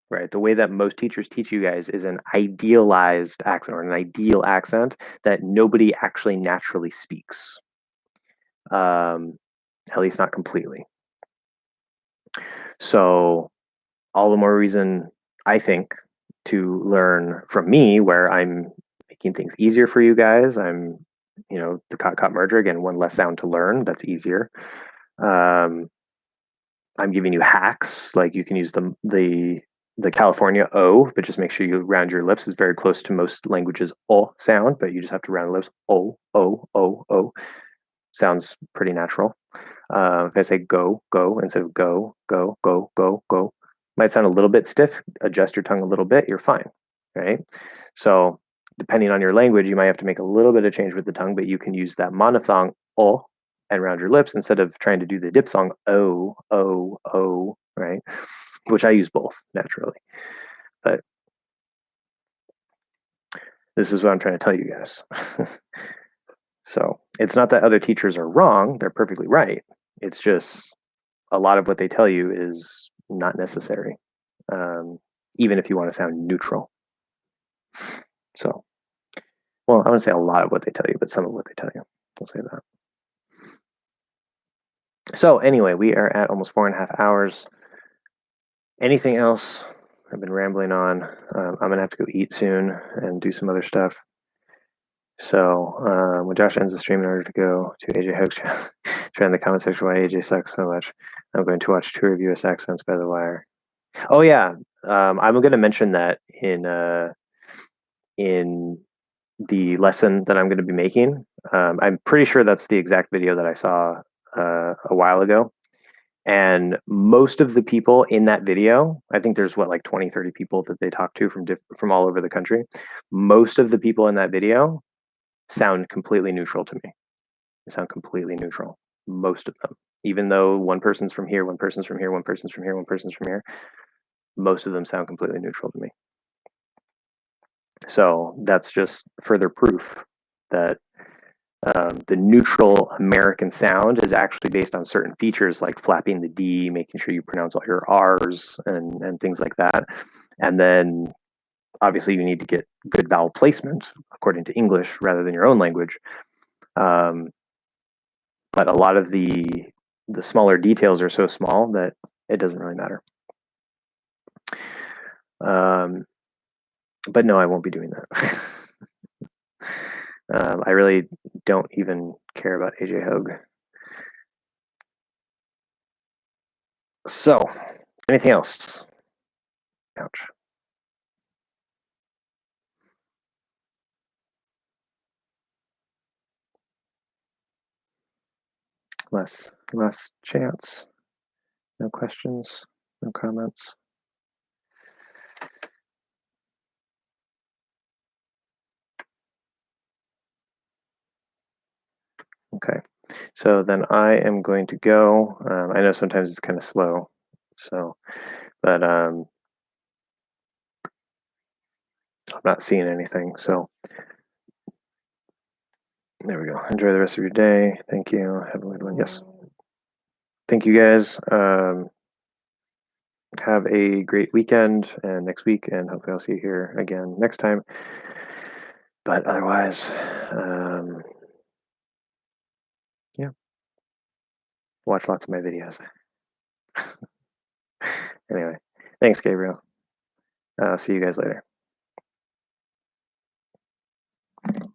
right? The way that most teachers teach you guys is an idealized accent or an ideal accent that nobody actually naturally speaks, at least not completely. So all the more reason, I think, to learn from me, where I'm making things easier for you guys. I'm, the cot-cot merger, again, one less sound to learn. That's easier. I'm giving you hacks, like you can use the California O, but just make sure you round your lips. It's very close to most languages O sound, but you just have to round the lips. O, O, O, O. Sounds pretty natural. If I say go, go, instead of go, go, go, go, go, might sound a little bit stiff. Adjust your tongue a little bit, you're fine, right? So depending on your language, you might have to make a little bit of change with the tongue, but you can use that monophthong O and round your lips instead of trying to do the diphthong O, O, O, right? Which I use both naturally. But this is what I'm trying to tell you guys. So it's not that other teachers are wrong, they're perfectly right. It's just a lot of what they tell you is not necessary, even if you want to sound neutral. So, well, I wouldn't say a lot of what they tell you, but some of what they tell you. We'll say that. So anyway, we are at almost 4.5 hours. Anything else? I've been rambling on. I'm going to have to go eat soon and do some other stuff. So when Josh ends the stream, in order to go to AJ Hoag's channel, try in the comment section why AJ sucks so much. I'm going to watch tour of US accents by The Wire. Oh yeah, I'm going to mention that in the lesson that I'm going to be making. I'm pretty sure that's the exact video that I saw a while ago. And most of the people in that video, I think there's like 20, 30 people that they talk to from all over the country. Most of the people in that video sound completely neutral to me. They sound completely neutral. Most of them. Even though one person's from here, one person's from here, one person's from here, one person's from here, most of them sound completely neutral to me. So that's just further proof that the neutral American sound is actually based on certain features like flapping the D, making sure you pronounce all your R's and things like that. And then obviously you need to get good vowel placement according to English rather than your own language. Um, but a lot of the smaller details are so small that it doesn't really matter. But no, I won't be doing that. I really don't even care about AJ Hogue. So, anything else? Ouch. Last chance. No questions, no comments. Okay, so then I am going to go. I know sometimes it's kind of slow, so, but I'm not seeing anything. So there we go. Enjoy the rest of your day. Thank you. Have a good one. Yes. Thank you guys. Have a great weekend and next week, and hopefully I'll see you here again next time. But otherwise, yeah, watch lots of my videos. Anyway, thanks, Gabriel. See you guys later.